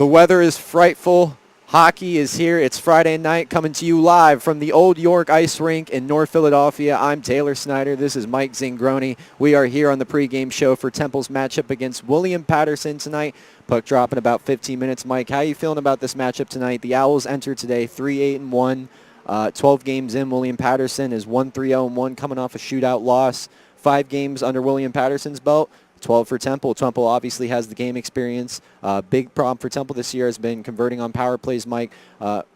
The weather is frightful. Hockey is here. It's Friday night, coming to you live from the Old York Ice Rink in North Philadelphia. I'm Taylor Snyder. This is Mike Zingroni. We are here on the pregame show for Temple's matchup against William Paterson tonight. Puck drop in about 15 minutes. Mike, how are you feeling about this matchup tonight? The Owls enter today 3-8-1. 12 games in. William Paterson is 1-3-0-1, coming off a shootout loss. 5 games under William Paterson's belt. 12 for Temple. Temple obviously has the game experience. Big problem for Temple this year has been converting on power plays, Mike.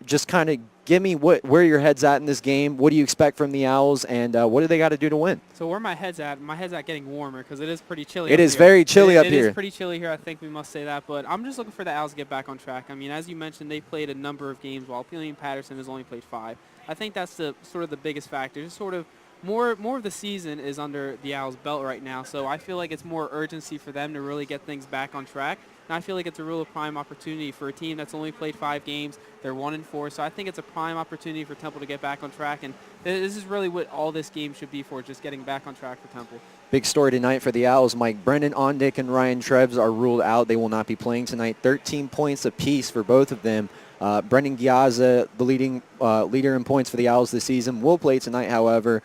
Just kind of give me where your head's at in this game. What do you expect from the Owls, and what do they got to do to win? So where my head's at getting warmer because it is pretty chilly It up is here. very chilly up It here. is pretty chilly here, I think we must say that. But I'm just looking for the Owls to get back on track. I mean, as you mentioned, they played a number of games while William Paterson has only played 5. I think that's the sort of the biggest factor. Just sort of more of the season is under the Owls' belt right now, so I feel like it's more urgency for them to really get things back on track. And I feel like it's a real prime opportunity for a team that's only played 5 games. They're 1-4, so I think it's a prime opportunity for Temple to get back on track. And this is really what all this game should be for, just getting back on track for Temple. Big story tonight for the Owls, Mike. Brendan Ondick and Ryan Trebs are ruled out. They will not be playing tonight. 13 points apiece for both of them. Brendan Giazza, the leading leader in points for the Owls this season, will play tonight, however.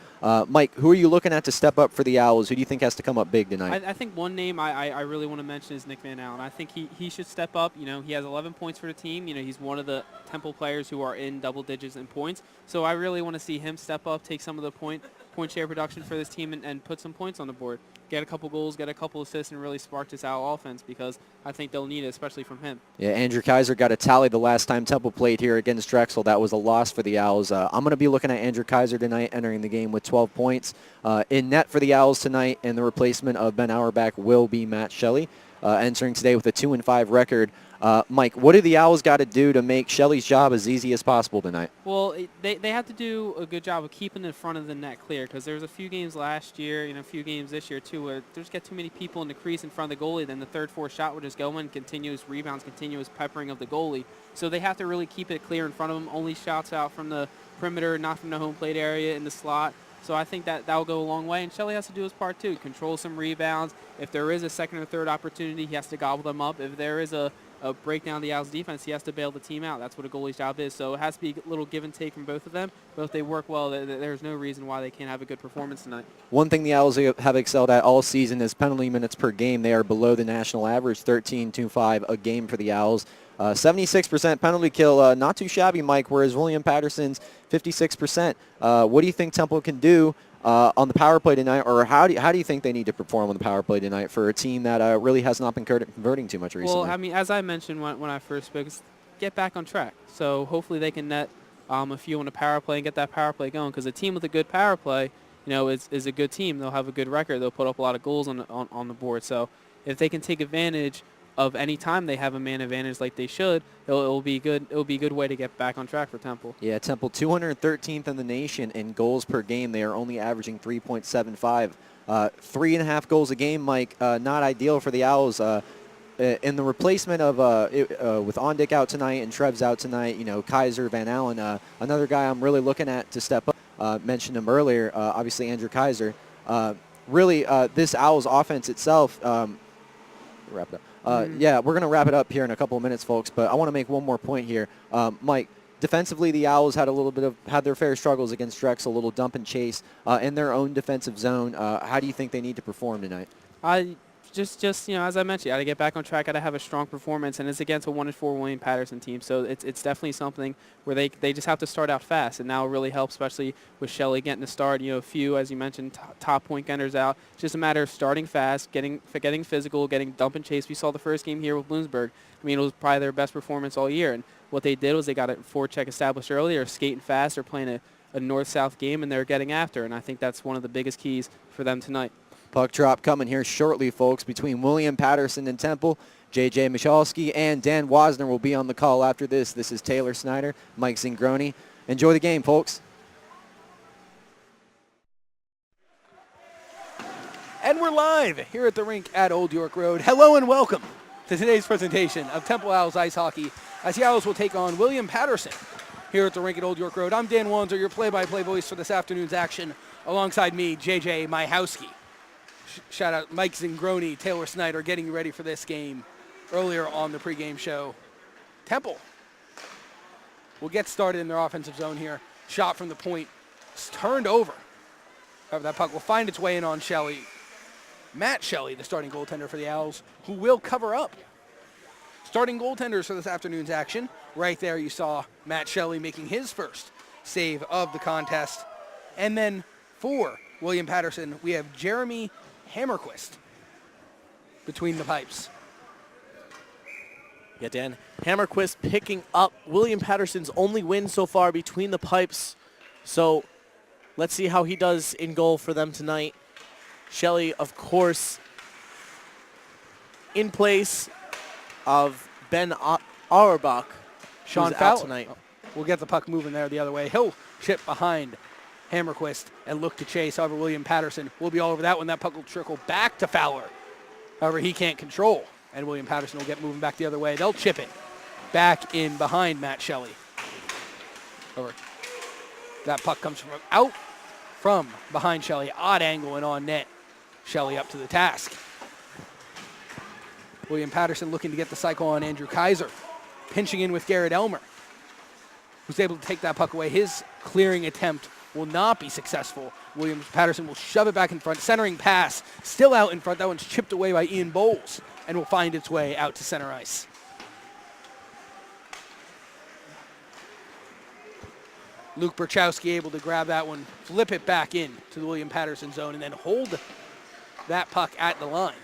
Mike, who are you looking at to step up for the Owls? Who do you think has to come up big tonight? I think one name I really want to mention is Nick Van Allen. I think he should step up. You know, he has 11 points for the team. You know, he's one of the Temple players who are in double digits in points. So I really want to see him step up, take some of the point share production for this team and put some points on the board. Get a couple goals, get a couple assists, and really spark this Owl offense because I think they'll need it, especially from him. Yeah, Andrew Kaiser got a tally the last time Temple played here against Drexel. That was a loss for the Owls. I'm going to be looking at Andrew Kaiser tonight, entering the game with 12 points. In net for the Owls tonight, and the replacement of Ben Auerbach will be Matt Shelley, entering today with a 2-5 record. Mike, what do the Owls got to do to make Shelley's job as easy as possible tonight? Well, they have to do a good job of keeping the front of the net clear because there was a few games last year, a few games this year too, where there's get too many people in the crease in front of the goalie, then the third, fourth shot would just go in, continuous rebounds, continuous peppering of the goalie. So they have to really keep it clear in front of them, only shots out from the perimeter, not from the home plate area in the slot. So I think that will go a long way, and Shelley has to do his part too, control some rebounds. If there is a second or third opportunity, he has to gobble them up. If there is a breakdown of the Owls defense, he has to bail the team out. That's what a goalie's job is. So it has to be a little give and take from both of them. But if they work well, there's no reason why they can't have a good performance tonight. One thing the Owls have excelled at all season is penalty minutes per game. They are below the national average, 13.25 a game for the Owls. 76% penalty kill, not too shabby, Mike, whereas William Paterson's 56%. What do you think Temple can do on the power play tonight, or how do you think they need to perform on the power play tonight for a team that really has not been converting too much recently? Well, I mean, as I mentioned when I first spoke, get back on track. So hopefully they can net a few on the power play and get that power play going, because a team with a good power play, is a good team. They'll have a good record. They'll put up a lot of goals on the board. So if they can take advantage of any time they have a man advantage like they should, it'll be good. It'll be a good way to get back on track for Temple. Yeah, Temple 213th in the nation in goals per game. They are only averaging 3.75. 3.5 goals a game, Mike. Not ideal for the Owls. In the replacement of with Ondick out tonight and Trebs out tonight, Kaiser, Van Allen, another guy I'm really looking at to step up. Mentioned him earlier. Obviously, Andrew Kaiser. Really, this Owls offense itself. Wrap it up. Yeah, we're going to wrap it up here in a couple of minutes, folks, but I want to make one more point here. Mike, defensively, the Owls had their fair struggles against Drexel, a little dump and chase in their own defensive zone. How do you think they need to perform tonight? Just as I mentioned, got to get back on track, got to have a strong performance, and it's against a 1-4 William Paterson team, so it's definitely something where they just have to start out fast, and that will really help, especially with Shelley getting to start. A few, as you mentioned, top point getters out. It's just a matter of starting fast, getting physical, getting dump and chase. We saw the first game here with Bloomsburg. I mean, it was probably their best performance all year, and what they did was they got a forecheck established early, or skating fast, or playing a north-south game, and they're getting after, and I think that's one of the biggest keys for them tonight. Puck drop coming here shortly, folks, between William Paterson and Temple. J.J. Michalski and Dan Wasner will be on the call after this. This is Taylor Snyder, Mike Zingroni. Enjoy the game, folks. And we're live here at the rink at Old York Road. Hello and welcome to today's presentation of Temple Owls Ice Hockey, as the Owls will take on William Paterson here at the rink at Old York Road. I'm Dan Wanzer, your play-by-play voice for this afternoon's action. Alongside me, J.J. Michalski. Shout out Mike Zingroni, Taylor Snyder, getting you ready for this game earlier on the pregame show. Temple will get started in their offensive zone here. Shot from the point. It's turned over. However, that puck will find its way in on Shelley. Matt Shelley, the starting goaltender for the Owls, who will cover up. Starting goaltenders for this afternoon's action. Right there you saw Matt Shelley making his first save of the contest. And then for William Paterson, we have Jeremy Hammerquist between the pipes. Yeah, Dan. Hammerquist picking up William Paterson's only win so far between the pipes. So let's see how he does in goal for them tonight. Shelley, of course, in place of Ben Auerbach, Sean who's out Fowler tonight. will get the puck moving there the other way. He'll chip behind Hammerquist and look to chase. However, William Paterson will be all over that one. That puck will trickle back to Fowler. However, he can't control, and William Paterson will get moving back the other way. They'll chip it back in behind Matt Shelley. Over. That puck comes from behind Shelley. Odd angle and on net. Shelley up to the task. William Paterson looking to get the cycle on Andrew Kaiser. Pinching in with Garrett Elmer, who's able to take that puck away. His clearing attempt will not be successful. William Paterson will shove it back in front. Centering pass, still out in front. That one's chipped away by Ian Bowles and will find its way out to center ice. Luke Berchowski able to grab that one, flip it back in to the William Paterson zone, and then hold that puck at the line.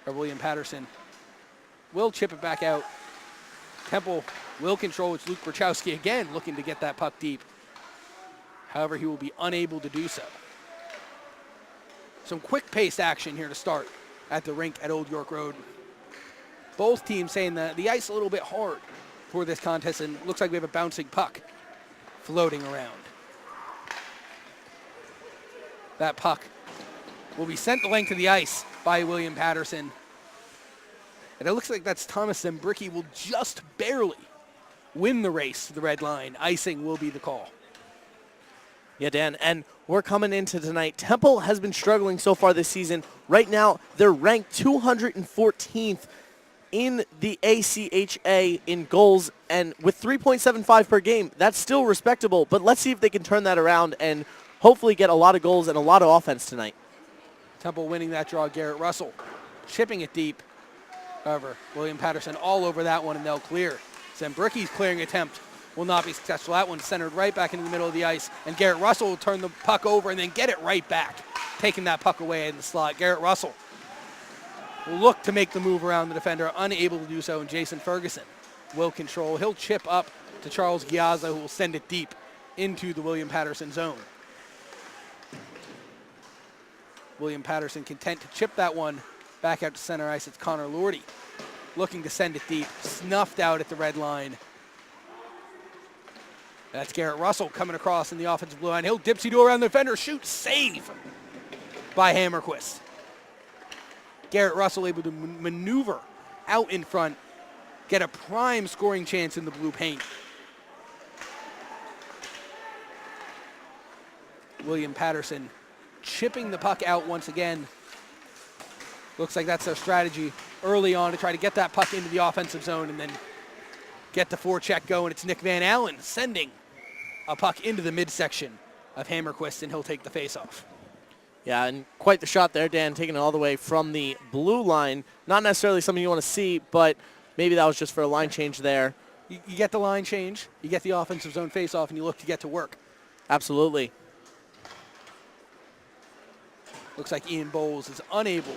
Or William Paterson will chip it back out. Temple will control. It's Luke Berchowski again looking to get that puck deep. However, he will be unable to do so. Some quick-paced action here to start at the rink at Old York Road. Both teams saying that the ice a little bit hard for this contest, and looks like we have a bouncing puck floating around. That puck will be sent the length of the ice by William Paterson. And it looks like that's Thomas Zembricki will just barely win the race to the red line. Icing will be the call. Yeah, Dan, and we're coming into tonight. Temple has been struggling so far this season. Right now, they're ranked 214th in the ACHA in goals, and with 3.75 per game, that's still respectable. But let's see if they can turn that around and hopefully get a lot of goals and a lot of offense tonight. Temple winning that draw. Garrett Russell chipping it deep. However, William Paterson all over that one, and they'll clear. Zembricki's clearing attempt will not be successful. That one's centered right back into the middle of the ice, and Garrett Russell will turn the puck over and then get it right back, taking that puck away in the slot. Garrett Russell will look to make the move around the defender, unable to do so, and Jason Ferguson will control. He'll chip up to Charles Giazza, who will send it deep into the William Paterson zone. William Paterson content to chip that one back out to center ice. It's Connor Lordy looking to send it deep, snuffed out at the red line. That's Garrett Russell coming across in the offensive blue line. He'll dipsy-do around the defender, shoot, save by Hammerquist. Garrett Russell able to maneuver out in front, get a prime scoring chance in the blue paint. William Paterson chipping the puck out once again. Looks like that's their strategy early on, to try to get that puck into the offensive zone and then get the forecheck going. It's Nick Van Allen sending a puck into the midsection of Hammerquist, and he'll take the faceoff. Yeah, and quite the shot there, Dan, taking it all the way from the blue line. Not necessarily something you want to see, but maybe that was just for a line change there. You get the line change, you get the offensive zone faceoff, and you look to get to work. Absolutely. Looks like Ian Bowles is unable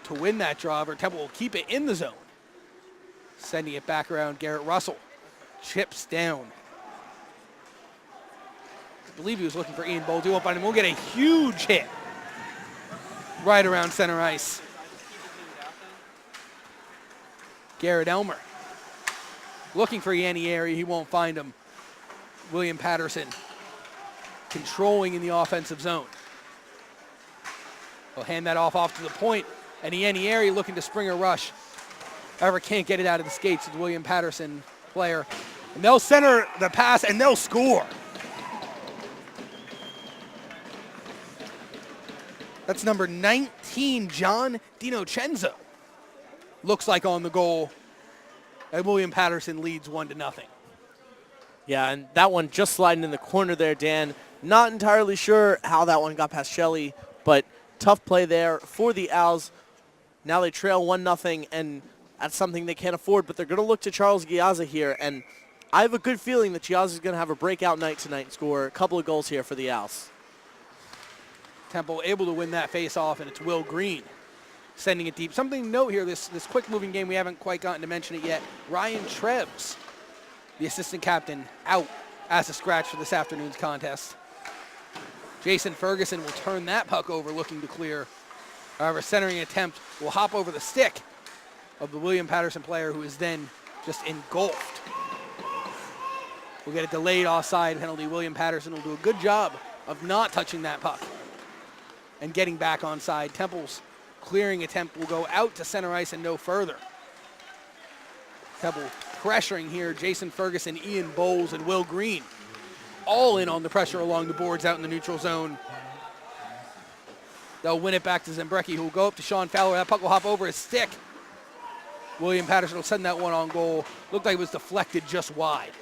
to win that draw. Temple will keep it in the zone. Sending it back around. Garrett Russell chips down. I believe he was looking for Ian Bowles. He won't find him. We'll get a huge hit right around center ice. Garrett Elmer looking for Yannieri. He won't find him. William Paterson controlling in the offensive zone. He'll hand that off to the point, and Yannieri looking to spring a rush. However, can't get it out of the skates of the William Paterson player. And they'll center the pass, and they'll score. That's number 19, John DiNocenzo. Looks like on the goal And William Paterson leads 1-0. Yeah, and that one just sliding in the corner there, Dan. Not entirely sure how that one got past Shelley, but tough play there for the Owls. Now they trail 1-0, and that's something they can't afford, but they're going to look to Charles Giazza here, and I have a good feeling that Giazza is going to have a breakout night tonight and score a couple of goals here for the Owls. Temple able to win that face-off, and it's Will Green sending it deep. Something to note here, this quick-moving game, we haven't quite gotten to mention it yet. Ryan Trebs, the assistant captain, out as a scratch for this afternoon's contest. Jason Ferguson will turn that puck over looking to clear. However, centering attempt will hop over the stick of the William Paterson player, who is then just engulfed. We'll get a delayed offside penalty. William Paterson will do a good job of not touching that puck and getting back onside. Temple's clearing attempt will go out to center ice and no further. Temple pressuring here. Jason Ferguson, Ian Bowles, and Will Green all in on the pressure along the boards out in the neutral zone. They'll win it back to Zembrecki, who will go up to Sean Fowler. That puck will hop over his stick. William Paterson will send that one on goal. Looked like it was deflected just wide.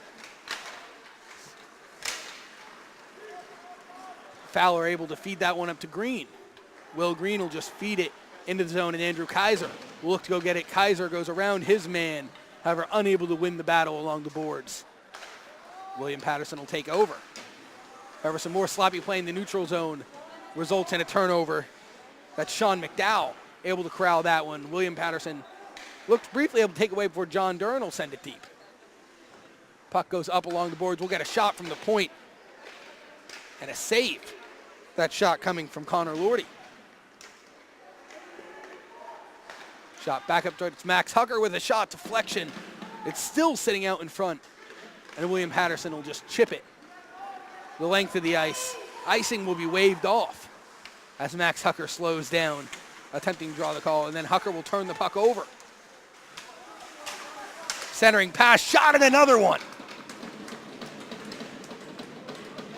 Fowler able to feed that one up to Green. Will Green will just feed it into the zone, and Andrew Kaiser will look to go get it. Kaiser goes around his man, however, unable to win the battle along the boards. William Paterson will take over. However, some more sloppy play in the neutral zone results in a turnover. That's Sean McDowell able to corral that one. William Paterson looked briefly able to take away before John Dern will send it deep. Puck goes up along the boards. We'll get a shot from the point and a save. That shot coming from Connor Lordy. Shot back up towards Max Hucker with a shot deflection. It's still sitting out in front, and William Paterson will just chip it the length of the ice. Icing will be waved off as Max Hucker slows down, attempting to draw the call, and then Hucker will turn the puck over. Centering pass, shot, and another one.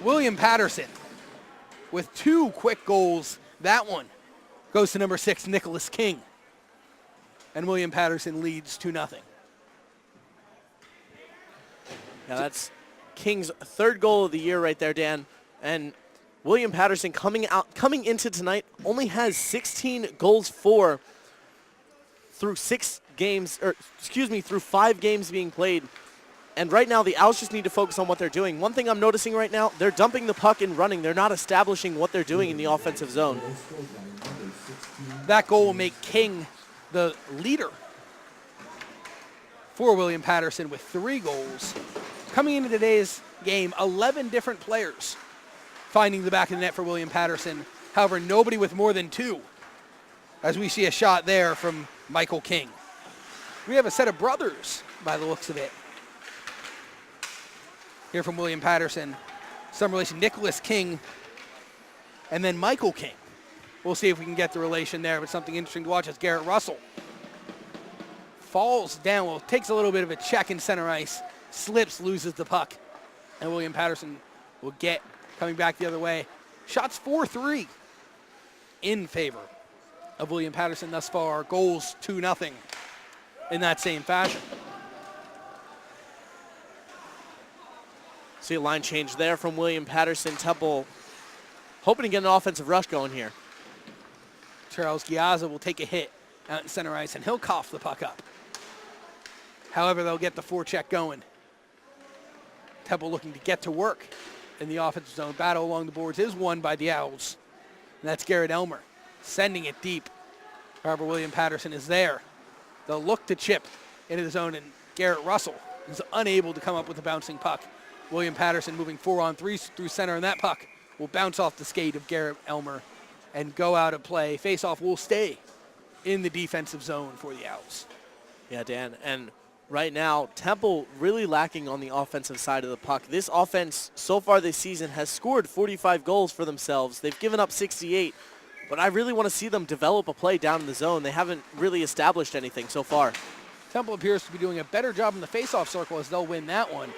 William Paterson with 2 quick goals. That one goes to number 6, Nicholas King. And William Paterson leads 2-0. Yeah, that's King's 3rd goal of the year right there, Dan. And William Paterson coming into tonight only has 16 goals for through 5 games being played. And right now, the Owls just need to focus on what they're doing. One thing I'm noticing right now, they're dumping the puck and running. They're not establishing what they're doing in the offensive zone. That goal will make King the leader for William Paterson with 3 goals. Coming into today's game, 11 different players finding the back of the net for William Paterson. However, nobody with more than 2, as we see a shot there from Michael King. We have a set of brothers by the looks of it. Here from William Paterson, some relation, Nicholas King and then Michael King. We'll see if we can get the relation there, but something interesting to watch is Garrett Russell falls down, well, takes a little bit of a check in center ice, slips, loses the puck, and William Paterson will get coming back the other way. Shots 4-3 in favor of William Paterson thus far. Goals 2-0 in that same fashion. See a line change there from William Paterson. Temple hoping to get an offensive rush going here. Charles Giazza will take a hit out in center ice, and he'll cough the puck up. However, they'll get the forecheck going. Temple looking to get to work in the offensive zone. Battle along the boards is won by the Owls. And that's Garrett Elmer sending it deep. However, William Paterson is there. They'll look to chip into the zone, and Garrett Russell is unable to come up with a bouncing puck. William Paterson moving 4-on-3 through center, and that puck will bounce off the skate of Garrett Elmer and go out of play. Face-off will stay in the defensive zone for the Owls. Yeah, Dan, and right now, Temple really lacking on the offensive side of the puck. This offense so far this season has scored 45 goals for themselves. They've given up 68, but I really want to see them develop a play down in the zone. They haven't really established anything so far. Temple appears to be doing a better job in the face-off circle as they'll win that one.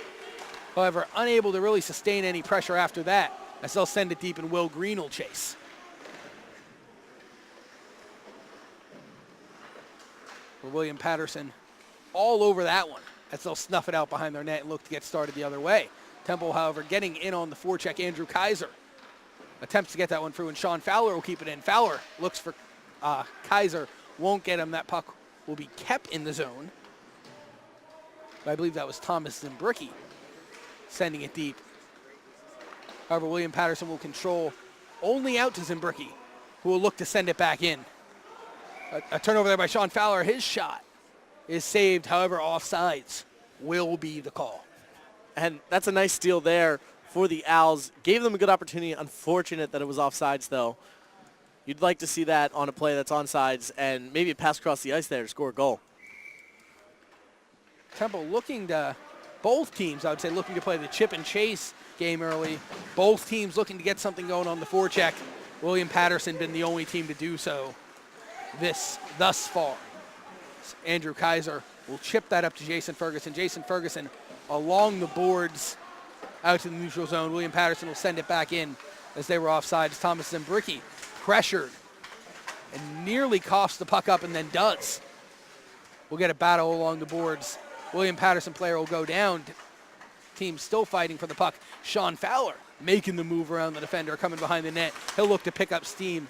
However, unable to really sustain any pressure after that as they'll send it deep, and Will Green will chase. For William Paterson, all over that one as they'll snuff it out behind their net and look to get started the other way. Temple, however, getting in on the forecheck. Andrew Kaiser attempts to get that one through, and Sean Fowler will keep it in. Fowler looks for Kaiser, won't get him. That puck will be kept in the zone. But I believe that was Thomas Zimbricki sending it deep. However, William Paterson will control only out to Zimbricki, who will look to send it back in. A turnover there by Sean Fowler. His shot is saved. However, offsides will be the call. And that's a nice steal there for the Owls. Gave them a good opportunity. Unfortunate that it was offsides, though. You'd like to see that on a play that's onside and maybe a pass across the ice there to score a goal. Temple looking to, both teams, I would say, looking to play the chip and chase game early. Both teams looking to get something going on the forecheck. William Paterson been the only team to do so thus far. Andrew Kaiser will chip that up to Jason Ferguson. Jason Ferguson along the boards out to the neutral zone. William Paterson will send it back in as they were offside. Thomas Zimbricki pressured and nearly coughs the puck up and then does. We'll get a battle along the boards. William Paterson player will go down. Team still fighting for the puck. Sean Fowler making the move around the defender, coming behind the net. He'll look to pick up steam.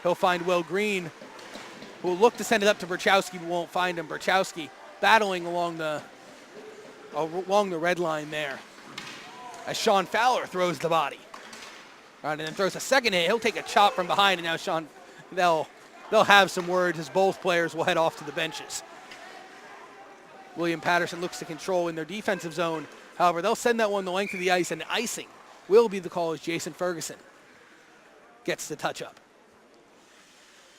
He'll find Will Green, who will look to send it up to Berchowski, but won't find him. Berchowski battling along the red line there as Sean Fowler throws the body. All right, and then throws a second hit. He'll take a chop from behind, and now they'll have some words as both players will head off to the benches. William Paterson looks to control in their defensive zone. However, they'll send that one the length of the ice, and icing will be the call as Jason Ferguson gets the touch up.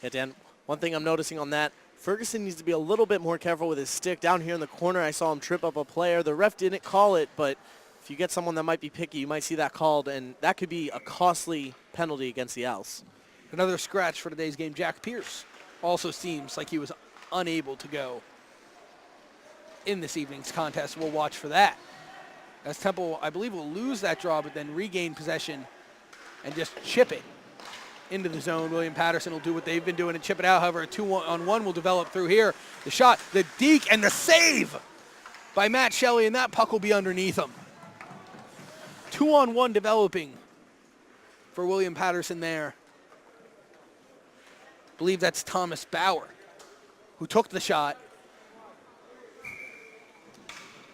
Yeah, Dan, one thing I'm noticing on that, Ferguson needs to be a little bit more careful with his stick. Down here in the corner, I saw him trip up a player. The ref didn't call it, but if you get someone that might be picky, you might see that called, and that could be a costly penalty against the Owls. Another scratch for today's game. Jack Pierce also seems like he was unable to go in this evening's contest. We'll watch for that. As Temple, I believe, will lose that draw, but then regain possession and just chip it into the zone. William Paterson will do what they've been doing and chip it out. However, a 2-on-1 will develop through here. The shot, the deke, and the save by Matt Shelley, and that puck will be underneath him. 2-on-1 developing for William Paterson there. I believe that's Thomas Bauer who took the shot.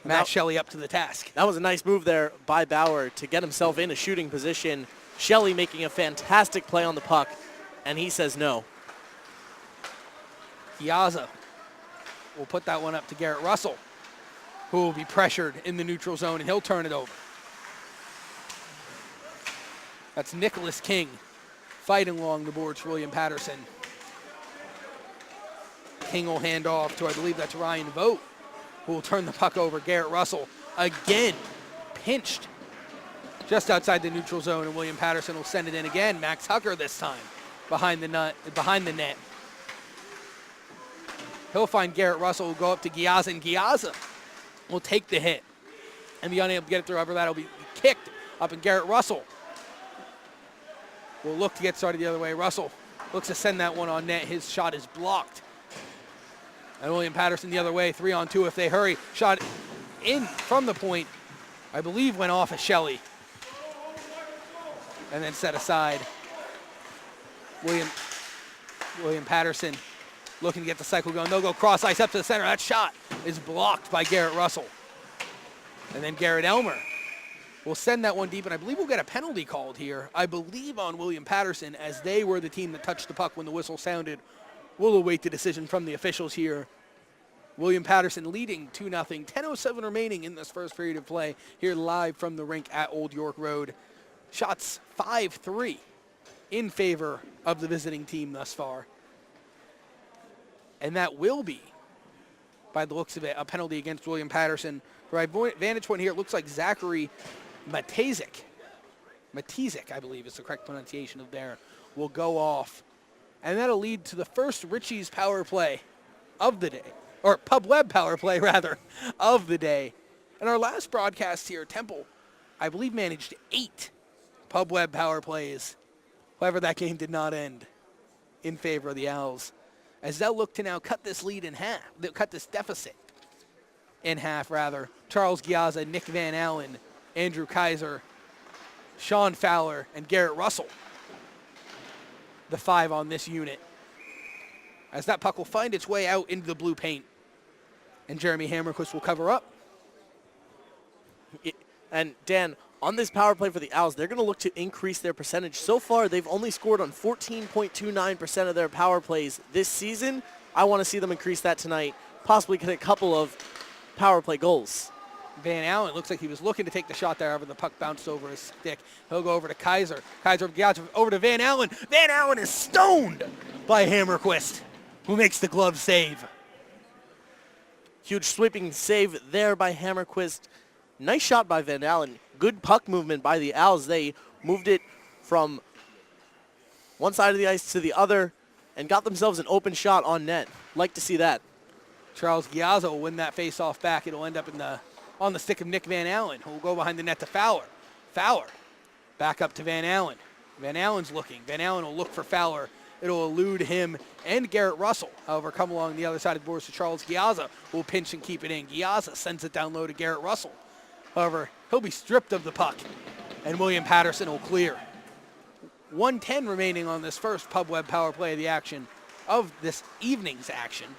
Matt Shelley up to the task. That was a nice move there by Bauer to get himself in a shooting position. Shelley making a fantastic play on the puck, and he says no. Piazza will put that one up to Garrett Russell, who will be pressured in the neutral zone, and he'll turn it over. That's Nicholas King fighting along the boards for William Paterson. King will hand off to, I believe that's Ryan Vogt, who will turn the puck over. Garrett Russell again pinched just outside the neutral zone, and William Paterson will send it in again. Max Hucker this time behind the net. He'll find Garrett Russell, will go up to Giazza, and Giazza will take the hit and be unable to get it through. However, that'll be kicked up, and Garrett Russell will look to get started the other way. Russell looks to send that one on net. His shot is blocked. And William Paterson the other way, 3-on-2 if they hurry. Shot in from the point, I believe went off of Shelley. And then set aside. William Paterson looking to get the cycle going. They'll go cross ice up to the center. That shot is blocked by Garrett Russell. And then Garrett Elmer will send that one deep, and I believe we'll get a penalty called here. I believe on William Paterson, as they were the team that touched the puck when the whistle sounded. We'll await the decision from the officials here. William Paterson leading 2-0. 10:07 remaining in this first period of play here live from the rink at Old York Road. Shots 5-3 in favor of the visiting team thus far. And that will be, by the looks of it, a penalty against William Paterson. From my vantage point here, it looks like Zachary Matezik, I believe is the correct pronunciation of there, will go off. And that'll lead to the first Richie's power play of the day, or Pub Web power play, rather, of the day. In our last broadcast here, Temple, I believe, managed 8 Pub Web power plays. However, that game did not end in favor of the Owls, as they'll look to now cut this lead in half, cut this deficit in half rather. Charles Giazza, Nick Van Allen, Andrew Kaiser, Sean Fowler, and Garrett Russell. The 5 on this unit. As that puck will find its way out into the blue paint. And Jeremy Hammerquist will cover up. And Dan, on this power play for the Owls, they're going to look to increase their percentage. So far, they've only scored on 14.29% of their power plays this season. I want to see them increase that tonight, possibly get a couple of power play goals. Van Allen looks like he was looking to take the shot there, but the puck bounced over his stick. He'll go over to Kaiser. Kaiser over to Van Allen. Van Allen is stoned by Hammerquist, who makes the glove save. Huge sweeping save there by Hammerquist. Nice shot by Van Allen. Good puck movement by the Owls. They moved it from one side of the ice to the other and got themselves an open shot on net. Like to see that. Charles Giazzo will win that face-off back. It'll end up on the stick of Nick Van Allen, who will go behind the net to Fowler. Fowler back up to Van Allen. Van Allen's looking. Van Allen will look for Fowler. It'll elude him and Garrett Russell. However, come along the other side of the boards to Charles Giazza, who will pinch and keep it in. Giazza sends it down low to Garrett Russell. However, he'll be stripped of the puck, and William Paterson will clear. 1:10 remaining on this first Pub Web power play of the action, of this evening's action.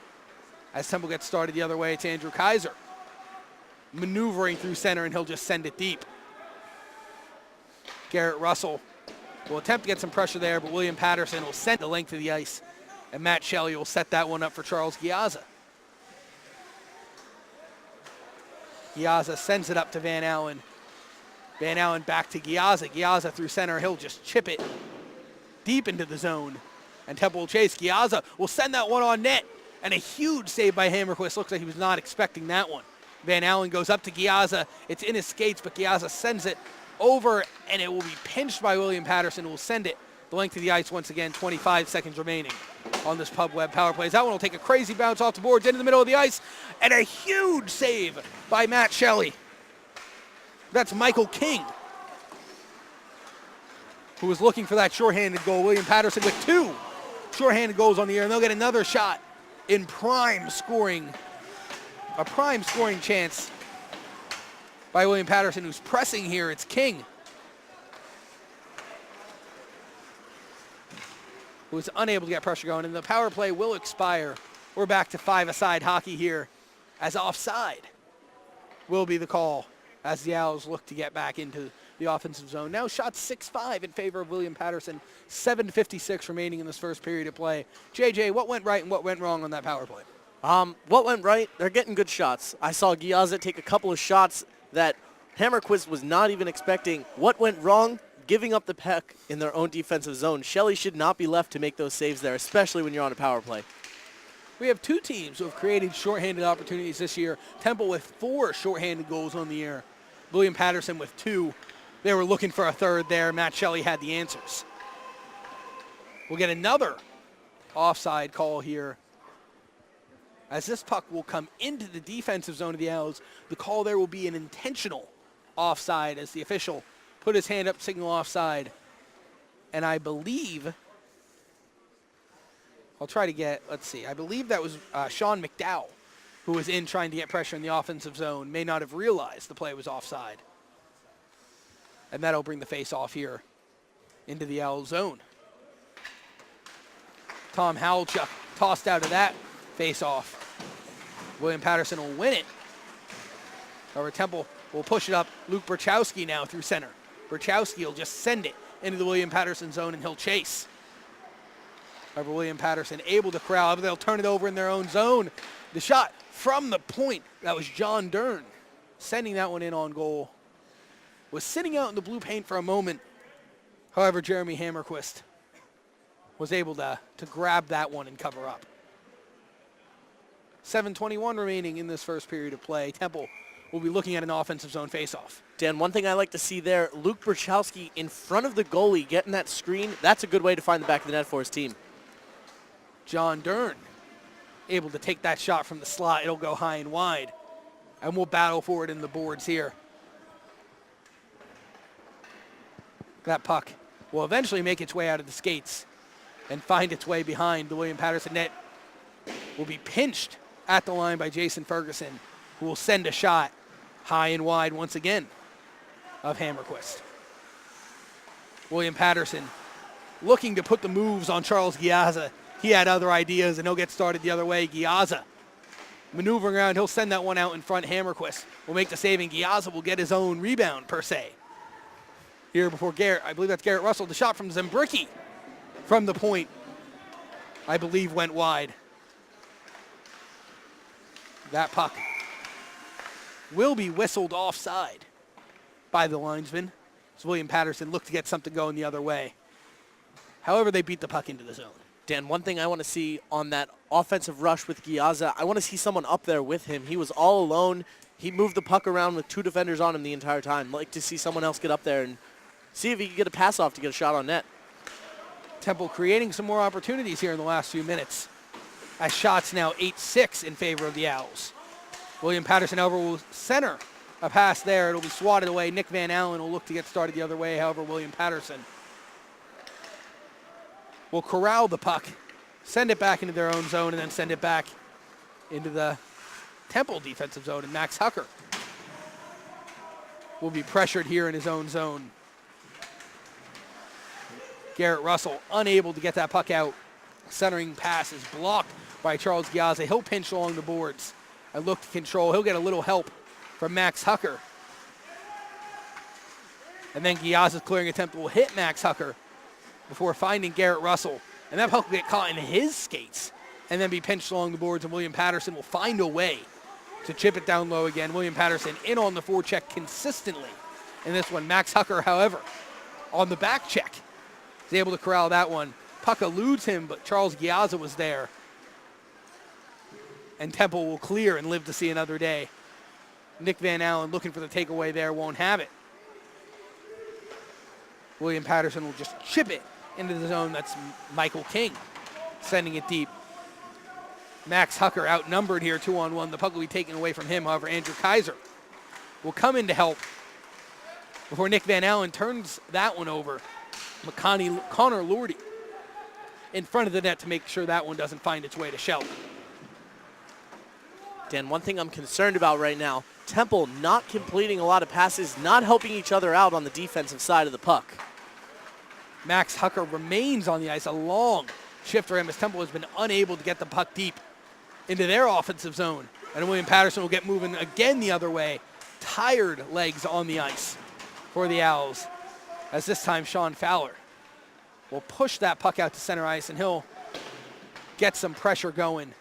As Temple gets started the other way, it's Andrew Kaiser maneuvering through center, and he'll just send it deep. Garrett Russell will attempt to get some pressure there, but William Paterson will send the length of the ice, and Matt Shelley will set that one up for Charles Giazza. Giazza sends it up to Van Allen. Van Allen back to Giazza. Giazza through center. He'll just chip it deep into the zone. And Temple will chase. Giazza will send that one on net. And a huge save by Hammerquist. Looks like he was not expecting that one. Van Allen goes up to Giazza. It's in his skates, but Giazza sends it over, and it will be pinched by William Paterson, who will send it the length of the ice once again. 25 seconds remaining on this Pub Web power plays. That one will take a crazy bounce off the boards into the middle of the ice, and a huge save by Matt Shelley. That's Michael King, who was looking for that shorthanded goal. William Paterson with 2 shorthanded goals on the air, and they'll get another shot in prime scoring chance by William Paterson, who's pressing here. It's King, who is unable to get pressure going, and the power play will expire. We're back to 5-a-side hockey here, as offside will be the call as the Owls look to get back into the offensive zone. Now shot 6-5 in favor of William Paterson. 7:56 remaining in this first period of play. JJ, what went right and what went wrong on that power play? What went right? They're getting good shots. I saw Giazza take a couple of shots that Hammerquist was not even expecting. What went wrong? Giving up the puck in their own defensive zone. Shelley should not be left to make those saves there, especially when you're on a power play. We have 2 teams who have created shorthanded opportunities this year. Temple with 4 shorthanded goals on the air. William Paterson with 2. They were looking for a third there. Matt Shelley had the answers. We'll get another offside call here, as this puck will come into the defensive zone of the Owls. The call there will be an intentional offside, as the official put his hand up, signal offside. And I believe, I'll try to get, let's see, I believe that was Sean McDowell, who was in trying to get pressure in the offensive zone, may not have realized the play was offside. And that'll bring the face off here into the Owl zone. Tom Howlchuk tossed out of that face off. William Paterson will win it. However, Temple will push it up. Luke Berchowski now through center. Berchowski will just send it into the William Paterson zone, and he'll chase. However, William Paterson able to corral. They'll turn it over in their own zone. The shot from the point, that was John Dern sending that one in on goal. Was sitting out in the blue paint for a moment. However, Jeremy Hammerquist was able to grab that one and cover up. 7:21 remaining in this first period of play. Temple will be looking at an offensive zone faceoff. Dan, one thing I like to see there, Luke Berchowski in front of the goalie getting that screen. That's a good way to find the back of the net for his team. John Dern able to take that shot from the slot. It'll go high and wide. And we'll battle for it in the boards here. That puck will eventually make its way out of the skates and find its way behind the William Paterson net. Will be pinched at the line by Jason Ferguson. who will send a shot high and wide once again of Hammerquist. William Paterson looking to put the moves on Charles Giazza. He had other ideas, and he'll get started the other way. Giazza maneuvering around. He'll send that one out in front. Hammerquist will make the save, and Giazza will get his own rebound, per se. Here before Garrett, I believe that's Garrett Russell. The shot from Zembricki from the point, I believe, went wide. That puck will be whistled offside by the linesman as William Paterson looked to get something going the other way. However, they beat the puck into the zone. Dan, one thing I want to see on that offensive rush with Giazza, I want to see someone up there with him. He was all alone. He moved the puck around with 2 defenders on him the entire time. I'd like to see someone else get up there and see if he can get a pass off to get a shot on net. Temple creating some more opportunities here in the last few minutes. As shots now 8-6 in favor of the Owls. William Paterson, however, will center a pass there. It'll be swatted away. Nick Van Allen will look to get started the other way. However, William Paterson will corral the puck, send it back into their own zone, and then send it back into the Temple defensive zone. And Max Hucker will be pressured here in his own zone. Garrett Russell unable to get that puck out. Centering pass is blocked by Charles Giazza. He'll pinch along the boards and look to control. He'll get a little help from Max Hucker. And then Giazza's clearing attempt will hit Max Hucker before finding Garrett Russell. And that puck will get caught in his skates and then be pinched along the boards, and William Paterson will find a way to chip it down low again. William Paterson in on the forecheck consistently in this one. Max Hucker, however, on the back check, is able to corral that one. Puck eludes him, but Charles Giazza was there. And Temple will clear and live to see another day. Nick Van Allen looking for the takeaway there, won't have it. William Paterson will just chip it into the zone. That's Michael King sending it deep. Max Hucker outnumbered here 2-on-1. The puck will be taken away from him. However, Andrew Kaiser will come in to help before Nick Van Allen turns that one over. Connor Lordy in front of the net to make sure that one doesn't find its way to Shelton. Dan, one thing I'm concerned about right now, Temple not completing a lot of passes, not helping each other out on the defensive side of the puck. Max Hucker remains on the ice. A long shift for him as Temple has been unable to get the puck deep into their offensive zone. And William Paterson will get moving again the other way. Tired legs on the ice for the Owls, as this time Sean Fowler will push that puck out to center ice, and he'll get some pressure going.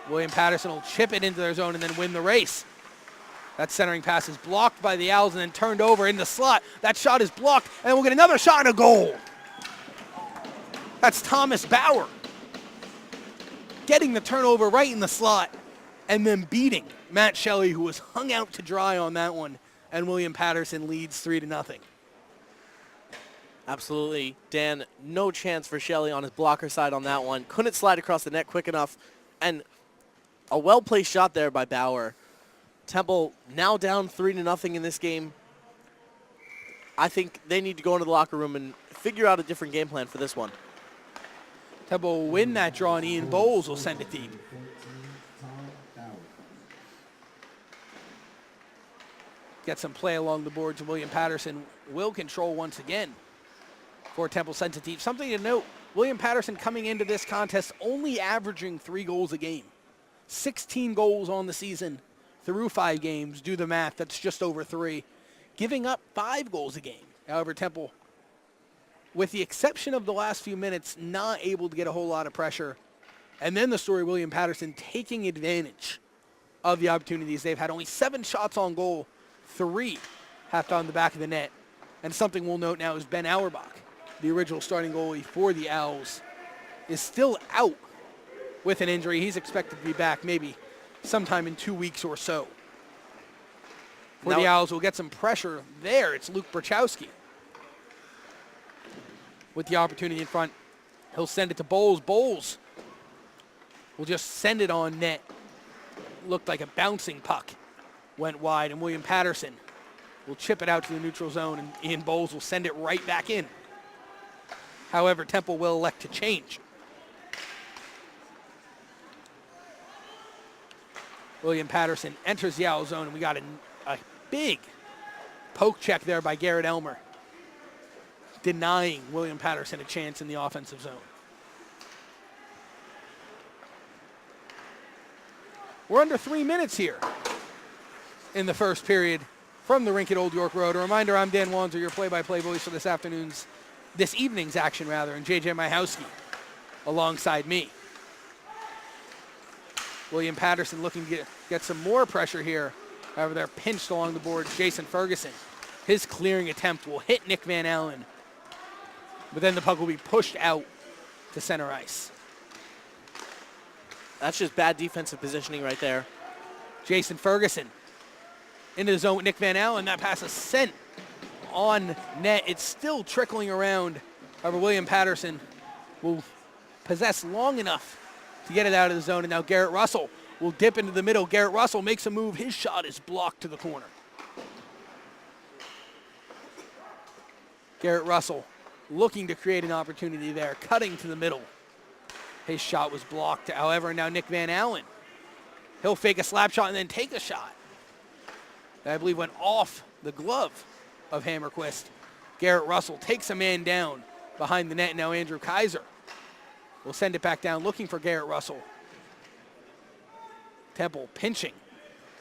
William Paterson will chip it into their zone and then win the race. That centering pass is blocked by the Owls and then turned over in the slot. That shot is blocked, and we'll get another shot and a goal. That's Thomas Bauer getting the turnover right in the slot and then beating Matt Shelley, who was hung out to dry on that one, and William Paterson leads 3-0. Absolutely. Dan, no chance for Shelley on his blocker side on that one. Couldn't slide across the net quick enough. And a well-placed shot there by Bauer. Temple now down 3-0 in this game. I think they need to go into the locker room and figure out a different game plan for this one. Temple will win that draw, and Ian Bowles will send it deep. Get some play along the boards, and William Paterson will control once again for Temple sent it deep. Something to note, William Paterson coming into this contest only averaging 3 goals a game. 16 goals on the season through 5 games. Do the math, that's just over 3. Giving up 5 goals a game. However, Temple, with the exception of the last few minutes, not able to get a whole lot of pressure. And then the story, William Paterson taking advantage of the opportunities they've had. Only 7 shots on goal, 3 have found the back of the net. And something we'll note now is Ben Auerbach, the original starting goalie for the Owls, is still out with an injury. He's expected to be back maybe sometime in 2 weeks or so. For the Owls, will get some pressure there. It's Luke Berchowski with the opportunity in front. He'll send it to Bowles. Bowles will just send it on net. Looked like a bouncing puck. Went wide, and William Paterson will chip it out to the neutral zone, and Ian Bowles will send it right back in. However, Temple will elect to change. William Paterson enters the Owl zone, and we got a big poke check there by Garrett Elmer, denying William Paterson a chance in the offensive zone. We're under 3 minutes here in the first period from the rink at Old York Road. A reminder, I'm Dan Wanzer, your play-by-play voice for this evening's action, and JJ Myhowski alongside me. William Paterson looking to get some more pressure here. However, they're pinched along the boards. Jason Ferguson, his clearing attempt will hit Nick Van Allen, but then the puck will be pushed out to center ice. That's just bad defensive positioning right there. Jason Ferguson into the zone with Nick Van Allen. That pass is sent on net. It's still trickling around. However, William Paterson will possess long enough to get it out of the zone, and now Garrett Russell will dip into the middle. Garrett Russell makes a move. His shot is blocked to the corner. Garrett Russell looking to create an opportunity there, cutting to the middle. His shot was blocked. However, now Nick Van Allen, he'll fake a slap shot and then take a shot that I believe went off the glove of Hammerquist. Garrett Russell takes a man down behind the net. Now Andrew Kaiser will send it back down, looking for Garrett Russell. Temple pinching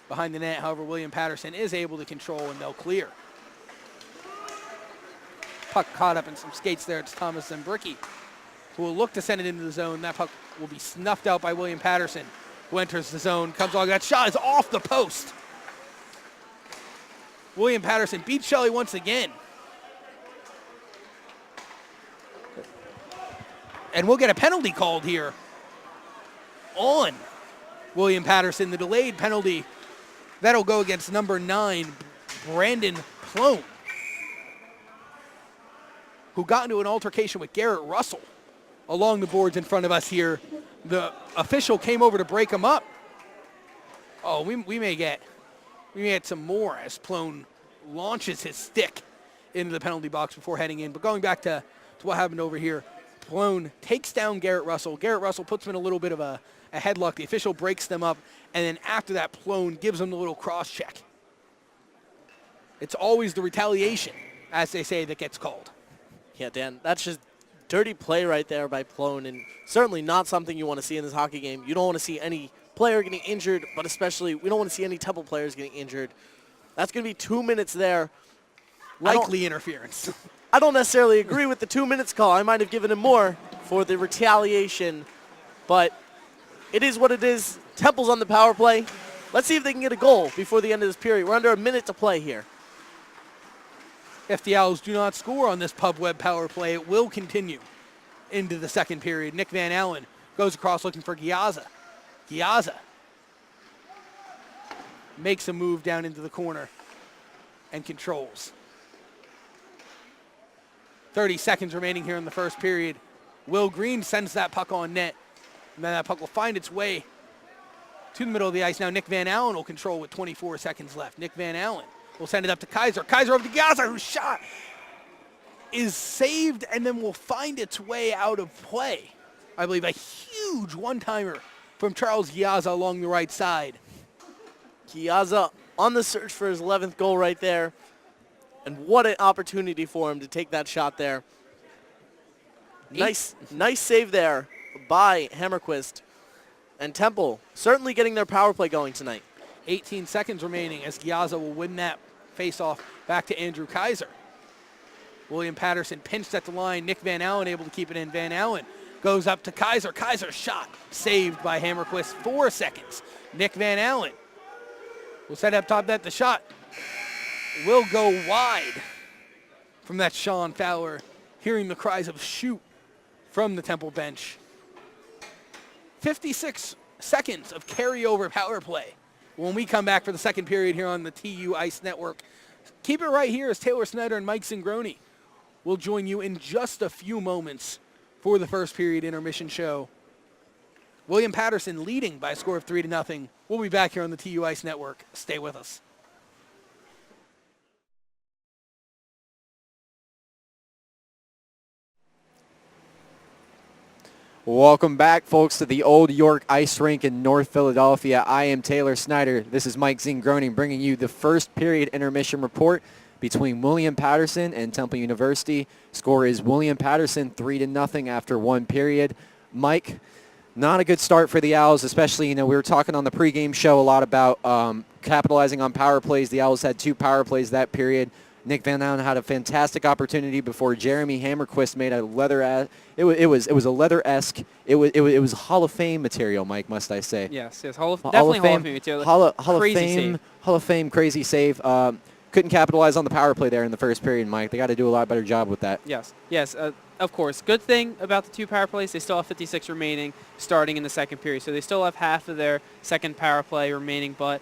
behind the net. However, William Paterson is able to control, and they'll clear. Puck caught up in some skates there. It's Thomas Zembricki, who will look to send it into the zone. That puck will be snuffed out by William Paterson, who enters the zone, comes along. That shot is off the post. William Paterson beats Shelley once again. And we'll get a penalty called here on William Paterson. The delayed penalty, that'll go against number 9, Brandon Plone, who got into an altercation with Garrett Russell along the boards in front of us here. The official came over to break him up. Oh, we may get some more as Plone launches his stick into the penalty box before heading in. But going back to what happened over here, Plone takes down Garrett Russell. Garrett Russell puts him in a little bit of a headlock. The official breaks them up, and then after that, Plone gives him the little cross check. It's always the retaliation, as they say, that gets called. Yeah, Dan, that's just dirty play right there by Plone, and certainly not something you want to see in this hockey game. You don't want to see any player getting injured, but especially we don't want to see any Temple players getting injured. That's going to be 2 minutes there. Likely interference. I don't necessarily agree with the 2 minutes call. I might have given him more for the retaliation, but it is what it is. Temple's on the power play. Let's see if they can get a goal before the end of this period. We're under a minute to play here. If the Owls do not score on this Pub Web power play, it will continue into the second period. Nick Van Allen goes across looking for Giazza. Giazza makes a move down into the corner and controls. 30 seconds remaining here in the first period. Will Green sends that puck on net, and then that puck will find its way to the middle of the ice. Now Nick Van Allen will control with 24 seconds left. Nick Van Allen will send it up to Kaiser. Kaiser over to Giazza, whose shot is saved and then will find its way out of play. I believe a huge one-timer from Charles Giazza along the right side. Giazza on the search for his 11th goal right there. And what an opportunity for him to take that shot there. Nice save there by Hammerquist. And Temple certainly getting their power play going tonight. 18 seconds remaining as Giazza will win that faceoff back to Andrew Kaiser. William Paterson pinched at the line. Nick Van Allen able to keep it in. Van Allen goes up to Kaiser. Kaiser's shot saved by Hammerquist. 4 seconds. Nick Van Allen will set up top net. The shot will go wide from that Sean Fowler, hearing the cries of shoot from the Temple bench. 56 seconds of carryover power play when we come back for the second period here on the TU Ice Network. Keep it right here as Taylor Snyder and Mike Zingroni will join you in just a few moments for the first period intermission show. William Paterson leading by a score of 3-0. We'll be back here on the TU Ice Network. Stay with us. Welcome back, folks, to the Old York Ice Rink in North Philadelphia. I am Taylor Snyder. This is Mike Zingroni bringing you the first period intermission report between William Paterson and Temple University. Score is William Paterson 3-0 after one period. Mike, not a good start for the Owls, especially, we were talking on the pregame show a lot about capitalizing on power plays. The Owls had 2 power plays that period. Nick Van Allen had a fantastic opportunity before Jeremy Hammerquist made a it was a leather-esque. It was Hall of Fame material, Mike, must I say? Yes, definitely Hall of Fame material. Hall of Fame, crazy save. Couldn't capitalize on the power play there in the first period, Mike. They got to do a lot better job with that. Yes, of course. Good thing about the 2 power plays, they still have 56 remaining starting in the second period. So they still have half of their second power play remaining. But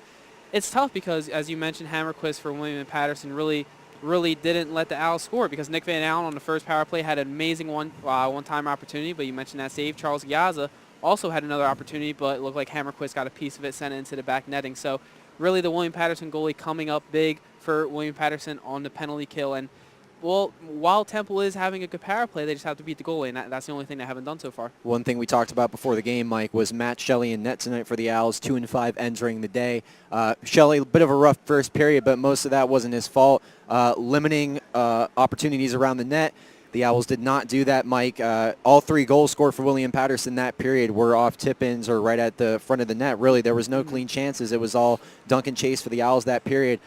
it's tough because, as you mentioned, Hammerquist for William and Paterson really didn't let the Owls score because Nick Van Allen on the first power play had an amazing one-time opportunity, but you mentioned that save. Charles Giazza also had another opportunity, but it looked like Hammerquist got a piece of it, sent it into the back netting. So really the William Paterson goalie coming up big for William Paterson on the penalty kill. And, well, while Temple is having a good power play, they just have to beat the goalie, and that's the only thing they haven't done so far. One thing we talked about before the game, Mike, was Matt Shelley in net tonight for the Owls, 2-5 entering the day. Shelley, a bit of a rough first period, but most of that wasn't his fault. Limiting opportunities around the net. The Owls did not do that, Mike. All 3 goals scored for William Paterson that period were off tip-ins or right at the front of the net. Really, there was no clean chances. It was all dunk and chase for the Owls that period.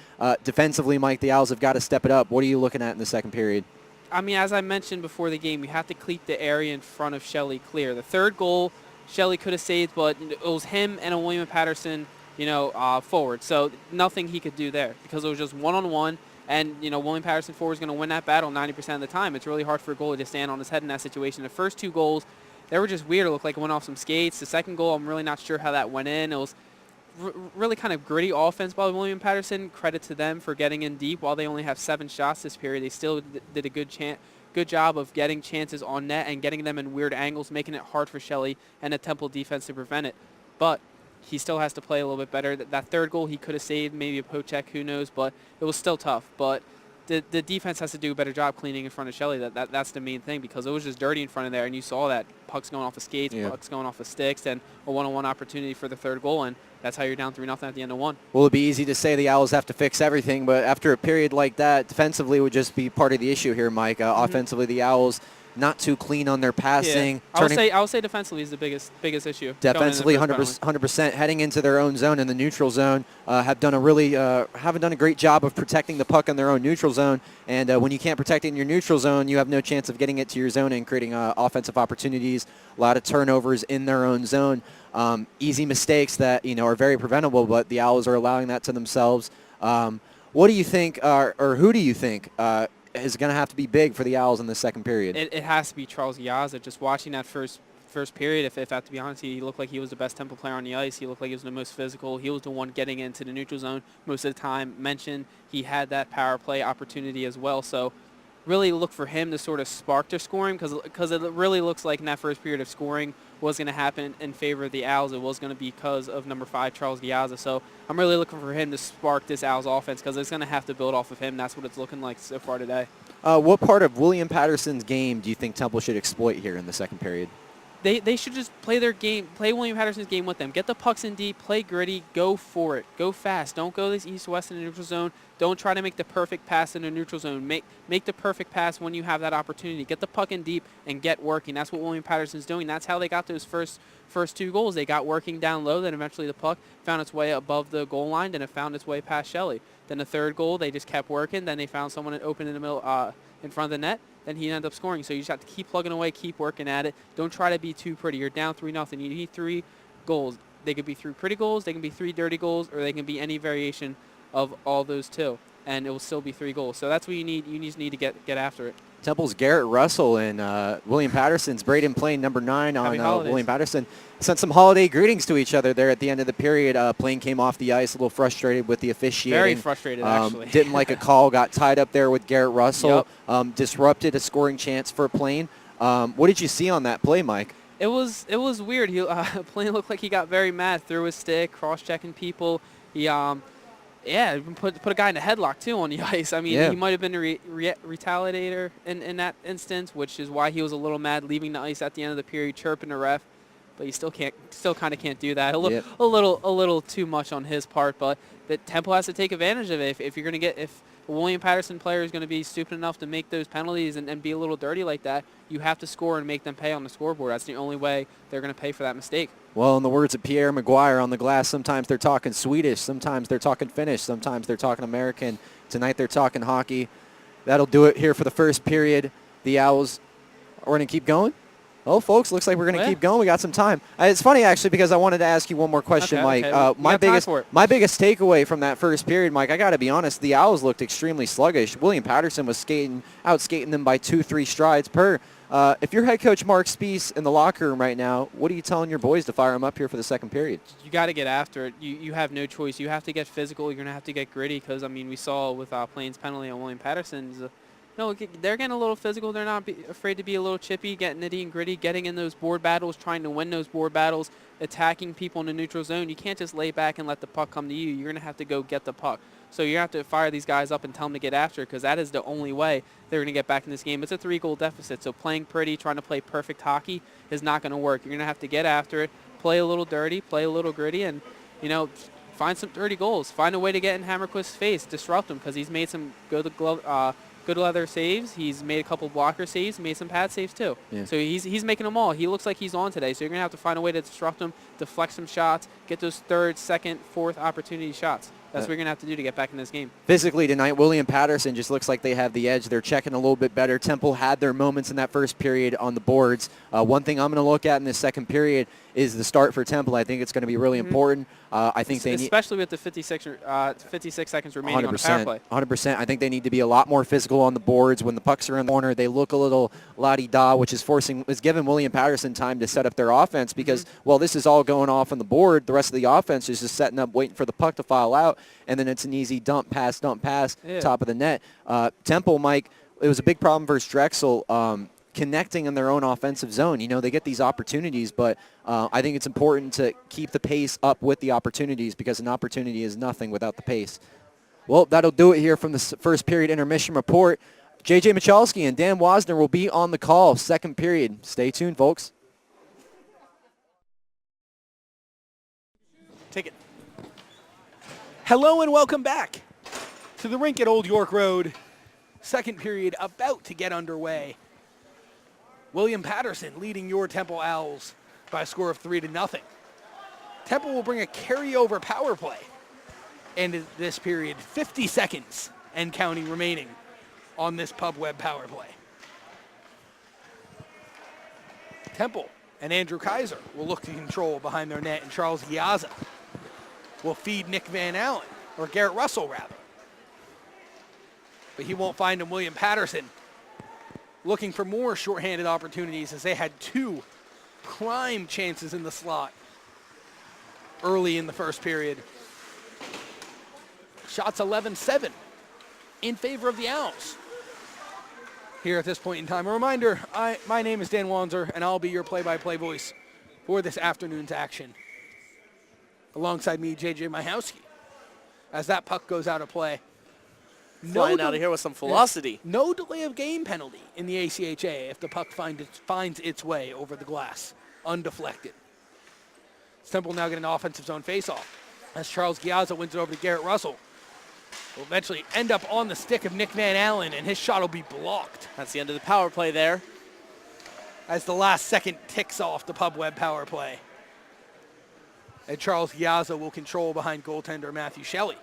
Defensively, Mike, the Owls have got to step it up. What are you looking at in the second period? I mean, as I mentioned before the game, you have to keep the area in front of Shelley clear. The third goal, Shelley could have saved, but it was him and a William Paterson, forward. So nothing he could do there because it was just one-on-one. And, William Paterson forward is going to win that battle 90% of the time. It's really hard for a goalie to stand on his head in that situation. The first 2 goals, they were just weird. It looked like it went off some skates. The second goal, I'm really not sure how that went in. It was really kind of gritty offense by William Paterson. Credit to them for getting in deep. While they only have 7 shots this period, they still did a good job of getting chances on net and getting them in weird angles, making it hard for Shelley and the Temple defense to prevent it. But he still has to play a little bit better. That third goal he could have saved, maybe a poke check, who knows, but it was still tough. But the defense has to do a better job cleaning in front of Shelley. That's the main thing because it was just dirty in front of there, and you saw that pucks going off of skates, pucks going off of sticks, and a one-on-one opportunity for the third goal, and that's how you're down 3-0 at the end of 1. Well, it'd be easy to say the Owls have to fix everything, but after a period like that, defensively would just be part of the issue here, Mike. Offensively, the Owls not too clean on their passing. Yeah. I would say defensively is the biggest issue. Defensively, 100% heading into their own zone in the neutral zone. Haven't done a great job of protecting the puck in their own neutral zone. And when you can't protect it in your neutral zone, you have no chance of getting it to your zone and creating offensive opportunities. A lot of turnovers in their own zone. Easy mistakes that are very preventable, but the Owls are allowing that to themselves. What do you think, or who do you think is going to have to be big for the Owls in the second period? It has to be Charles Giazza. Just watching that first period, if I have to be honest, he looked like he was the best Temple player on the ice. He looked like he was the most physical. He was the one getting into the neutral zone most of the time. Mentioned he had that power play opportunity as well. So really look for him to sort of spark their scoring because it really looks like in that first period of scoring was going to happen in favor of the Owls. It was going to be because of number 5, Charles Giazza. So I'm really looking for him to spark this Owls offense because it's going to have to build off of him. That's what it's looking like so far today. What part of William Paterson's game do you think Temple should exploit here in the second period? They should just play their game, play William Paterson's game with them. Get the pucks in deep, play gritty, go for it. Go fast. Don't go this east-west in the neutral zone. Don't try to make the perfect pass in the neutral zone. Make the perfect pass when you have that opportunity. Get the puck in deep and get working. That's what William Paterson's doing. That's how they got those first 2 goals. They got working down low, then eventually the puck found its way above the goal line, then it found its way past Shelley. Then the third goal, they just kept working. Then they found someone open in the middle in front of the net. Then he ended up scoring. So you just have to keep plugging away, keep working at it. Don't try to be too pretty. You're down 3-0. You need 3 goals. They could be 3 pretty goals, they can be 3 dirty goals, or they can be any variation of all those 2. And it will still be 3 goals. So that's what you need. You just need to get after it. Temple's Garrett Russell and William Paterson's Braden Plain, number 9 on William Paterson, sent some holiday greetings to each other there at the end of the period. Plain came off the ice a little frustrated with the officiating. Very frustrated, actually. Didn't like a call, got tied up there with Garrett Russell, disrupted a scoring chance for Plain. What did you see on that play, Mike? It was weird. Plain looked like he got very mad, threw his stick, cross-checking people. Yeah, even put a guy in a headlock too on the ice. I mean, Yeah. he might have been a retaliator in that instance, which is why he was a little mad leaving the ice at the end of the period, chirping the ref. But you still kind of can't do that. Yep. A little too much on his part. But that Temple has to take advantage of it. If you're gonna if a William Paterson player is going to be stupid enough to make those penalties and be a little dirty like that, you have to score and make them pay on the scoreboard. That's the only way they're going to pay for that mistake. Well, in the words of Pierre Maguire on the glass, sometimes they're talking Swedish, sometimes they're talking Finnish, sometimes they're talking American. Tonight they're talking hockey. That'll do it here for the first period. The Owls are going to keep going. Oh, folks, looks like we're going to keep going. We got some time. It's funny, actually, because I wanted to ask you one more question, Mike. Okay. My biggest takeaway from that first period, Mike, I got to be honest, the Owls looked extremely sluggish. William Paterson was out-skating them by 2-3 strides per. If you're head coach Mark Spies in the locker room right now, what are you telling your boys to fire them up here for the second period? You got to get after it. You have no choice. You have to get physical. You're going to have to get gritty because, I mean, we saw with Plains' penalty on William Paterson, no, they're getting a little physical. They're not afraid to be a little chippy, getting nitty and gritty, getting in those board battles, trying to win those board battles, attacking people in the neutral zone. You can't just lay back and let the puck come to you. You're going to have to go get the puck. So you have to fire these guys up and tell them to get after it because that is the only way they're going to get back in this game. It's a 3-goal deficit, so playing pretty, trying to play perfect hockey is not going to work. You're going to have to get after it, play a little dirty, play a little gritty, and, find some dirty goals. Find a way to get in Hammerquist's face, disrupt him because he's made some good leather saves. He's made a couple blocker saves, made some pad saves too. Yeah. So he's making them all. He looks like he's on today. So you're going to have to find a way to disrupt him, deflect some shots, get those third, second, fourth opportunity shots. That's what you're going to have to do to get back in this game. Physically tonight, William Paterson just looks like they have the edge. They're checking a little bit better. Temple had their moments in that first period on the boards. One thing I'm going to look at in this second period is the start for Temple. I think it's going to be really important. I think they need, especially with the 56 seconds remaining on the power play. 100%. I think they need to be a lot more physical on the boards. When the pucks are in the corner, they look a little la-di-da, which is giving William Paterson time to set up their offense because, while this is all going off on the board, the rest of the offense is just setting up, waiting for the puck to file out, and then it's an easy dump pass, top of the net. Temple, Mike, it was a big problem versus Drexel. Connecting in their own offensive zone. They get these opportunities, but I think it's important to keep the pace up with the opportunities because an opportunity is nothing without the pace. Well, that'll do it here from the first period intermission report. J.J. Michalski and Dan Wasner will be on the call second period. Stay tuned, folks. Take it. Hello and welcome back to the rink at Old York Road. Second period about to get underway. William Paterson leading your Temple Owls by a score of 3-0. Temple will bring a carryover power play in this period. 50 seconds and counting remaining on this Pub Web power play. Temple and Andrew Kaiser will look to control behind their net, and Charles Giazza will feed Nick Van Allen, or Garrett Russell rather. But he won't find him. William Paterson looking for more shorthanded opportunities as they had two prime chances in the slot early in the first period. Shots 11-7 in favor of the Owls here at this point in time. A reminder, my name is Dan Wanzer, and I'll be your play-by-play voice for this afternoon's action. Alongside me, JJ Myhowski, as that puck goes out of play. Flying out of here with some velocity. No delay of game penalty in the ACHA if the puck finds its way over the glass, undeflected. Temple now get an offensive zone faceoff as Charles Giazza wins it over to Garrett Russell. Will eventually end up on the stick of Nick Van Allen, and his shot will be blocked. That's the end of the power play there. As the last second ticks off the Pub Web power play. And Charles Giazza will control behind goaltender Matthew Shelley.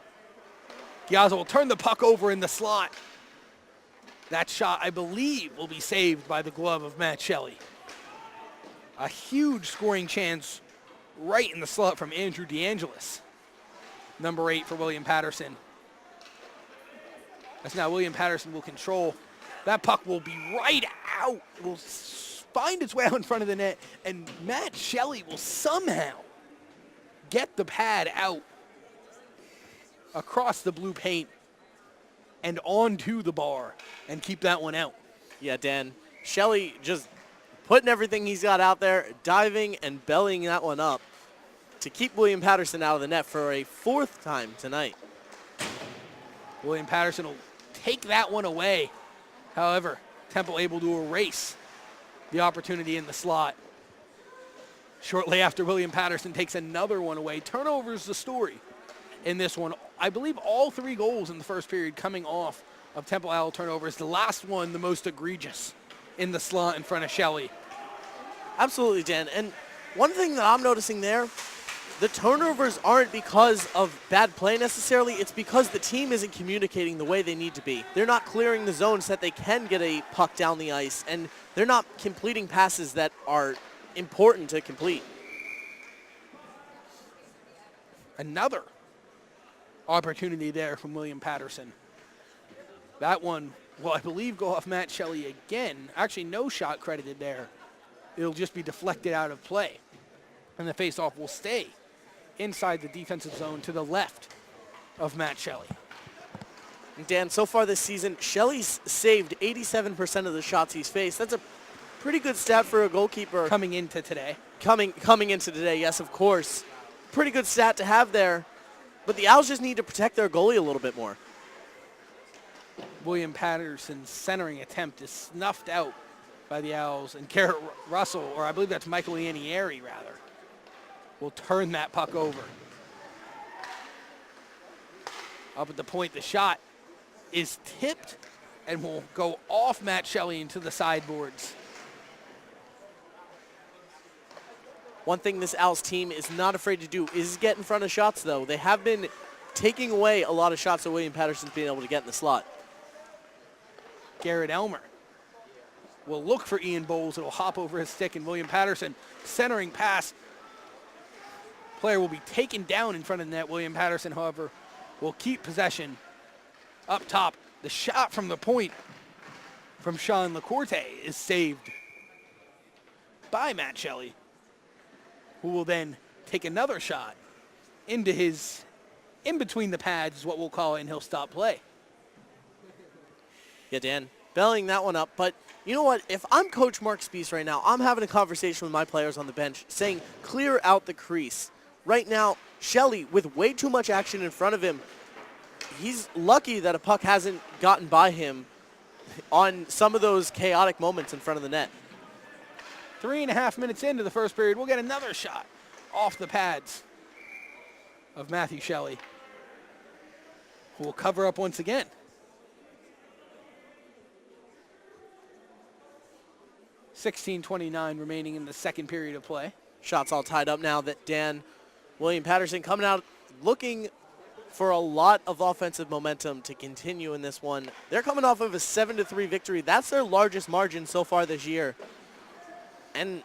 Giazza will turn the puck over in the slot. That shot, I believe, will be saved by the glove of Matt Shelley. A huge scoring chance right in the slot from Andrew DeAngelis. Number 8 for William Paterson. As now William Paterson will control. That puck will be right out. It will find its way out in front of the net, and Matt Shelley will somehow get the pad out across the blue paint and onto the bar and keep that one out. Yeah, Dan. Shelley just putting everything he's got out there, diving and bellying that one up to keep William Paterson out of the net for a fourth time tonight. William Paterson will take that one away. However, Temple able to erase the opportunity in the slot. Shortly after, William Paterson takes another one away. Turnover's the story in this one. I believe all 3 goals in the first period coming off of Temple Owl turnovers. The last one, the most egregious in the slot in front of Shelley. Absolutely, Dan. And one thing that I'm noticing there, the turnovers aren't because of bad play necessarily. It's because the team isn't communicating the way they need to be. They're not clearing the zone so that they can get a puck down the ice, and they're not completing passes that are important to complete. Another opportunity there from William Paterson. That one will, I believe, go off Matt Shelley again. Actually, no shot credited there. It'll just be deflected out of play. And the faceoff will stay inside the defensive zone to the left of Matt Shelley. And Dan, so far this season, Shelley's saved 87% of the shots he's faced. That's a pretty good stat for a goalkeeper. Coming into today. Coming into today, yes, of course. Pretty good stat to have there. But the Owls just need to protect their goalie a little bit more. William Patterson's centering attempt is snuffed out by the Owls, and Garrett Russell, or I believe that's Michael Ianieri, rather, will turn that puck over. Up at the point, the shot is tipped and will go off Matt Shelley into the sideboards. One thing this Owls team is not afraid to do is get in front of shots, though. They have been taking away a lot of shots that William Patterson's being able to get in the slot. Garrett Elmer will look for Ian Bowles. It'll hop over his stick, and William Patterson centering pass. Player will be taken down in front of the net. William Patterson, however, will keep possession up top. The shot from the point from Sean Lacorte is saved by Matt Shelley, who will then take another shot into his in between the pads, is what we'll call it, and he'll stop play. Yeah, Dan, bellying that one up. But you know what? If I'm Coach Mark Spies right now, I'm having a conversation with my players on the bench saying, clear out the crease. Right now, Shelley, with way too much action in front of him, he's lucky that a puck hasn't gotten by him on some of those chaotic moments in front of the net. 3.5 minutes into the first period, we'll get another shot off the pads of Matthew Shelley, who will cover up once again. .29 remaining in the second period of play. Shots all tied up now that Dan William Patterson coming out looking for a lot of offensive momentum to continue in this one. They're coming off of a 7-3 victory. That's their largest margin so far this year. And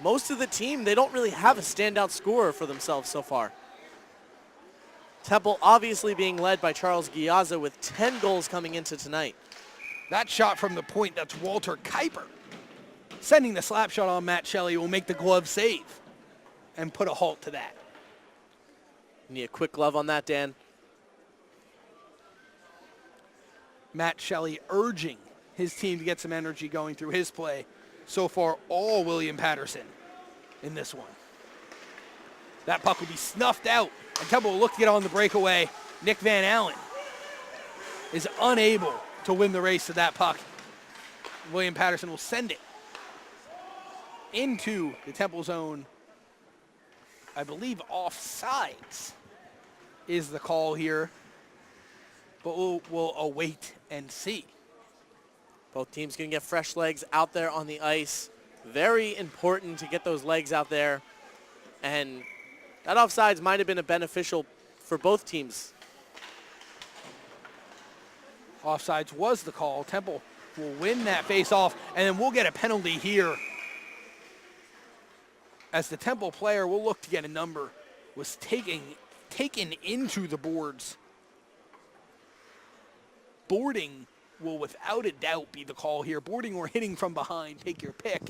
most of the team, they don't really have a standout scorer for themselves so far. Temple obviously being led by Charles Giazza with 10 goals coming into tonight. That shot from the point, that's Walter Kuiper. Sending the slap shot on Matt Shelley will make the glove save and put a halt to that. Need a quick glove on that, Dan. Matt Shelley urging his team to get some energy going through his play. So far, all William Paterson in this one. That puck will be snuffed out, and Temple will look to get on the breakaway. Nick Van Allen is unable to win the race to that puck. William Paterson will send it into the Temple zone. I believe offsides is the call here, but we'll await and see. Both teams going to get fresh legs out there on the ice. Very important to get those legs out there. And that offsides might have been a beneficial for both teams. Offsides was the call. Temple will win that face-off, and then we'll get a penalty here, as the Temple player will look to get a number, was taken into the boards. Boarding will without a doubt be the call here. Boarding or hitting from behind, take your pick,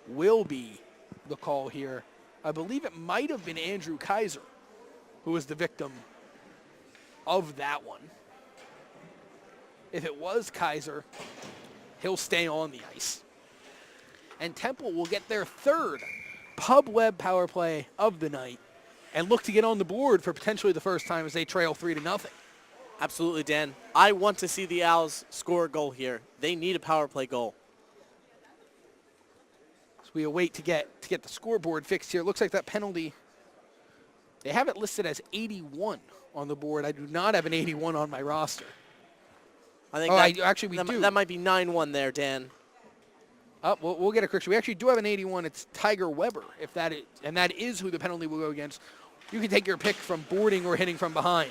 will be the call here. I believe it might have been Andrew Kaiser who was the victim of that one. If it was Kaiser, he'll stay on the ice. And Temple will get their third Pub Web power play of the night and look to get on the board for potentially the first time as they trail 3-0. Absolutely, Dan. I want to see the Owls score a goal here. They need a power play goal. So we await to get the scoreboard fixed here. Looks like that penalty, they have it listed as 81 on the board. I do not have an 81 on my roster. I think Actually we do. That might be 9-1 there, Dan. We'll get a correction. We actually do have an 81. It's Tiger Weber, and that is who the penalty will go against. You can take your pick from boarding or hitting from behind.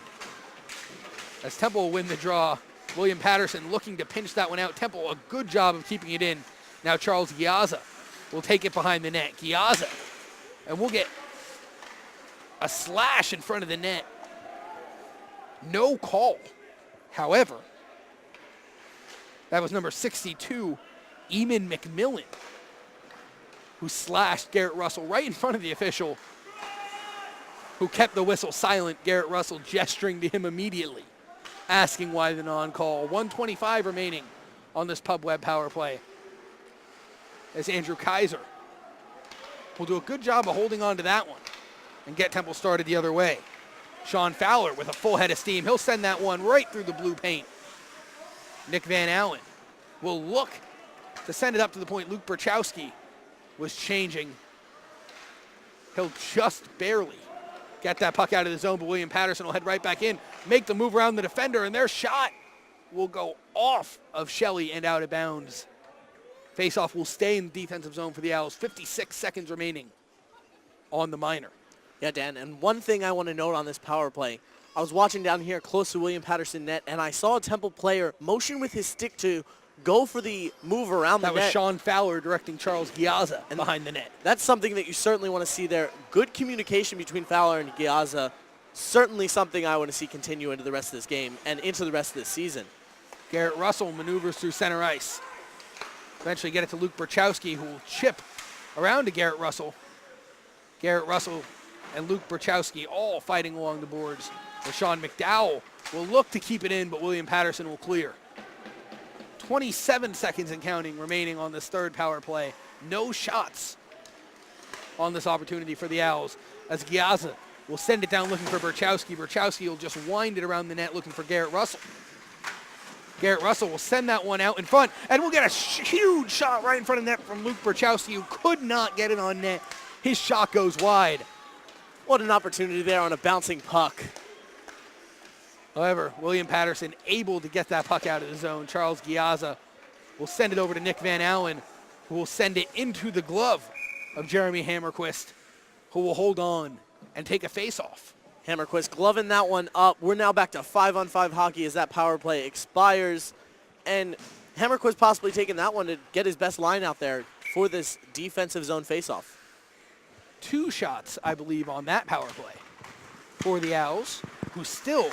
As Temple will win the draw, William Paterson looking to pinch that one out. Temple, a good job of keeping it in. Now Charles Giazza will take it behind the net. Giazza, and we'll get a slash in front of the net. No call. However, that was number 62, Eamon McMillan, who slashed Garrett Russell right in front of the official, who kept the whistle silent. Garrett Russell gesturing to him immediately, asking why the non-call. 1:25 remaining on this Pub Web power play, as Andrew Kaiser will do a good job of holding on to that one and get Temple started the other way. Sean Fowler with a full head of steam. He'll send that one right through the blue paint. Nick Van Allen will look to send it up to the point. Luke Berchowski was changing. He'll just barely get that puck out of the zone, but William Paterson will head right back in, make the move around the defender, and their shot will go off of Shelley and out of bounds. Faceoff will stay in the defensive zone for the Owls. 56 seconds remaining on the minor. Yeah, Dan, and one thing I want to note on this power play, I was watching down here close to William Paterson net, and I saw a Temple player motion with his stick to go for the move around the net. That was Sean Fowler directing Charles Giazza behind the net. That's something that you certainly want to see there. Good communication between Fowler and Giazza. Certainly something I want to see continue into the rest of this game and into the rest of this season. Garrett Russell maneuvers through center ice. Eventually get it to Luke Berchowski, who will chip around to Garrett Russell. Garrett Russell and Luke Berchowski all fighting along the boards. Sean McDowell will look to keep it in, but William Paterson will clear. 27 seconds and counting remaining on this third power play. No shots on this opportunity for the Owls, as Giazza will send it down looking for Berchowski. Berchowski will just wind it around the net looking for Garrett Russell. Garrett Russell will send that one out in front, and we'll get a huge shot right in front of net from Luke Berchowski, who could not get it on net. His shot goes wide. What an opportunity there on a bouncing puck. However, William Paterson able to get that puck out of the zone. Charles Giazza will send it over to Nick Van Allen, who will send it into the glove of Jeremy Hammerquist, who will hold on and take a face-off. Hammerquist gloving that one up. We're now back to 5-on-5 hockey as that power play expires. And Hammerquist possibly taking that one to get his best line out there for this defensive zone face-off. 2 shots, I believe, on that power play for the Owls, who still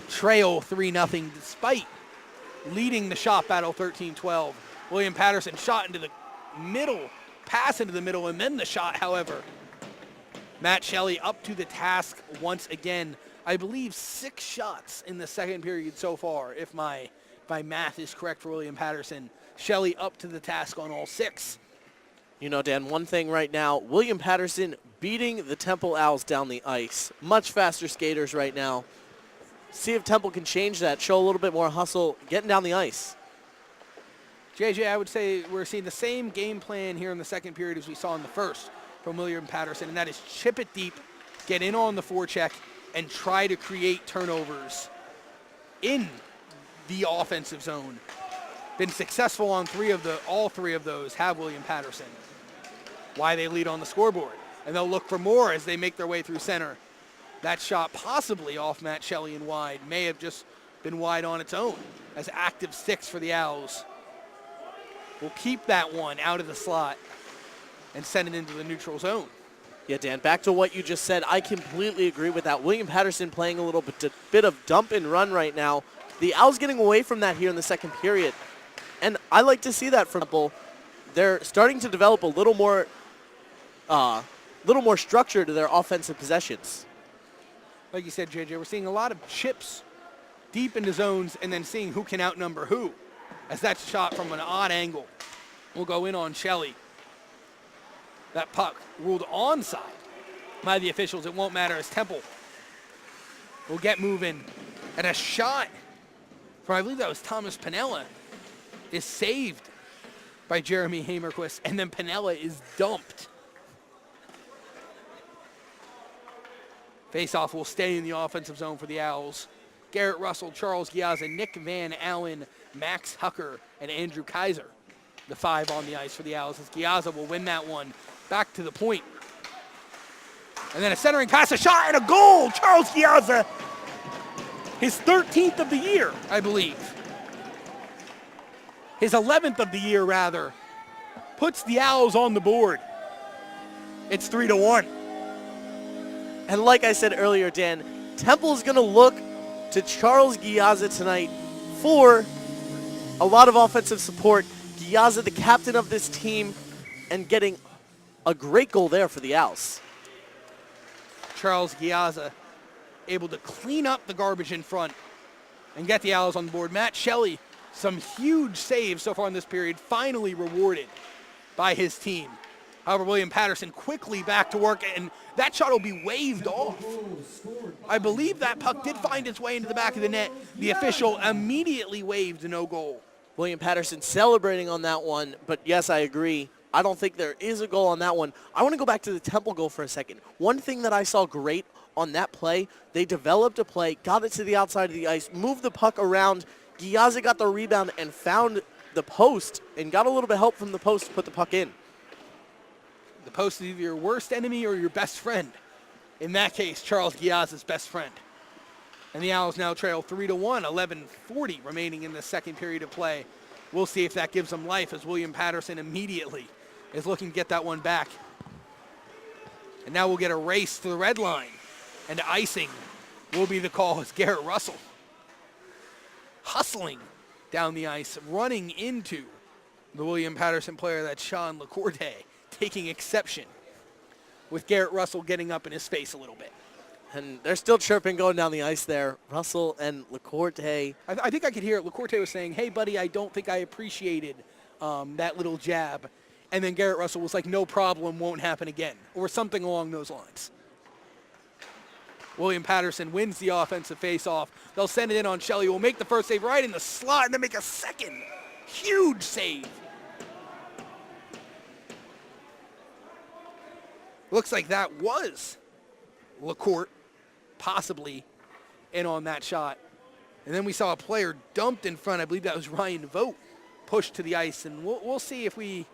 trail 3-0 despite leading the shot battle 13-12. William Paterson shot into the middle, pass into the middle, and then the shot, however. Matt Shelley up to the task once again. I believe 6 shots in the second period so far, if my math is correct for William Paterson. Shelley up to the task on all 6. You know, Dan, one thing right now, William Paterson beating the Temple Owls down the ice. Much faster skaters right now. See if Temple can change that, show a little bit more hustle, getting down the ice. JJ, I would say we're seeing the same game plan here in the second period as we saw in the first from William Paterson, and that is chip it deep, get in on the forecheck, and try to create turnovers in the offensive zone. Been successful on all three of those have William Paterson. Why they lead on the scoreboard. And they'll look for more as they make their way through center. That shot possibly off Matt Shelley and wide may have just been wide on its own, as active 6 for the Owls. We'll keep that one out of the slot and send it into the neutral zone. Yeah, Dan, back to what you just said. I completely agree with that. William Paterson playing a little bit of dump and run right now. The Owls getting away from that here in the second period. And I like to see that from Temple. They're starting to develop a little more structure to their offensive possessions. Like you said, JJ, we're seeing a lot of chips deep into zones and then seeing who can outnumber who, as that shot from an odd angle will go in on Shelley. That puck ruled onside by the officials. It won't matter as Temple will get moving And a shot from, I believe that was Thomas Piniella, is saved by Jeremy Hamerquist, and then Piniella is dumped. Faceoff will stay in the offensive zone for the Owls. Garrett Russell, Charles Giazza, Nick Van Allen, Max Hucker, and Andrew Kaiser, the 5 on the ice for the Owls, as Giazza will win that one back to the point. And then a centering pass, a shot, and a goal! Charles Giazza, his 13th of the year, I believe. His 11th of the year, rather, puts the Owls on the board. It's 3-1. And like I said earlier, Dan, Temple's going to look to Charles Giazza tonight for a lot of offensive support. Giazza, the captain of this team, and getting a great goal there for the Owls. Charles Giazza able to clean up the garbage in front and get the Owls on the board. Matt Shelley, some huge saves so far in this period, finally rewarded by his team. However, William Paterson quickly back to work, and that shot will be waved off. I believe that puck did find its way into the back of the net. The official immediately waved no goal. William Paterson celebrating on that one, but yes, I agree. I don't think there is a goal on that one. I want to go back to the Temple goal for a second. One thing that I saw great on that play, they developed a play, got it to the outside of the ice, moved the puck around. Giazza got the rebound and found the post and got a little bit of help from the post to put the puck in. The post is either your worst enemy or your best friend. In that case, Charles Giazza's best friend. And the Owls now trail 3-1, 11:40 remaining in the second period of play. We'll see if that gives them life, as William Paterson immediately is looking to get that one back. And now we'll get a race to the red line. And icing will be the call as Garrett Russell hustling down the ice, running into the William Paterson player, that's Sean Lacourte, taking exception with Garrett Russell getting up in his face a little bit. And they're still chirping going down the ice there. Russell and Lacourte. I think I could hear it. Lacourte was saying, hey, buddy, I don't think I appreciated that little jab. And then Garrett Russell was like, no problem, won't happen again, or something along those lines. William Paterson wins the offensive faceoff. They'll send it in on Shelley, who will make the first save right in the slot, and then make a second huge save. Looks like that was Lacourte possibly in on that shot. And then we saw a player dumped in front. I believe that was Ryan Vogt, pushed to the ice. And we'll see if we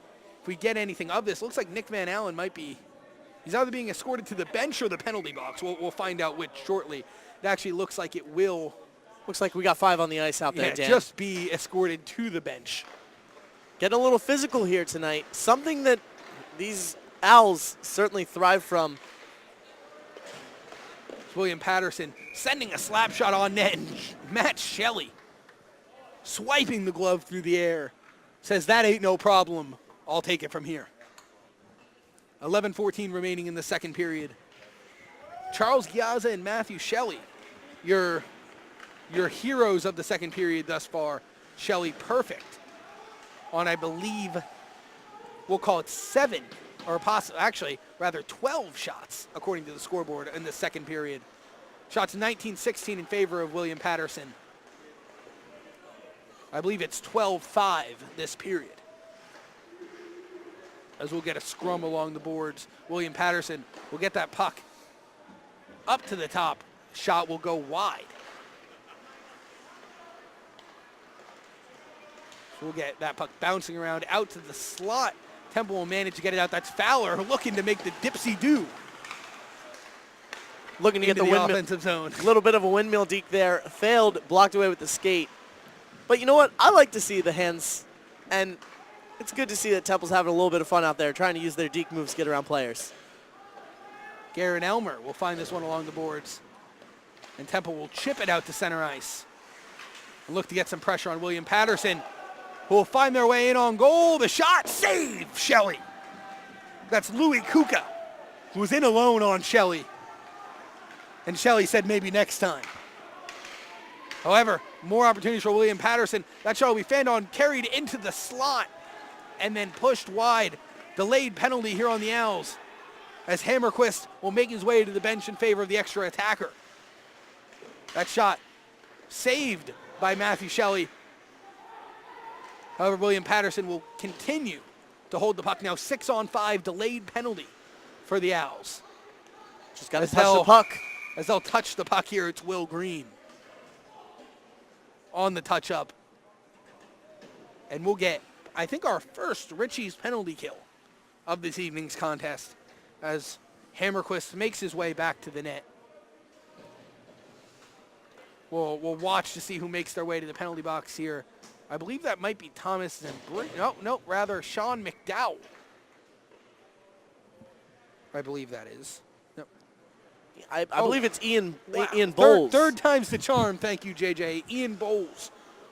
get anything of this. Looks like Nick Van Allen might be, he's either being escorted to the bench or the penalty box. We'll find out which shortly. It actually looks like it will. Looks like we got 5 on the ice out there, Dan. Just be escorted to the bench. Getting a little physical here tonight. Something that these Owls certainly thrive from. William Paterson sending a slap shot on net, and Matt Shelley swiping the glove through the air. Says, that ain't no problem. I'll take it from here. 11:14 remaining in the second period. Charles Giazza and Matthew Shelley, your heroes of the second period thus far. Shelley perfect on, I believe, we'll call it 7, or actually, rather 12 shots, according to the scoreboard in the second period. Shots 19-16 in favor of William Paterson. I believe it's 12-5 this period. As we'll get a scrum along the boards. William Paterson will get that puck up to the top. Shot will go wide. So we'll get that puck bouncing around out to the slot. Temple will manage to get it out. That's Fowler looking to make the dipsy-do. Looking to get the offensive zone. A little bit of a windmill deke there. Failed, blocked away with the skate. But you know what? I like to see the hands, and it's good to see that Temple's having a little bit of fun out there, trying to use their deke moves to get around players. Garen Elmer will find this one along the boards. And Temple will chip it out to center ice. And look to get some pressure on William Paterson, who will find their way in on goal. The shot, save, Shelley. That's Louis Kuka, who was in alone on Shelley. And Shelley said maybe next time. However, more opportunities for William Paterson. That shot will be fanned on, carried into the slot, and then pushed wide. Delayed penalty here on the Owls, as Hammerquist will make his way to the bench in favor of the extra attacker. That shot saved by Matthew Shelley. However, William Paterson will continue to hold the puck now. 6-on-5 delayed penalty for the Owls. Just got to touch the puck. As they'll touch the puck here, it's Will Green on the touch-up. And we'll get, I think, our first Richie's penalty kill of this evening's contest as Hammerquist makes his way back to the net. We'll watch to see who makes their way to the penalty box here. I believe that might be Thomas and rather Sean McDowell. I believe that is. No. I believe it's Ian Wow. Bowles. Third time's the charm. Thank you, JJ. Ian Bowles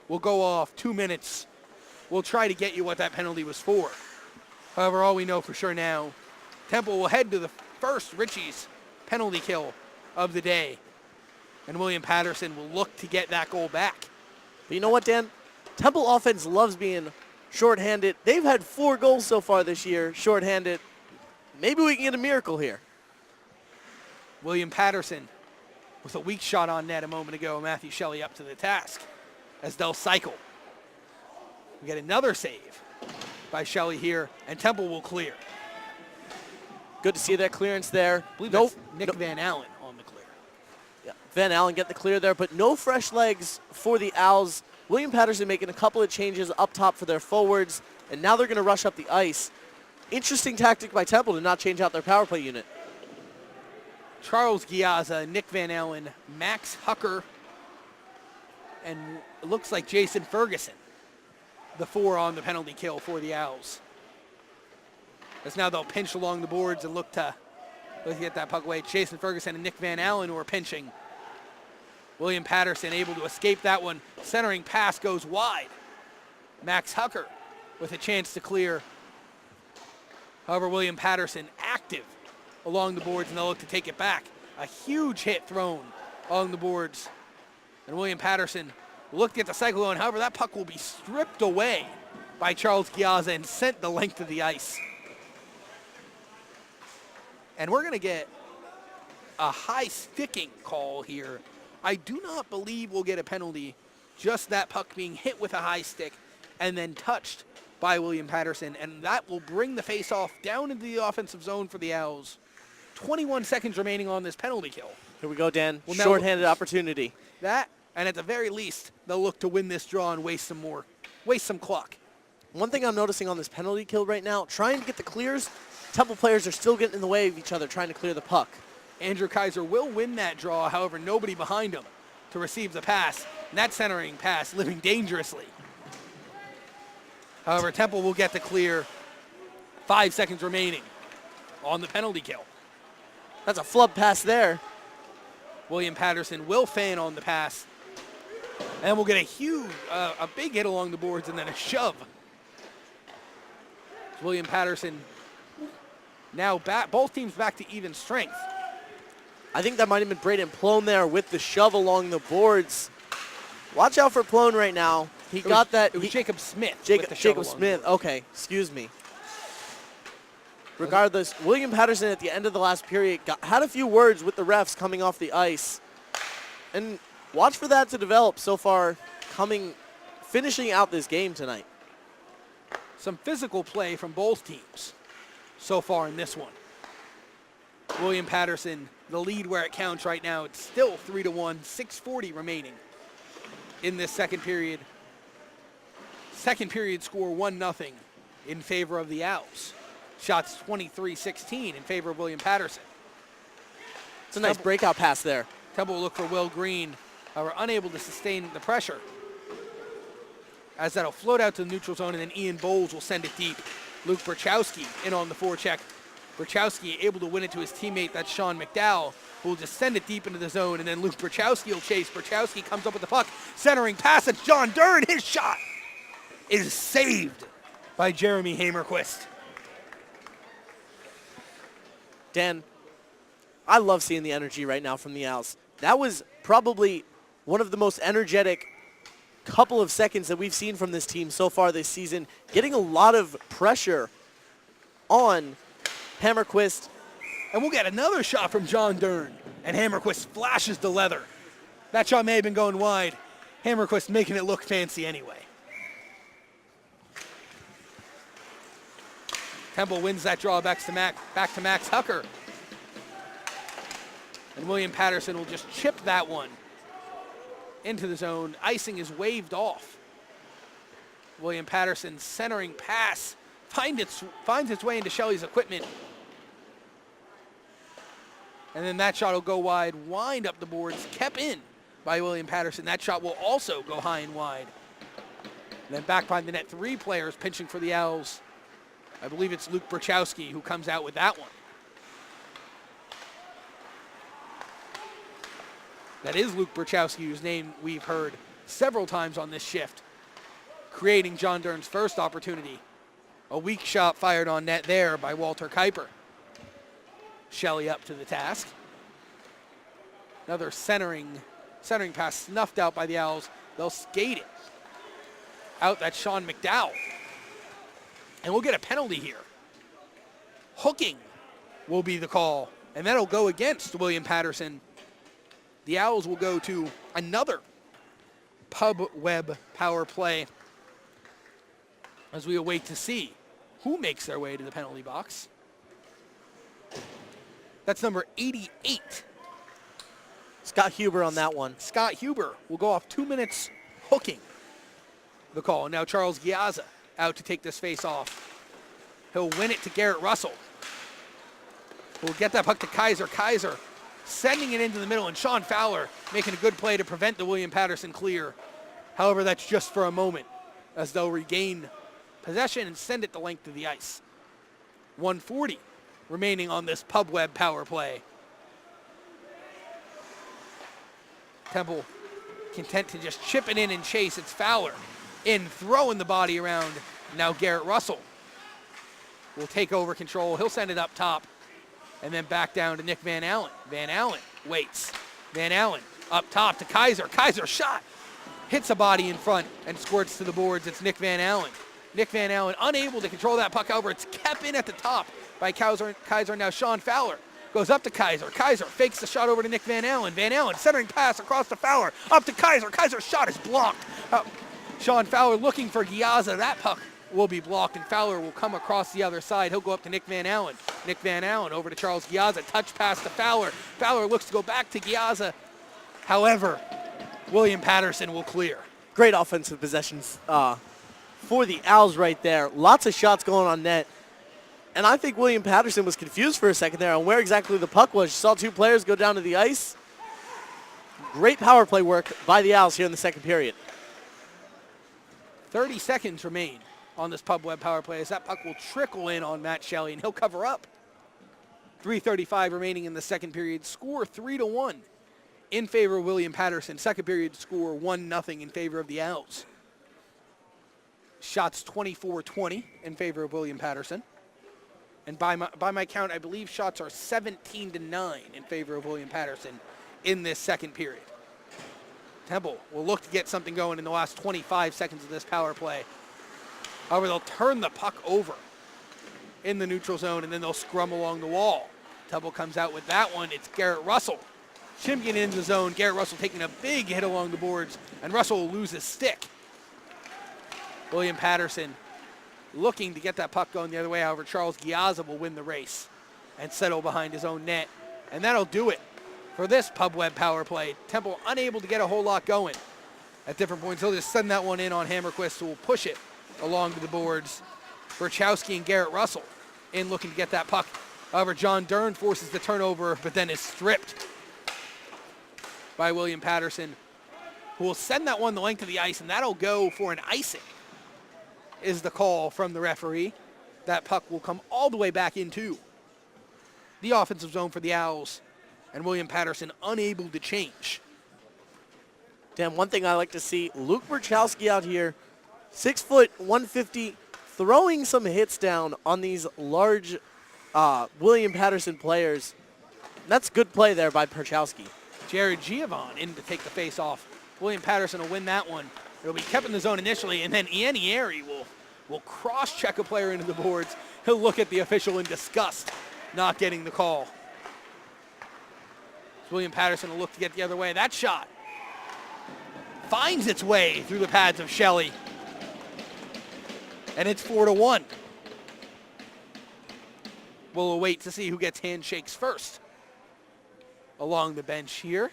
will go off 2 minutes. We'll try to get you what that penalty was for. However, all we know for sure now, Temple will head to the first Richie's penalty kill of the day. And William Paterson will look to get that goal back. But you know what, Dan? Temple offense loves being shorthanded. They've had 4 goals so far this year, shorthanded. Maybe we can get a miracle here. William Paterson with a weak shot on net a moment ago. Matthew Shelley up to the task as they'll cycle. We get another save by Shelley here, and Temple will clear. Good to see that clearance there. I believe that's Nick Van Allen on the clear. Yeah, Van Allen get the clear there, but no fresh legs for the Owls. William Paterson making a couple of changes up top for their forwards, and now they're going to rush up the ice. Interesting tactic by Temple to not change out their power play unit. Charles Giazza, Nick Van Allen, Max Hucker, and it looks like Jason Ferguson, the 4 on the penalty kill for the Owls. As now they'll pinch along the boards and look to get that puck away. Jason Ferguson and Nick Van Allen who are pinching. William Paterson able to escape that one. Centering pass goes wide. Max Hucker with a chance to clear. However, William Paterson active along the boards, and they'll look to take it back. A huge hit thrown along the boards. And William Paterson will look to get the cycle going. However, that puck will be stripped away by Charles Giazza and sent the length of the ice. And we're going to get a high sticking call here. I do not believe we'll get a penalty, just that puck being hit with a high stick and then touched by William Paterson, and that will bring the face-off down into the offensive zone for the Owls. 21 seconds remaining on this penalty kill. Here we go, Dan. Well, Shorthanded opportunity. That, and at the very least, they'll look to win this draw and waste some clock. One thing I'm noticing on this penalty kill right now, trying to get the clears, Temple players are still getting in the way of each other trying to clear the puck. Andrew Kaiser will win that draw, however, nobody behind him to receive the pass. And that centering pass living dangerously. However, Temple will get the clear. 5 seconds remaining on the penalty kill. That's a flub pass there. William Paterson will fan on the pass. And we'll get a big hit along the boards and then a shove. William Paterson now back, both teams back to even strength. I think that might have been Braden Plone there with the shove along the boards. Watch out for Plone right now. He got that. It was Jacob Smith. Jacob Smith. Okay, excuse me. Regardless, William Paterson at the end of the last period had a few words with the refs coming off the ice. And watch for that to develop so far, finishing out this game tonight. Some physical play from both teams so far in this one. William Paterson, the lead where it counts right now. It's still 3-1, 6:40 remaining in this second period. Second period score 1-0 in favor of the Owls. Shots 23-16 in favor of William Paterson. It's a nice breakout pass there. Temple will look for Will Green. However, unable to sustain the pressure. As that'll float out to the neutral zone, and then Ian Bowles will send it deep. Luke Brachowski in on the forecheck. Brachowski able to win it to his teammate, that's Sean McDowell, who will just send it deep into the zone, and then Luke Brachowski will chase. Brachowski comes up with the puck, centering pass, it's John Dern. His shot is saved by Jeremy Hamerquist. Dan, I love seeing the energy right now from the Owls. That was probably one of the most energetic couple of seconds that we've seen from this team so far this season, getting a lot of pressure on Hammerquist. And we'll get another shot from John Dern, and Hammerquist flashes the leather. That shot may have been going wide. Hammerquist making it look fancy anyway. Temple wins that draw back to Max Hucker. And William Paterson will just chip that one into the zone. Icing is waved off. William Paterson's centering pass finds its way into Shelley's equipment. And then that shot will go wide, wind up the boards, kept in by William Paterson. That shot will also go high and wide. And then back behind the net, 3 players pinching for the Owls. I believe it's Luke Berchowski who comes out with that one. That is Luke Berchowski, whose name we've heard several times on this shift, creating John Dern's first opportunity. A weak shot fired on net there by Walter Kuiper. Shelley up to the task. Another centering pass snuffed out by the Owls. They'll skate it. Out, that's Sean McDowell. And we'll get a penalty here. Hooking will be the call, and that'll go against William Paterson. The Owls will go to another pub web power play as we await to see who makes their way to the penalty box. That's number 88. Scott Huber on that one. Scott Huber will go off 2 minutes hooking the call. Now Charles Giazza out to take this face off. He'll win it to Garrett Russell. We'll get that puck to Kaiser. Kaiser sending it into the middle, and Sean Fowler making a good play to prevent the William Paterson clear. However, that's just for a moment as they'll regain possession and send it the length of the ice. 1:40 remaining on this pub web power play. Temple content to just chip it in and chase. It's Fowler in, throwing the body around. Now Garrett Russell will take over control. He'll send it up top and then back down to Nick Van Allen. Van Allen waits. Van Allen up top to Kaiser. Kaiser shot. Hits a body in front and squirts to the boards. It's Nick Van Allen. Nick Van Allen unable to control that puck. However, it's kept in at the top by Kaiser. Now Sean Fowler goes up to Kaiser. Kaiser fakes the shot over to Nick Van Allen. Van Allen centering pass across to Fowler. Up to Kaiser. Kaiser's shot is blocked. Sean Fowler looking for Giazza. That puck will be blocked, and Fowler will come across the other side. He'll go up to Nick Van Allen. Nick Van Allen over to Charles Giazza. Touch pass to Fowler. Fowler looks to go back to Giazza. However, William Paterson will clear. Great offensive possessions for the Owls right there. Lots of shots going on net. And I think William Paterson was confused for a second there on where exactly the puck was. You saw 2 players go down to the ice. Great power play work by the Owls here in the second period. 30 seconds remain on this pub web power play as that puck will trickle in on Matt Shelley, and he'll cover up. 3:35 remaining in the second period. Score 3-1 in favor of William Paterson. Second period score 1-0 in favor of the Owls. Shots 24-20 in favor of William Paterson. And by my count, I believe shots are 17-9 in favor of William Paterson in this second period. Temple will look to get something going in the last 25 seconds of this power play. However, they'll turn the puck over in the neutral zone, and then they'll scrum along the wall. Temple comes out with that one. It's Garrett Russell chimping it into the zone. Garrett Russell taking a big hit along the boards, and Russell will lose his stick. William Paterson looking to get that puck going the other way. However, Charles Giazza will win the race and settle behind his own net. And that'll do it for this pub web power play. Temple unable to get a whole lot going at different points. He'll just send that one in on Hammerquist, who will push it along to the boards. Berchowski and Garrett Russell in looking to get that puck. However, John Dern forces the turnover, but then is stripped by William Paterson, who will send that one the length of the ice, and that'll go for an icing, is the call from the referee. That puck will come all the way back into the offensive zone for the Owls, and William Paterson unable to change. Dan, one thing I like to see, Luke Berchowski out here, 6 foot, 150, throwing some hits down on these large William Paterson players. That's good play there by Berchowski. Jared Giovon in to take the face off. William Paterson will win that one. It'll be kept in the zone initially, and then Ianieri will cross-check a player into the boards. He'll look at the official in disgust, not getting the call. William Paterson will look to get the other way. That shot finds its way through the pads of Shelley. And it's 4-1. We'll await to see who gets handshakes first along the bench here.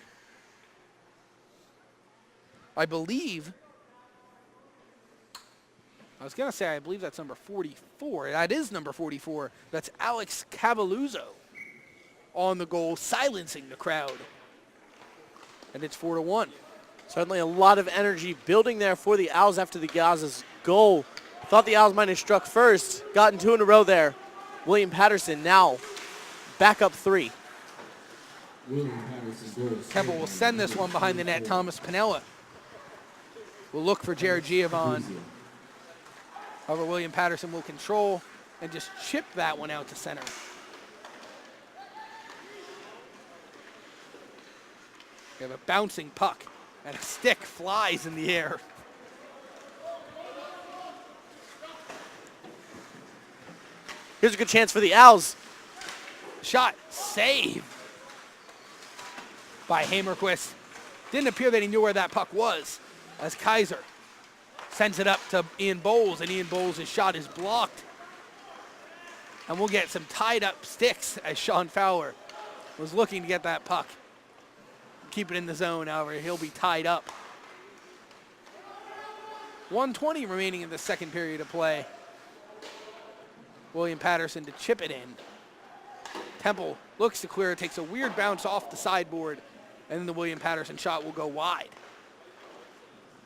I believe that's number 44. That is number 44. That's Alex Cavalluzzo on the goal, silencing the crowd. And it's 4-1. Certainly a lot of energy building there for the Owls after the Giazza's goal. Thought the Owls might have struck first. Gotten 2 in a row there. William Paterson now back up 3. Temple will send this one behind the net. Thomas Pinella will look for Jared Giovanni. However, William Paterson will control and just chip that one out to center. We have a bouncing puck, and a stick flies in the air. Here's a good chance for the Owls. Shot, save by Hamerquist. Didn't appear that he knew where that puck was, as Kaiser sends it up to Ian Bowles, and Ian Bowles' shot is blocked. And we'll get some tied up sticks as Sean Fowler was looking to get that puck. Keep it in the zone, however, he'll be tied up. 1:20 remaining in the second period of play. William Paterson to chip it in. Temple looks to clear it, takes a weird bounce off the sideboard, and then the William Paterson shot will go wide.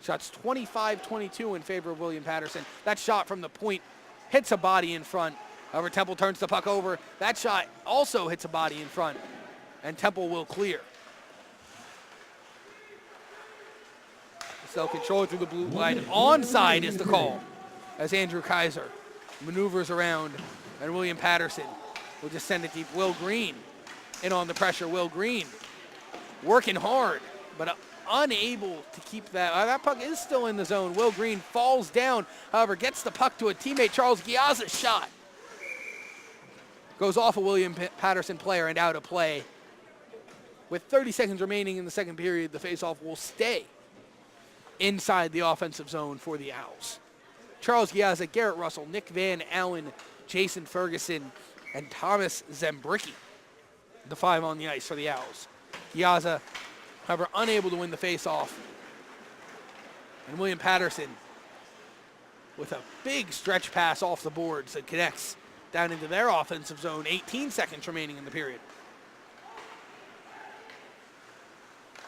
Shots 25-22 in favor of William Paterson. That shot from the point hits a body in front. However, Temple turns the puck over. That shot also hits a body in front, and Temple will clear. Still control through the blue line. Onside is the call as Andrew Kaiser maneuvers around, and William Paterson will just send it deep. Will Green in on the pressure. Will Green working hard, but unable to keep that. That puck is still in the zone. Will Green falls down, however, gets the puck to a teammate. Charles Giazza's shot goes off a William Paterson player and out of play. With 30 seconds remaining in the second period, the faceoff will stay inside the offensive zone for the Owls. Charles Giazza, Garrett Russell, Nick Van Allen, Jason Ferguson, and Thomas Zembricki, the 5 on the ice for the Owls. Giazza, however, unable to win the faceoff. And William Paterson with a big stretch pass off the boards that connects down into their offensive zone. 18 seconds remaining in the period.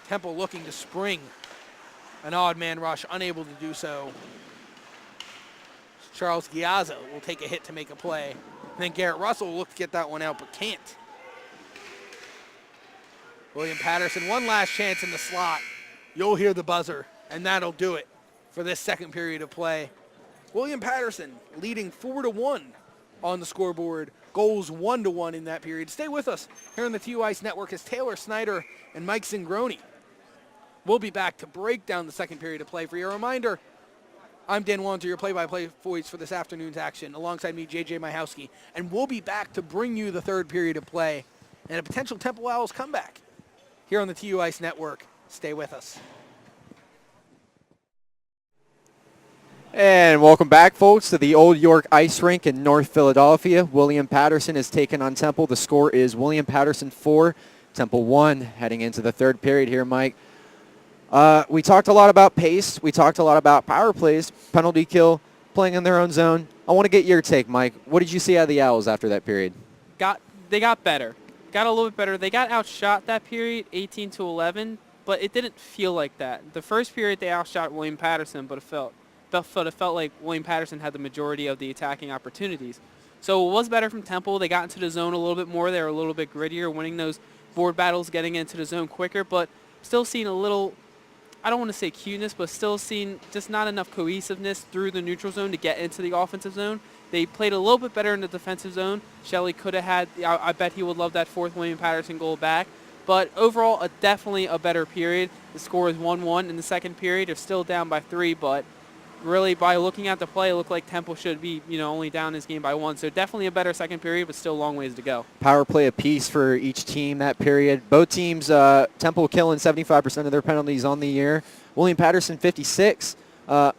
Temple looking to spring an odd man rush, unable to do so. Charles Giazza will take a hit to make a play. And then Garrett Russell will look to get that one out, but can't. William Paterson, one last chance in the slot. You'll hear the buzzer, and that'll do it for this second period of play. William Paterson leading 4-1 on the scoreboard. Goals 1-1 in that period. Stay with us here on the TU Ice Network as Taylor Snyder and Mike Zingroni. We'll be back to break down the second period of play. For your reminder, I'm Dan Wanzer, your play-by-play voice for this afternoon's action, alongside me, JJ Myhowski. And we'll be back to bring you the third period of play and a potential Temple Owls comeback here on the TU Ice Network. Stay with us. And welcome back, folks, to the Old York Ice Rink in North Philadelphia. William Paterson is taking on Temple. The score is William Paterson 4, Temple 1, heading into the third period here, Mike. We talked a lot about pace. We talked a lot about power plays, penalty kill, playing in their own zone. I want to get your take, Mike. What did you see out of the Owls after that period? They got better. Got a little bit better. They got outshot that period, 18-11, but it didn't feel like that. The first period they outshot William Paterson, but it felt like William Paterson had the majority of the attacking opportunities. So it was better from Temple. They got into the zone a little bit more. They were a little bit grittier, winning those board battles, getting into the zone quicker, but still seeing a little, I don't want to say cuteness, but still seeing just not enough cohesiveness through the neutral zone to get into the offensive zone. They played a little bit better in the defensive zone. Shelley could have had, I bet he would love that fourth William Paterson goal back. But overall, definitely a better period. The score is 1-1 in the second period. They're still down by 3, but really, by looking at the play, it looked like Temple should be, only down this game by 1. So definitely a better second period, but still a long ways to go. Power play apiece for each team that period. Both teams, Temple killing 75% of their penalties on the year. William Paterson 56.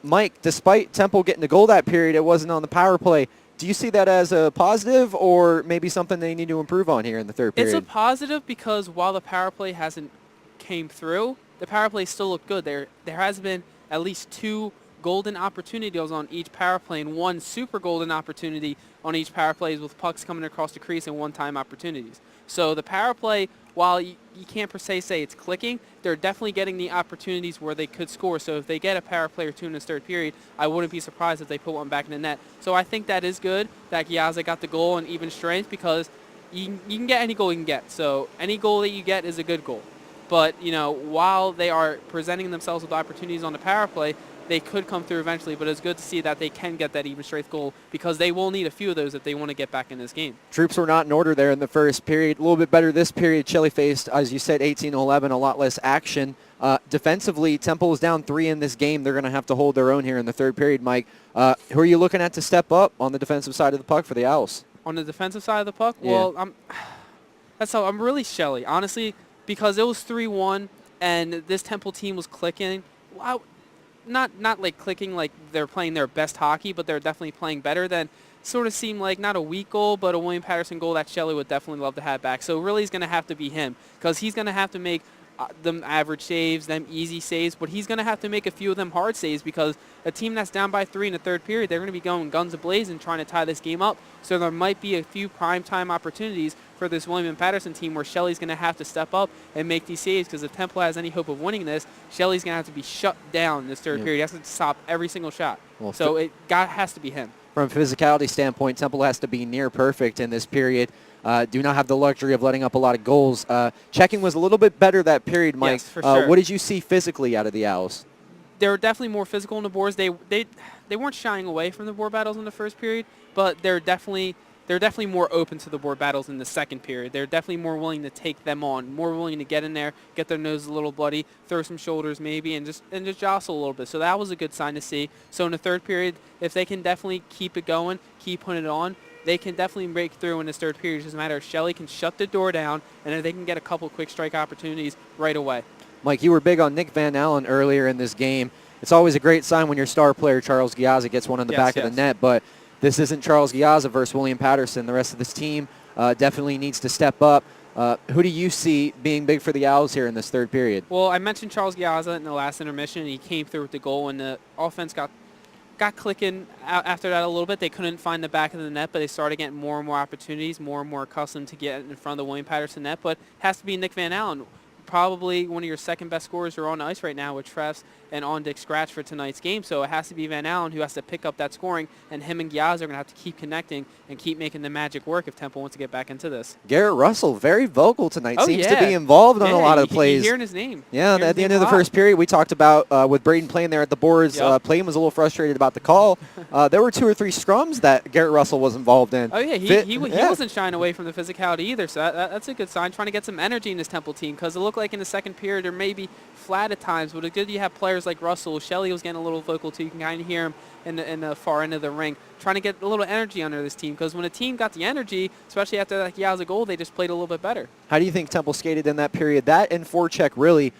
Mike, despite Temple getting the goal that period, it wasn't on the power play. Do you see that as a positive or maybe something they need to improve on here in the third period? It's a positive because while the power play hasn't came through, the power play still looked good. There has been at least 2 golden opportunities on each power play and 1 super golden opportunity on each power play with pucks coming across the crease and one-time opportunities. So the power play, while you can't per se say it's clicking, they're definitely getting the opportunities where they could score. So if they get a power play or 2 in this third period, I wouldn't be surprised if they put one back in the net. So I think that is good that Giazza got the goal in even strength because you can get any goal you can get. So any goal that you get is a good goal. But, while they are presenting themselves with opportunities on the power play, they could come through eventually, but it's good to see that they can get that even strength goal because they will need a few of those if they want to get back in this game. Troops were not in order there in the first period. A little bit better this period. Shelley faced, as you said, 18-11, a lot less action. Defensively, Temple is down 3 in this game. They're going to have to hold their own here in the third period, Mike. Who are you looking at to step up on the defensive side of the puck for the Owls? On the defensive side of the puck? Yeah. Well, I'm really Shelley, honestly, because it was 3-1 and this Temple team was clicking. Wow. Not like clicking like they're playing their best hockey, but they're definitely playing better than sort of seemed like not a weak goal, but a William Paterson goal that Shelley would definitely love to have back. So really he's going to have to be him because he's going to have to make them average saves, them easy saves, but he's going to have to make a few of them hard saves because a team that's down by 3 in the third period, they're going to be going guns a-blazing trying to tie this game up. So there might be a few prime-time opportunities for this William Paterson team where Shelley's going to have to step up and make these saves because if Temple has any hope of winning this, Shelley's going to have to be shut down in this third period. He has to stop every single shot. Well, so it has to be him. From a physicality standpoint, Temple has to be near perfect in this period. Do not have the luxury of letting up a lot of goals. Checking was a little bit better that period, Mike. Yes, for sure. What did you see physically out of the Owls? They were definitely more physical in the boards. They weren't shying away from the board battles in the first period, but they're definitely more open to the board battles in the second period. They're definitely more willing to take them on, more willing to get in there, get their nose a little bloody, throw some shoulders maybe, and just jostle a little bit. So that was a good sign to see. So in the third period, if they can definitely keep it going, keep putting it on, they can definitely break through in this third period. It doesn't matter if Shelley can shut the door down, and if they can get a couple quick strike opportunities right away. Mike, you were big on Nick Van Allen earlier in this game. It's always a great sign when your star player, Charles Giazza, gets one in the back of the net, but this isn't Charles Giazza versus William Paterson. The rest of this team definitely needs to step up. Who do you see being big for the Owls here in this third period? Well, I mentioned Charles Giazza in the last intermission, and he came through with the goal, and the offense got clicking after that a little bit. They couldn't find the back of the net, but they started getting more and more opportunities, more and more accustomed to get in front of the William Paterson net. But it has to be Nick Van Allen, probably one of your second best scorers who are on ice right now with Treffs and on Dick Scratch for tonight's game. So it has to be Van Allen who has to pick up that scoring, and him and Giazza are going to have to keep connecting and keep making the magic work if Temple wants to get back into this. Garrett Russell, very vocal tonight. Seems yeah. to be involved on a lot of the plays. Hearing his name. Yeah, at the end of the first period, we talked about with Braden playing there at the boards. Yep. Playton was a little frustrated about the call. There were 2 or 3 scrums that Garrett Russell was involved in. Oh, yeah, he wasn't shying away from the physicality either, so that's a good sign, trying to get some energy in this Temple team, because it looked like in the second period or maybe flat at times, but it's good you have players like Russell. Shelley was getting a little vocal too. You can kind of hear him in the far end of the ring, trying to get a little energy under this team, because when a team got the energy, especially after that Giazza goal, they just played a little bit better. How do you think Temple skated in that period? That and forecheck really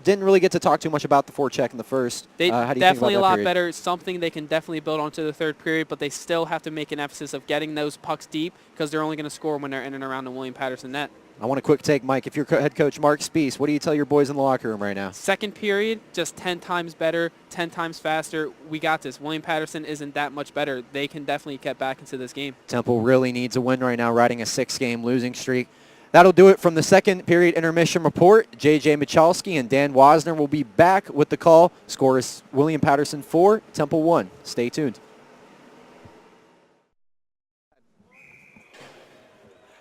didn't really get to talk too much about the forecheck in the first. They how do you definitely think a about that lot period? better. It's something they can definitely build onto the third period, but they still have to make an emphasis of getting those pucks deep, because they're only going to score when they're in and around the William Paterson net. I want a quick take, Mike. If you're head coach Mark Spees, what do you tell your boys in the locker room right now? Second period, just 10 times better, 10 times faster. We got this. William Paterson isn't that much better. They can definitely get back into this game. Temple really needs a win right now, riding a 6-game losing streak. That'll do it from the second period intermission report. J.J. Michalski and Dan Wasner will be back with the call. Score is William Paterson 4, Temple 1. Stay tuned.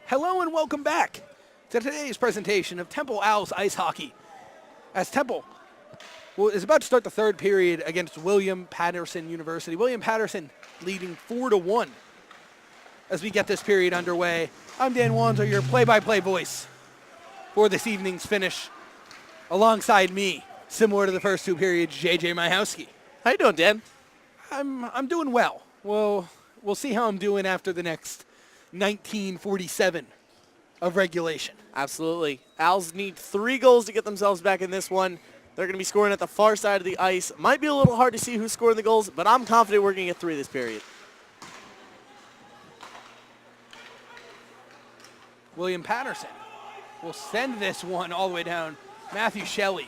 Hello and welcome back to today's presentation of Temple Owls Ice Hockey. As Temple is about to start the third period against William Paterson University. William Paterson leading 4-1 as we get this period underway. I'm Dan Wanzer, your play-by-play voice for this evening's finish. Alongside me, similar to the first 2 periods, JJ Myhowski. How you doing, Dan? I'm doing well. We'll see how I'm doing after the next 1947 of regulation. Absolutely. Owls need 3 goals to get themselves back in this one. They're going to be scoring at the far side of the ice. Might be a little hard to see who's scoring the goals, but I'm confident we're going to get 3 this period. William Paterson will send this one all the way down. Matthew Shelley,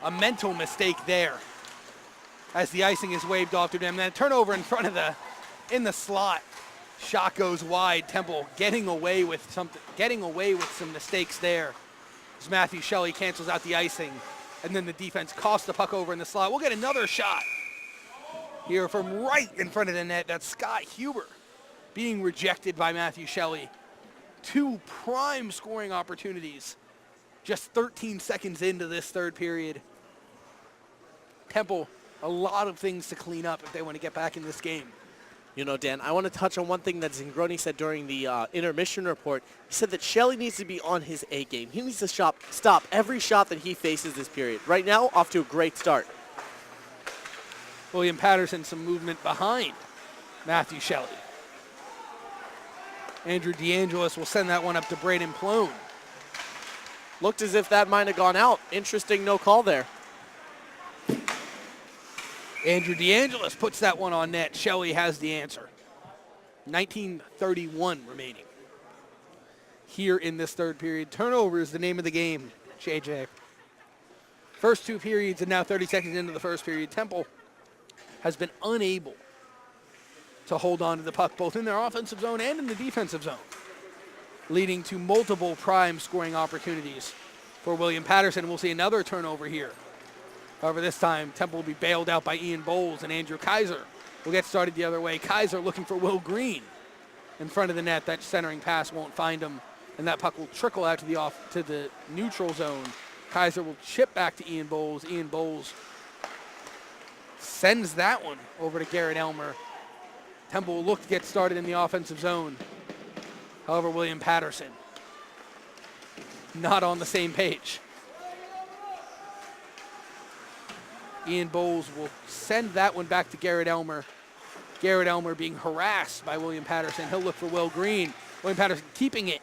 a mental mistake there as the icing is waved off to them. Then a turnover in front of in the slot. Shot goes wide. Temple getting away with some mistakes there as Matthew Shelley cancels out the icing. And then the defense costs the puck over in the slot. We'll get another shot here from right in front of the net. That's Scott Huber being rejected by Matthew Shelley. 2 prime scoring opportunities just 13 seconds into this third period. Temple, a lot of things to clean up if they want to get back in this game. You know, Dan, I want to touch on one thing that Zingroni said during the intermission report. He said that Shelley needs to be on his A game. He needs to stop every shot that he faces this period. Right now, off to a great start. William Paterson, some movement behind Matthew Shelley. Andrew DeAngelis will send that one up to Braden Plone. Looked as if that might have gone out. Interesting no call there. Andrew DeAngelis puts that one on net. Shelley has the answer. 19:31 remaining here in this third period. Turnover is the name of the game, JJ. First 2 periods and now 30 seconds into the first period, Temple has been unable to hold on to the puck both in their offensive zone and in the defensive zone, leading to multiple prime scoring opportunities for William Paterson. We'll see another turnover here. However, this time, Temple will be bailed out by Ian Bowles, and Andrew Kaiser will get started the other way. Kaiser looking for Will Green in front of the net. That centering pass won't find him, and that puck will trickle out to the neutral zone. Kaiser will chip back to Ian Bowles. Ian Bowles sends that one over to Garrett Elmer. Temple will look to get started in the offensive zone. However, William Paterson not on the same page. Ian Bowles will send that one back to Garrett Elmer. Garrett Elmer being harassed by William Paterson. He'll look for Will Green. William Paterson keeping it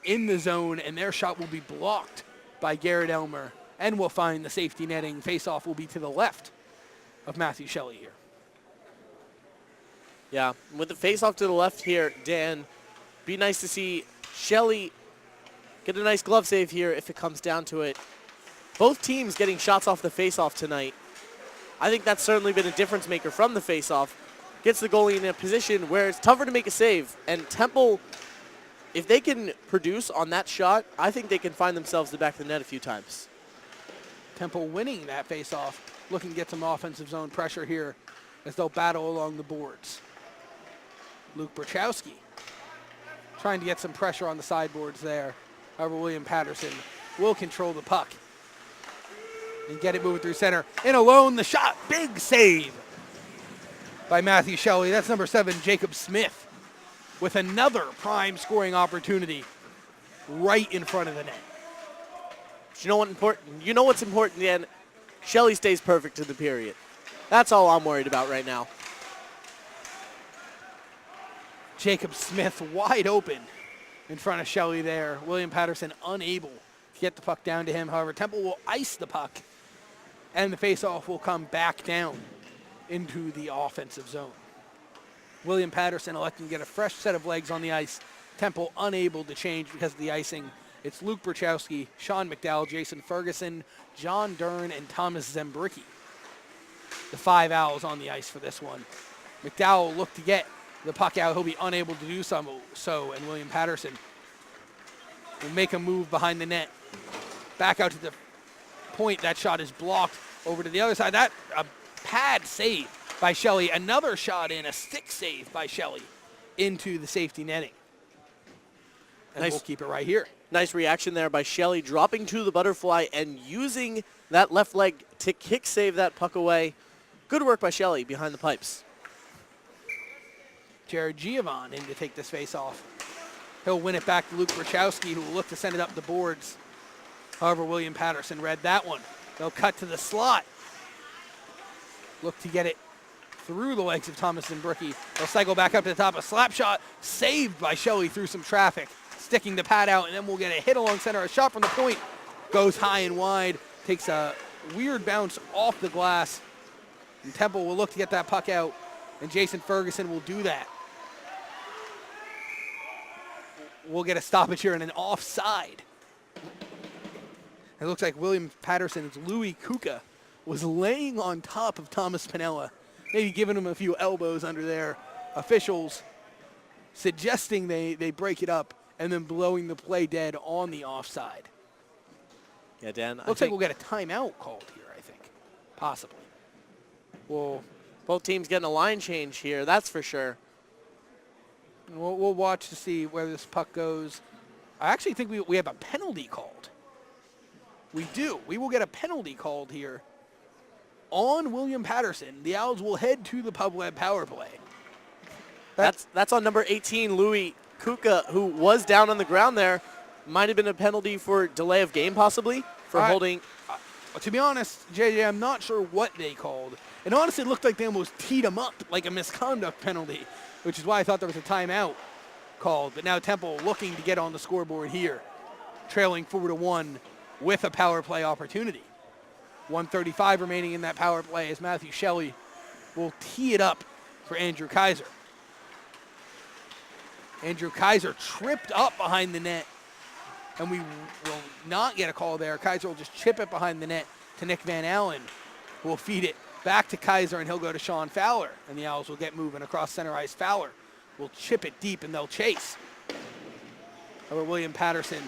in the zone, and their shot will be blocked by Garrett Elmer and will find the safety netting. Face-off will be to the left of Matthew Shelley here. Yeah, with the face-off to the left here, Dan, be nice to see Shelley get a nice glove save here if it comes down to it. Both teams getting shots off the face-off tonight. I think that's certainly been a difference maker from the face-off. Gets the goalie in a position where it's tougher to make a save. And Temple, if they can produce on that shot, I think they can find themselves the back of the net a few times. Temple winning that face-off, looking to get some offensive zone pressure here as they'll battle along the boards. Luke Brachowski trying to get some pressure on the sideboards there. However, William Paterson will control the puck and get it moving through center. In alone, the shot. Big save by Matthew Shelley. That's number 7, Jacob Smith, with another prime scoring opportunity right in front of the net. You know what's important, Dan? Shelley stays perfect in the period. That's all I'm worried about right now. Jacob Smith wide open in front of Shelley there. William Paterson unable to get the puck down to him. However, Temple will ice the puck, and the faceoff will come back down into the offensive zone. William Paterson electing to get a fresh set of legs on the ice. Temple unable to change because of the icing. It's Luke Brachowski, Sean McDowell, Jason Ferguson, John Dern, and Thomas Zembricki. The 5 Owls on the ice for this one. McDowell will look to get the puck out. He'll be unable to do so, and William Paterson will make a move behind the net. Back out to the point. That shot is blocked over to the other side. That a pad save by Shelley. Another shot in, a stick save by Shelley into the safety netting. And we'll keep it right here. Nice reaction there by Shelley, dropping to the butterfly and using that left leg to kick save that puck away. Good work by Shelley behind the pipes. Jared Giovon in to take this face off. He'll win it back to Luke Brachowski, who will look to send it up the boards. However, William Paterson read that one. They'll cut to the slot. Look to get it through the legs of Thomas and Bricky. They'll cycle back up to the top. A slap shot saved by Shelley through some traffic, sticking the pad out, and then we'll get a hit along center. A shot from the point goes high and wide, takes a weird bounce off the glass. And Temple will look to get that puck out, and Jason Ferguson will do that. We'll get a stoppage here and an offside. It looks like William Paterson's Louis Kuka was laying on top of Thomas Pinella, maybe giving him a few elbows under there. Officials suggesting they break it up and then blowing the play dead on the offside. Yeah, Dan. Looks like we'll get a timeout called here, I think. Possibly. Well, Both teams getting a line change here, that's for sure. we'll watch to see where this puck goes. I actually think we have a penalty called. We do. We will get a penalty called here on William Paterson. The Owls will head to the Pub-Led power play. That's on number 18, Louis Kuka, who was down on the ground there. Might have been a penalty for delay of game, possibly, for holding. To be honest, JJ, I'm not sure what they called. And honestly, it looked like they almost teed him up like a misconduct penalty, which is why I thought there was a timeout called. But now Temple looking to get on the scoreboard here, trailing 4-1 with a power play opportunity. 1:35 remaining in that power play as Matthew Shelley will tee it up for Andrew Kaiser. Andrew Kaiser tripped up behind the net, and we will not get a call there. Kaiser will just chip it behind the net to Nick Van Allen, who will feed it back to Kaiser, and he'll go to Sean Fowler, and the Owls will get moving across center ice. Fowler will chip it deep, and they'll chase. However, William Paterson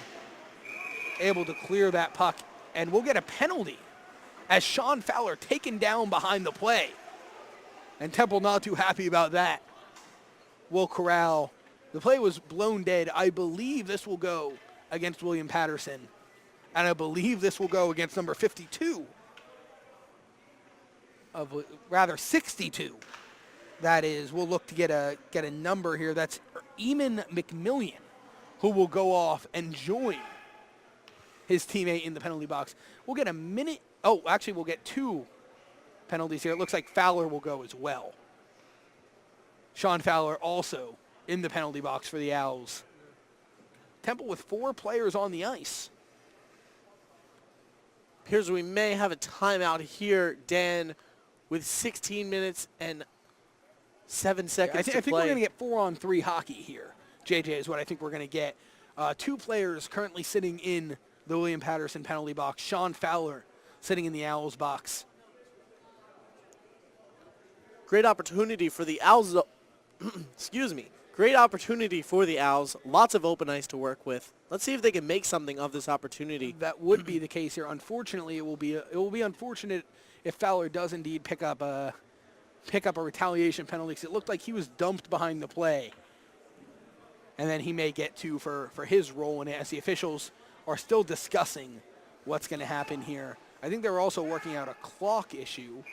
able to clear that puck, and we'll get a penalty as Sean Fowler taken down behind the play. And Temple not too happy about that. Will corral. The play was blown dead. I believe this will go against William Paterson, and I believe this will go against number 52. Rather 62. That is, we'll look to get a number here. That's Eamon McMillian, who will go off and join his teammate in the penalty box. We'll get a minute. Oh, actually, we'll get 2 penalties here. It looks like Fowler will go as well. Sean Fowler also in the penalty box for the Owls. Temple with 4 players on the ice. Appears we may have a timeout here, Dan, with 16 minutes and 7 seconds to play. I think we're going to get 4-on-3 hockey here. JJ is what I think we're going to get. 2 players currently sitting in the William Paterson penalty box. Sean Fowler sitting in the Owls box. Great opportunity for the Owls. Excuse me. Great opportunity for the Owls. Lots of open ice to work with. Let's see if they can make something of this opportunity. That would be the case here. Unfortunately, it will be unfortunate if Fowler does indeed pick up a retaliation penalty, because it looked like he was dumped behind the play. And then he may get 2 for his role in it, as the officials are still discussing what's going to happen here. I think they're also working out a clock issue.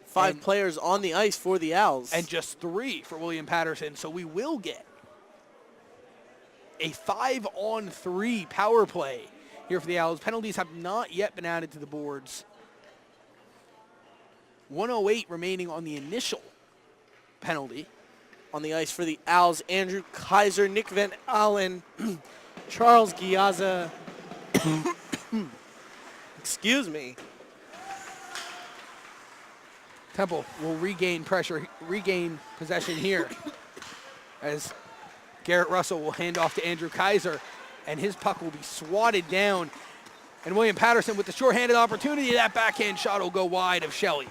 5 players on the ice for the Owls. And just 3 for William Paterson. So we will get a 5-on-3 power play here for the Owls. Penalties have not yet been added to the boards. 1:08 remaining on the initial penalty. On the ice for the Owls, Andrew Kaiser, Nick Van Allen, Charles Giazza. Excuse me. Temple will regain possession here as Garrett Russell will hand off to Andrew Kaiser, and his puck will be swatted down. And William Paterson with the shorthanded opportunity. That backhand shot will go wide of Shelley.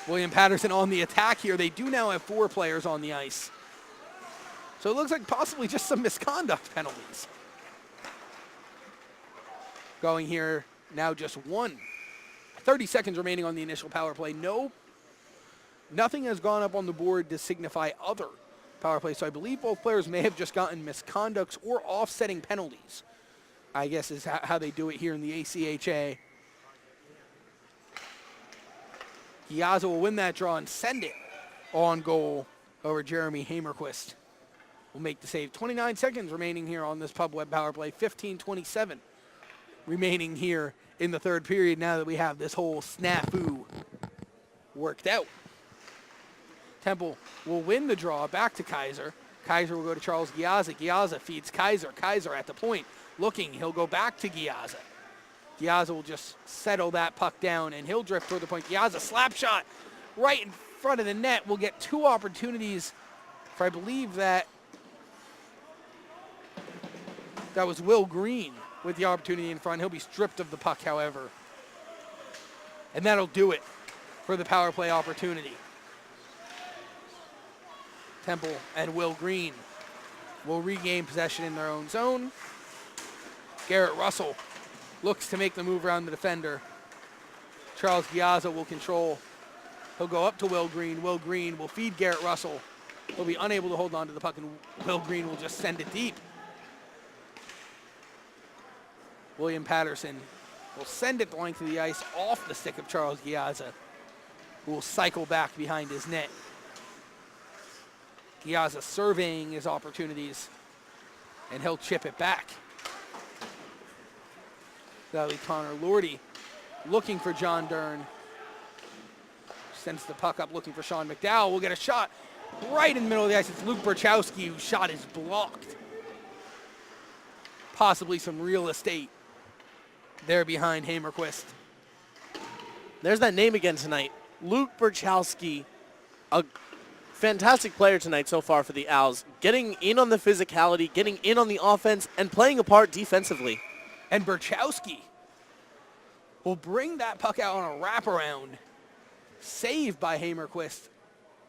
William Paterson on the attack here. They do now have 4 players on the ice. So it looks like possibly just some misconduct penalties. Going here now just 1. 30 seconds remaining on the initial power play. Nothing has gone up on the board to signify other power play. So I believe both players may have just gotten misconducts or offsetting penalties, I guess is how they do it here in the ACHA. Giazza will win that draw and send it on goal over Jeremy Hamerquist. Will make the save. 29 seconds remaining here on this Pub-Web power play. 15:27 remaining here in the third period now that we have this whole snafu worked out. Temple will win the draw back to Kaiser. Kaiser will go to Charles Giazza. Giazza feeds Kaiser. Kaiser at the point. Looking, he'll go back to Giazza. Giazza will just settle that puck down, and he'll drift toward the point. Giazza slap shot right in front of the net. We'll get two opportunities for, I believe that was Will Green with the opportunity in front. He'll be stripped of the puck, however. And that'll do it for the power play opportunity. Temple and Will Green will regain possession in their own zone. Garrett Russell looks to make the move around the defender. Charles Giazza will control. He'll go up to Will Green. Will Green will feed Garrett Russell. He'll be unable to hold on to the puck, and Will Green will just send it deep. William Paterson will send it the length of the ice off the stick of Charles Giazza, who will cycle back behind his net. Giazza surveying his opportunities, and he'll chip it back. That'll be Connor Lordy looking for John Dern. Sends the puck up looking for Sean McDowell. We'll get a shot right in the middle of the ice. It's Luke Burchowski, whose shot is blocked. Possibly some real estate there behind Hamerquist. There's that name again tonight. Luke Burchowski, a fantastic player tonight so far for the Owls. Getting in on the physicality, getting in on the offense, and playing a part defensively. And Burchowski will bring that puck out on a wraparound. Saved by Hamerquist.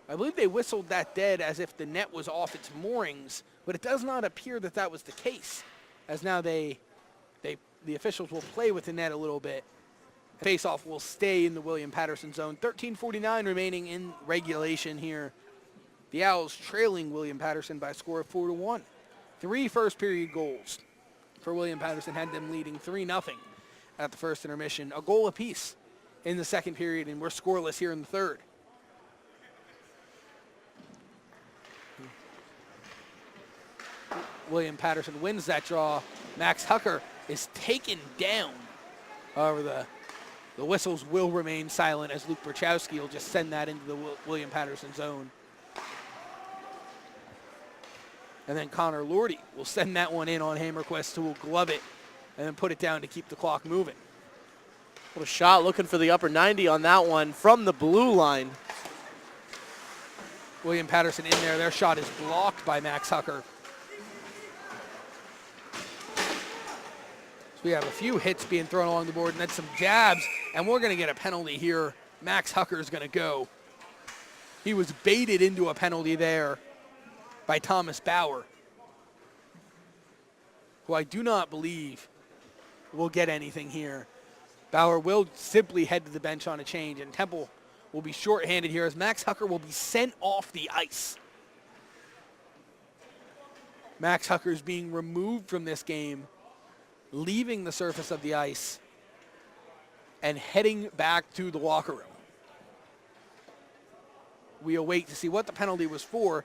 I believe they whistled that dead as if the net was off its moorings, but it does not appear that that was the case, as now the officials will play with the net a little bit. Face-off will stay in the William Paterson zone. 13:49 remaining in regulation here. The Owls trailing William Paterson by a score of 4-1. 3 first-period goals for William Paterson had them leading 3-0 at the first intermission. A goal apiece in the second period, and we're scoreless here in the third. William Paterson wins that draw. Max Hucker is taken down. However, the whistles will remain silent as Luke Burchowski will just send that into the William Paterson zone. And then Connor Lordy will send that one in on Hamerquist, who will glove it and then put it down to keep the clock moving. What a shot, looking for the upper 90 on that one from the blue line. William Paterson in there. Their shot is blocked by Max Hucker. So we have a few hits being thrown along the board and then some jabs, and we're going to get a penalty here. Max Hucker is going to go. He was baited into a penalty there by Thomas Bauer, who I do not believe will get anything here. Bauer will simply head to the bench on a change, and Temple will be shorthanded here as Max Hucker will be sent off the ice. Max Hucker is being removed from this game, leaving the surface of the ice and heading back to the locker room. We await to see what the penalty was for,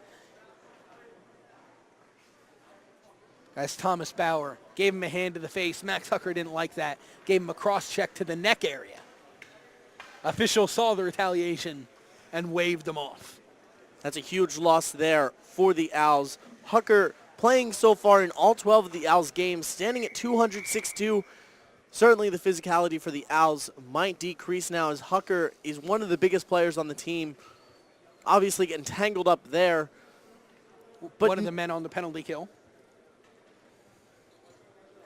as Thomas Bauer gave him a hand to the face. Max Hucker didn't like that. Gave him a cross-check to the neck area. Officials saw the retaliation and waved them off. That's a huge loss there for the Owls. Hucker playing so far in all 12 of the Owls games, standing at 206-2. Certainly the physicality for the Owls might decrease now, as Hucker is one of the biggest players on the team. Obviously getting tangled up there. But one of the men on the penalty kill.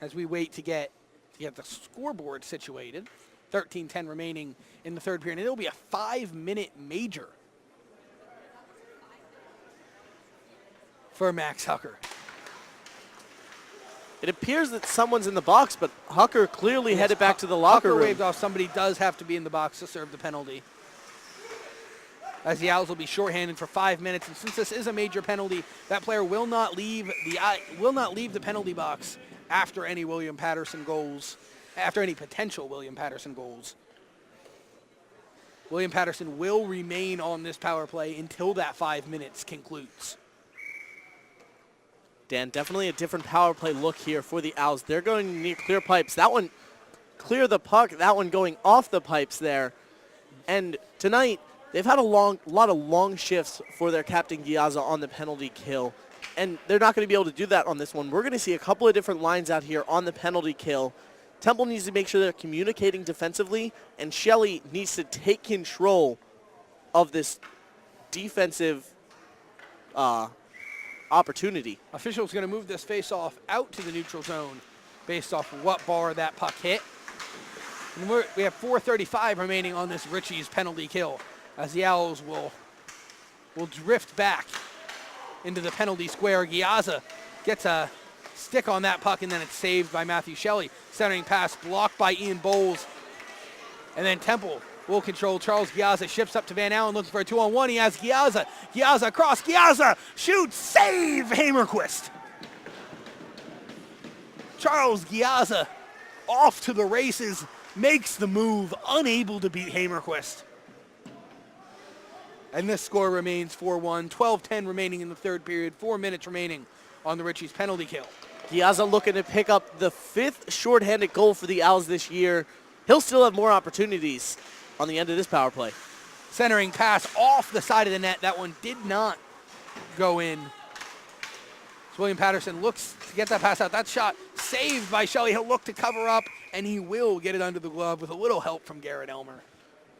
As we wait to get the scoreboard situated. 13:10 remaining in the third period. And it'll be a 5-minute major for Max Hucker. It appears that someone's in the box, but Hucker clearly headed back to the locker room. Hucker waved off. Somebody does have to be in the box to serve the penalty, as the Owls will be shorthanded for 5 minutes. And since this is a major penalty, that player will not leave the penalty box after any William Paterson goals, after any potential William Paterson goals. William Paterson will remain on this power play until that 5 minutes concludes. Dan, definitely a different power play look here for the Owls. They're going to need clear pipes. That one, clear the puck. That one going off the pipes there. And tonight, they've had a lot of long shifts for their captain Giaza on the penalty kill, and they're not going to be able to do that on this one. We're going to see a couple of different lines out here on the penalty kill. Temple needs to make sure they're communicating defensively, and Shelley needs to take control of this defensive opportunity. Officials going to move this face-off out to the neutral zone based off of what bar that puck hit. And we have 4:35 remaining on this Richie's penalty kill as the Owls will drift back into the penalty square. Giaza gets a stick on that puck, and then it's saved by Matthew Shelley. Centering pass blocked by Ian Bowles. And then Temple will control. Charles Giaza ships up to Van Allen looking for a 2-on-1. He has Giaza. Giaza across. Giaza shoots. Save Hamerquist. Charles Giaza off to the races. Makes the move. Unable to beat Hamerquist. And this score remains 4-1. 12:10 remaining in the third period. 4 minutes remaining on the Richie's penalty kill. Giaza looking to pick up the 5th shorthanded goal for the Owls this year. He'll still have more opportunities on the end of this power play. Centering pass off the side of the net. That one did not go in. So William Paterson looks to get that pass out. That shot saved by Shelley. He'll look to cover up, and he will get it under the glove with a little help from Garrett Elmer.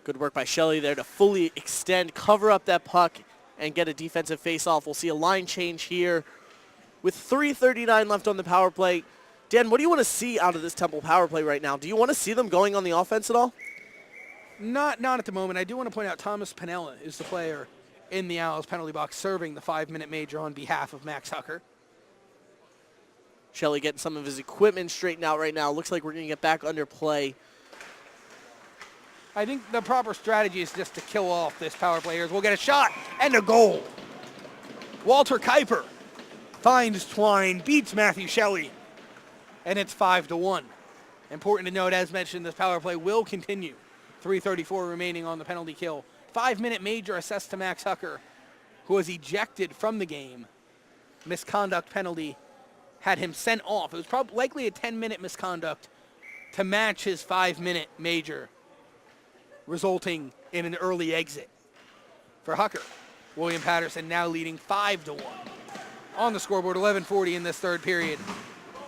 Good work by Shelley there to fully extend, cover up that puck, and get a defensive face-off. We'll see a line change here with 3:39 left on the power play. Dan, what do you want to see out of this Temple power play right now? Do you want to see them going on the offense at all? Not at the moment. I do want to point out Thomas Piniella is the player in the Owls penalty box serving the 5-minute major on behalf of Max Hucker. Shelley getting some of his equipment straightened out right now. Looks like we're going to get back under play. I think the proper strategy is just to kill off this power play here. We'll get a shot and a goal. Walter Kuiper finds Twine, beats Matthew Shelley, and it's 5-1. Important to note, as mentioned, this power play will continue. 3:34 remaining on the penalty kill. 5-minute major assessed to Max Hucker, who was ejected from the game. Misconduct penalty had him sent off. It was probably likely a 10-minute misconduct to match his 5-minute major, resulting in an early exit for Hucker. William Paterson now leading 5-1. On the scoreboard, 11:40 in this third period.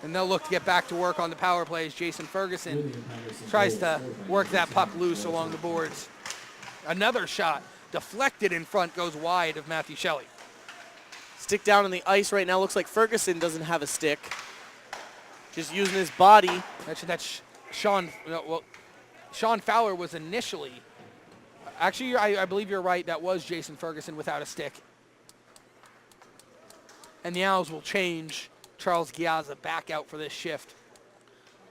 And they'll look to get back to work on the power plays. Jason Ferguson tries to work that puck loose along the boards. Another shot deflected in front, goes wide of Matthew Shelley. Stick down on the ice right now. Looks like Ferguson doesn't have a stick. Just using his body. That's Sean Fowler was initially. Actually, I believe you're right. That was Jason Ferguson without a stick. And the Owls will change Charles Giaza back out for this shift.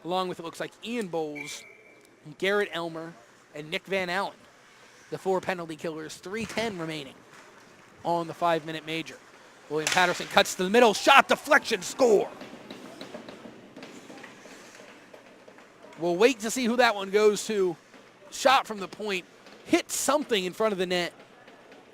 Along with, it looks like, Ian Bowles, Garrett Elmer, and Nick Van Allen. The 4 penalty killers, 3:10 remaining on the 5-minute major. William Paterson cuts to the middle, shot, deflection, score. We'll wait to see who that one goes to. Shot from the point, hit something in front of the net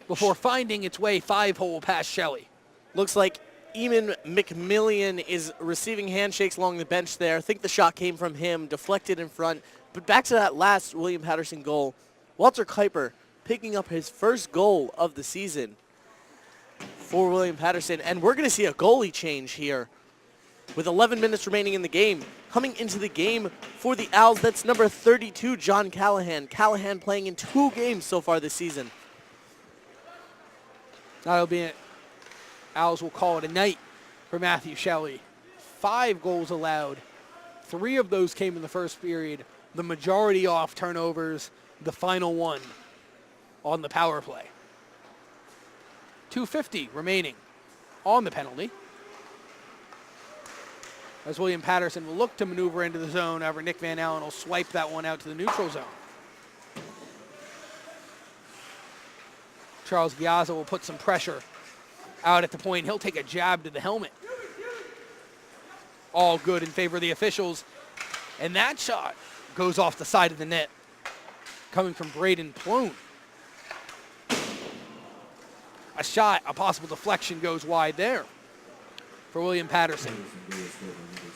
before finding its way 5-hole past Shelley. Looks like Eamon McMillian is receiving handshakes along the bench there. I think the shot came from him, deflected in front. But back to that last William Paterson goal. Walter Kuiper picking up his first goal of the season for William Paterson. And we're going to see a goalie change here with 11 minutes remaining in the game. Coming into the game for the Owls, that's number 32, John Callahan. Callahan playing in 2 games so far this season. That'll be it. Owls will call it a night for Matthew Shelley. 5 goals allowed. 3 of those came in the first period. The majority off turnovers. The final one on the power play. 2:50 remaining on the penalty. As William Paterson will look to maneuver into the zone, however, Nick Van Allen will swipe that one out to the neutral zone. Charles Giaza will put some pressure out at the point. He'll take a jab to the helmet. All good in favor of the officials. And that shot goes off the side of the net, coming from Braden Plone. A shot, a possible deflection goes wide there for William Paterson.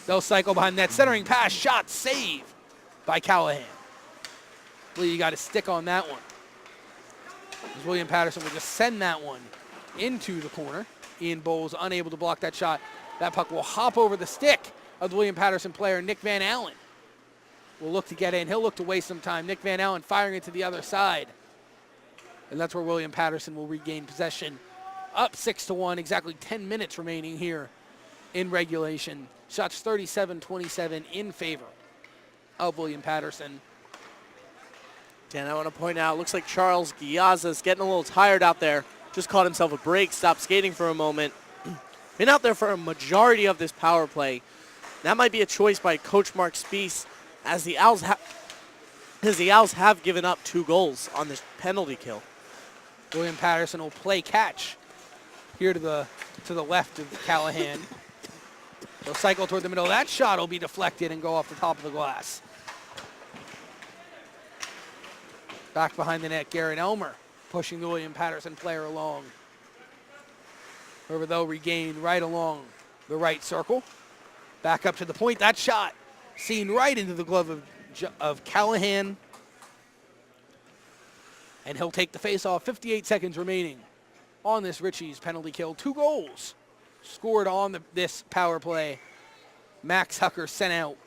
They'll cycle behind that centering pass, shot, save by Callahan. Lee, you got a stick on that one. As William Paterson will just send that one into the corner. Ian Bowles unable to block that shot. That puck will hop over the stick of the William Paterson player, Nick Van Allen. Will look to get in. He'll look to waste some time. Nick Van Allen firing it to the other side. And that's where William Paterson will regain possession. Up 6-1, exactly 10 minutes remaining here in regulation. Shots 37-27 in favor of William Paterson. Dan, I want to point out, looks like Charles Giazza is getting a little tired out there. Just caught himself a break, stopped skating for a moment. Been out there for a majority of this power play. That might be a choice by Coach Mark Spiess, as the Owls have given up 2 goals on this penalty kill. William Paterson will play catch here to the left of Callahan. They'll cycle toward the middle. That shot will be deflected and go off the top of the glass. Back behind the net, Garrett Elmer pushing the William Paterson player along. However, they'll regain right along the right circle. Back up to the point. That shot seen right into the glove of Callahan. And he'll take the face-off. 58 seconds remaining on this Ritchie's penalty kill. 2 goals scored on this power play. Max Hucker sent out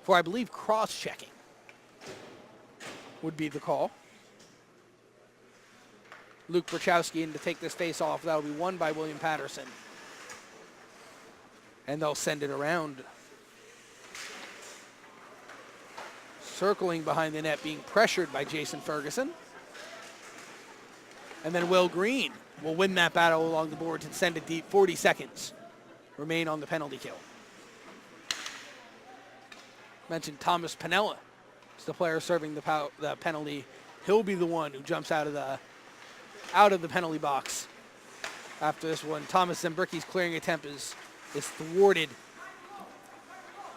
for, I believe, cross-checking would be the call. Luke Brachowski in to take this face-off. That'll be won by William Paterson. And they'll send it around. Circling behind the net, being pressured by Jason Ferguson. And then Will Green will win that battle along the boards and send it deep. 40 seconds remain on the penalty kill. Mentioned Thomas Pinella is the player serving the penalty. He'll be the one who jumps out of the penalty box after this one. Thomas Zembricki's clearing attempt is thwarted.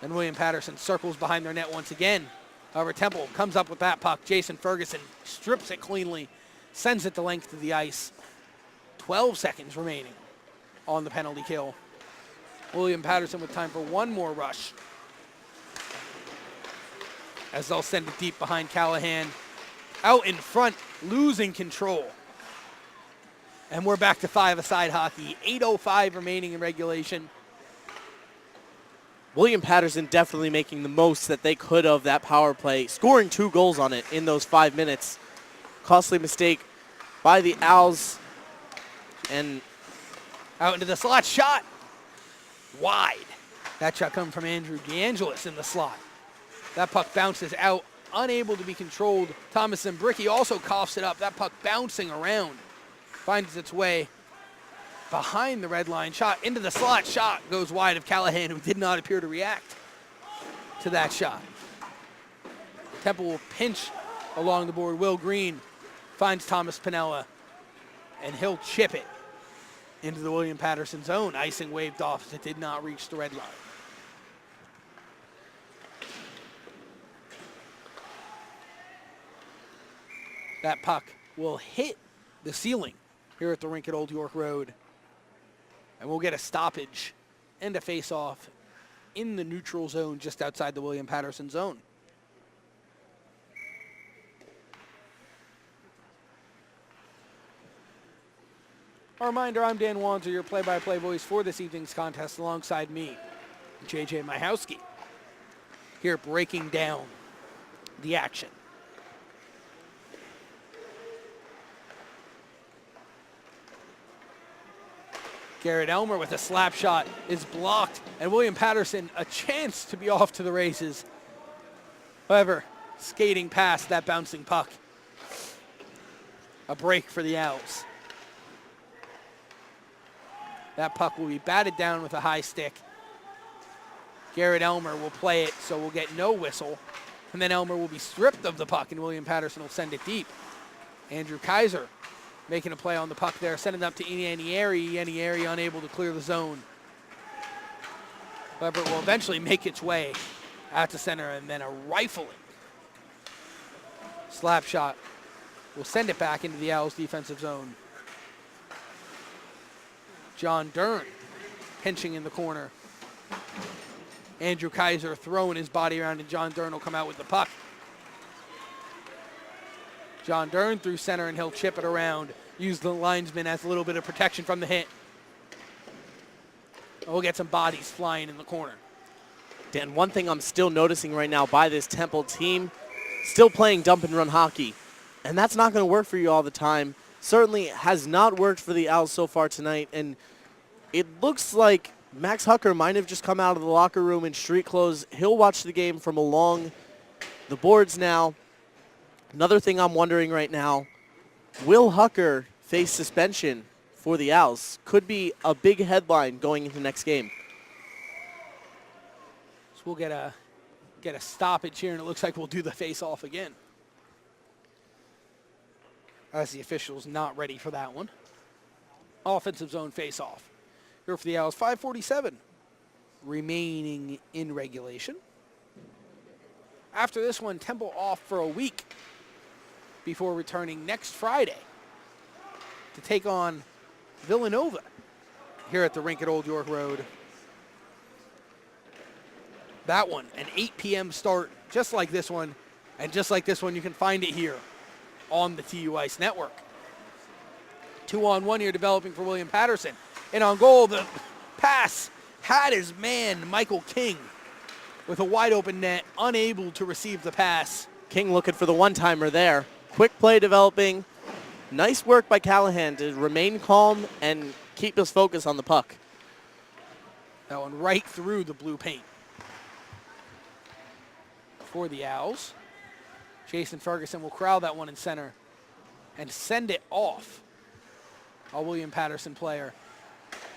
And William Paterson circles behind their net once again. However, Temple comes up with that puck. Jason Ferguson strips it cleanly, sends it the length of the ice. 12 seconds remaining on the penalty kill. William Paterson with time for one more rush, as they'll send it deep behind Callahan. Out in front, losing control. And we're back to 5-a-side hockey. 8:05 remaining in regulation. William Paterson definitely making the most that they could of that power play, scoring 2 goals on it in those 5 minutes. Costly mistake by the Owls. And out into the slot, shot wide. That shot coming from Andrew DeAngelis in the slot. That puck bounces out, unable to be controlled. Thomas Zembricki also coughs it up. That puck bouncing around, finds its way behind the red line. Shot into the slot. Shot goes wide of Callahan, who did not appear to react to that shot. Temple will pinch along the board. Will Green finds Thomas Pinella, and he'll chip it into the William Paterson zone. Icing waved off as it did not reach the red line. That puck will hit the ceiling here at the rink at Old York Road. And we'll get a stoppage and a face-off in the neutral zone just outside the William Paterson zone. A reminder, I'm Dan Wanzer, your play-by-play voice for this evening's contest, alongside me, JJ Myhowski, here breaking down the action. Garrett Elmer with a slap shot is blocked, and William Paterson a chance to be off to the races. However, skating past that bouncing puck. A break for the Owls. That puck will be batted down with a high stick. Garrett Elmer will play it, so we'll get no whistle. And then Elmer will be stripped of the puck, and William Paterson will send it deep. Andrew Kaiser making a play on the puck there, sending it up to Ianieri. Ianieri unable to clear the zone. However, it will eventually make its way out to center, and then a rifling slap shot will send it back into the Owls' defensive zone. John Dern pinching in the corner. Andrew Kaiser throwing his body around, and John Dern will come out with the puck. John Dern through center, and he'll chip it around. Use the linesman as a little bit of protection from the hit. We'll get some bodies flying in the corner. Dan, one thing I'm still noticing right now by this Temple team, still playing dump and run hockey. And that's not going to work for you all the time. Certainly has not worked for the Owls so far tonight. And it looks like Max Hucker might have just come out of the locker room in street clothes. He'll watch the game from along the boards now. Another thing I'm wondering right now, will Hucker face suspension for the Owls? Could be a big headline going into the next game. So we'll get a stoppage here, and it looks like we'll do the face-off again. As the official's not ready for that one. Offensive zone face-off. Here for the Owls, 5:47 remaining in regulation. After this one, Temple off for a week before returning next Friday to take on Villanova here at the rink at Old York Road. That one, an 8 p.m. start, just like this one. And just like this one, you can find it here on the TU Ice Network. 2-on-1 here developing for William Paterson. And on goal, the pass had his man, Michael King, with a wide open net, unable to receive the pass. King looking for the one-timer there. Quick play developing. Nice work by Callahan to remain calm and keep his focus on the puck. That one right through the blue paint. For the Owls, Jason Ferguson will crowd that one in center and send it off. A William Paterson player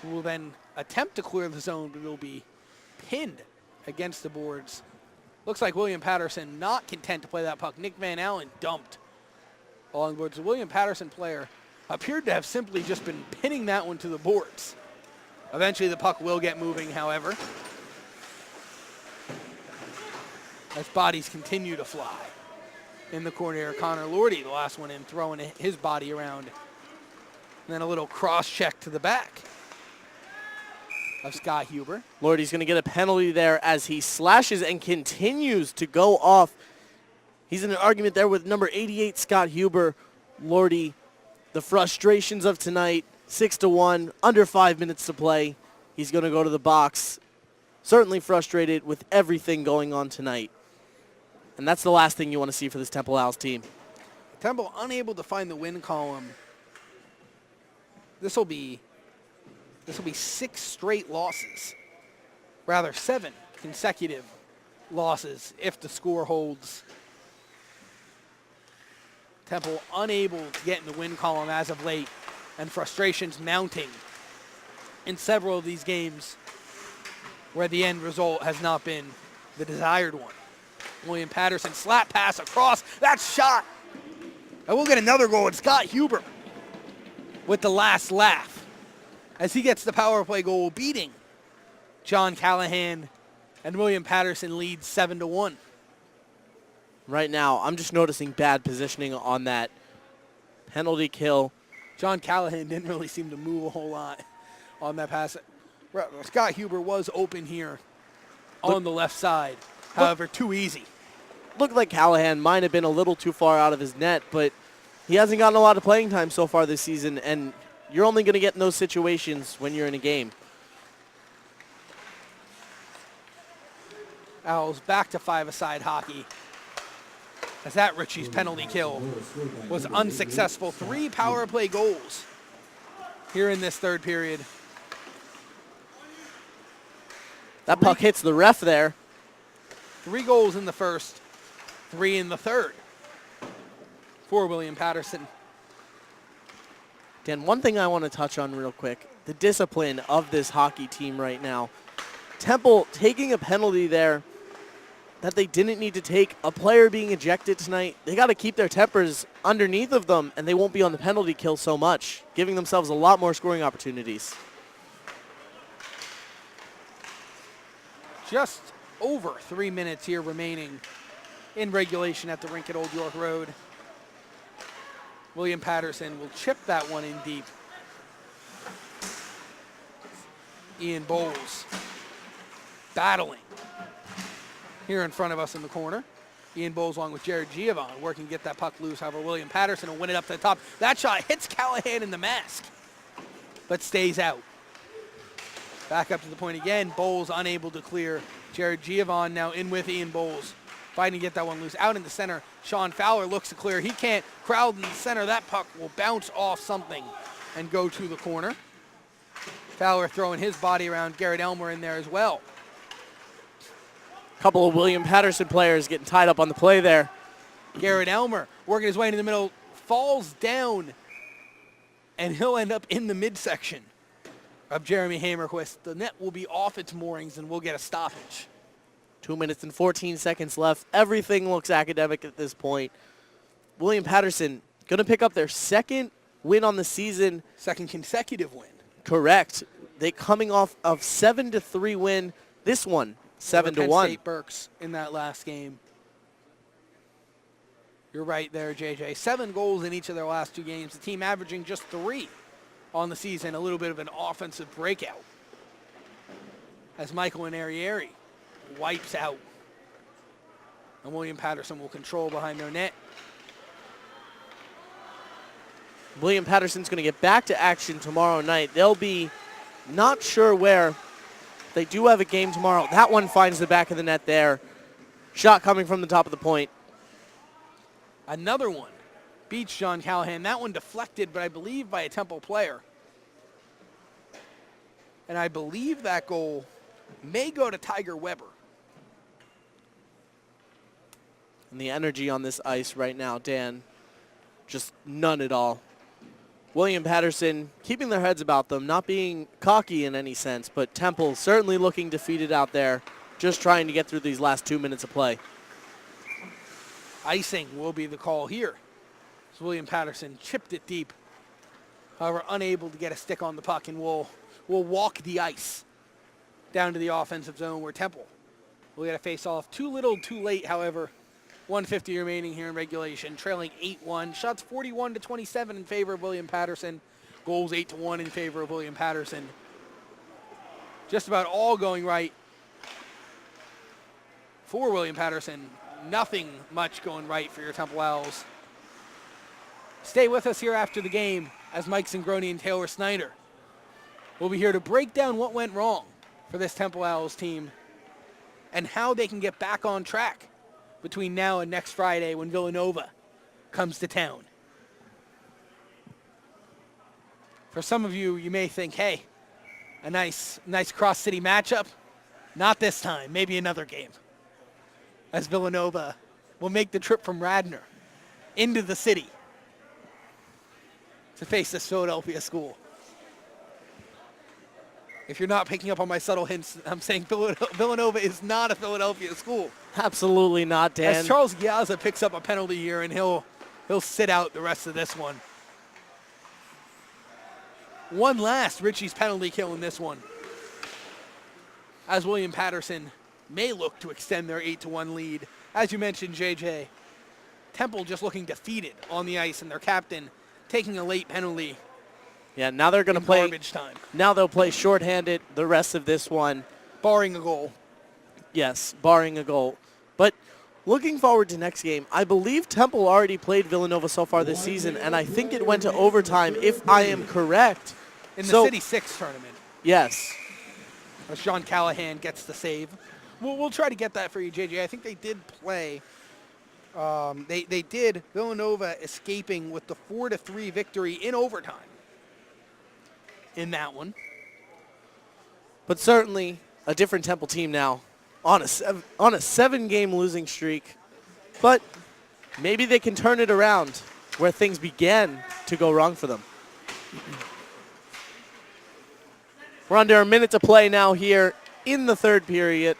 who will then attempt to clear the zone, but will be pinned against the boards. Looks like William Paterson not content to play that puck. Nick Van Allen dumped along the boards. The William Paterson player appeared to have simply just been pinning that one to the boards. Eventually the puck will get moving, however, as bodies continue to fly. In the corner here, Connor Lordy, the last one in, throwing his body around. And then a little cross check to the back of Scott Huber. Lordy's going to get a penalty there as he slashes and continues to go off. He's in an argument there with number 88, Scott Huber. Lordy, the frustrations of tonight, 6-1, under 5 minutes to play. He's going to go to the box. Certainly frustrated with everything going on tonight. And that's the last thing you want to see for this Temple Owls team. Temple unable to find the win column. This will be 6 straight losses. Rather, 7 consecutive losses if the score holds. Temple unable to get in the win column as of late, and frustrations mounting in several of these games where the end result has not been the desired one. William Paterson slap pass across. That shot. And we'll get another goal. And Scott Huber with the last laugh as he gets the power play goal, beating John Callahan, and William Paterson leads 7-1. Right now, I'm just noticing bad positioning on that penalty kill. John Callahan didn't really seem to move a whole lot on that pass. Scott Huber was open here on the left side. However, too easy. Looked like Callahan might have been a little too far out of his net, but he hasn't gotten a lot of playing time so far this season, and you're only going to get in those situations when you're in a game. Owls back to 5-a-side hockey, as that Ritchie's penalty kill was unsuccessful. 3 power play goals here in this third period. That puck hits the ref there. 3 goals in the first, 3 in the third for William Paterson. Dan, one thing I want to touch on real quick, the discipline of this hockey team right now. Temple taking a penalty there that they didn't need to take, a player being ejected tonight. They got to keep their tempers underneath of them, and they won't be on the penalty kill so much, giving themselves a lot more scoring opportunities. Just over 3 minutes here remaining in regulation at the rink at Old York Road. William Paterson will chip that one in deep. Ian Bowles battling here in front of us in the corner. Ian Bowles along with Jared Giovanni working to get that puck loose. However, William Paterson will win it up to the top. That shot hits Callahan in the mask, but stays out. Back up to the point again. Bowles unable to clear. Jared Giovanni now in with Ian Bowles. Fighting to get that one loose. Out in the center, Sean Fowler looks to clear. He can't. Crowd in the center. That puck will bounce off something and go to the corner. Fowler throwing his body around. Garrett Elmer in there as well. Couple of William Paterson players getting tied up on the play there. Garrett Elmer working his way into the middle. Falls down. And he'll end up in the midsection of Jeremy Hamerquist. The net will be off its moorings and we'll get a stoppage. 2 minutes and 14 seconds left. Everything looks academic at this point. William Paterson going to pick up their second win on the season. Second consecutive win. Correct. They coming off of 7-3 win. This one, 7-1. Penn State Berks in that last game. You're right there, JJ. 7 goals in each of their last 2 games. The team averaging just 3 on the season. A little bit of an offensive breakout. As Michael Inarieri wipes out. And William Paterson will control behind their net. William Paterson's going to get back to action tomorrow night. They'll be not sure where. They do have a game tomorrow. That one finds the back of the net there. Shot coming from the top of the point. Another one beats John Callahan. That one deflected, but I believe by a Temple player. And I believe that goal may go to Tiger Weber. And the energy on this ice right now, Dan, just none at all. William Paterson keeping their heads about them, not being cocky in any sense, but Temple certainly looking defeated out there, just trying to get through these last 2 minutes of play. Icing will be the call here. So William Paterson chipped it deep. However, unable to get a stick on the puck and will walk the ice down to the offensive zone where Temple will get a face-off. Too little, too late, however. 1:50 remaining here in regulation, trailing 8-1. Shots 41-27 in favor of William Paterson. Goals 8-1 in favor of William Paterson. Just about all going right for William Paterson. Nothing much going right for your Temple Owls. Stay with us here after the game as Mike Zingroni and Taylor Snyder will be here to break down what went wrong for this Temple Owls team and how they can get back on track between now and next Friday when Villanova comes to town. For some of you, you may think, hey, a nice cross-city matchup. Not this time, maybe another game. As Villanova will make the trip from Radnor into the city to face this Philadelphia school. If you're not picking up on my subtle hints, I'm saying Villanova is not a Philadelphia school. Absolutely not, Dan. As Charles Giazza picks up a penalty here, and he'll sit out the rest of this one. One last Richie's penalty kill in this one. As William Paterson may look to extend their 8-1 lead. As you mentioned, JJ, Temple just looking defeated on the ice, and their captain taking a late penalty. Yeah, now they're going to play garbage time. Now they'll play shorthanded the rest of this one. Barring a goal. Yes, barring a goal. But looking forward to next game, I believe Temple already played Villanova so far this season, and I think it went to overtime, if I am correct. In the City 6 tournament. Yes. As John Callahan gets the save. We'll try to get that for you, JJ. I think they did play. They did Villanova escaping with the 4-3 victory in overtime in that one. But certainly a different Temple team now on a 7-game losing streak. But maybe they can turn it around where things began to go wrong for them. We're under a minute to play now here in the third period.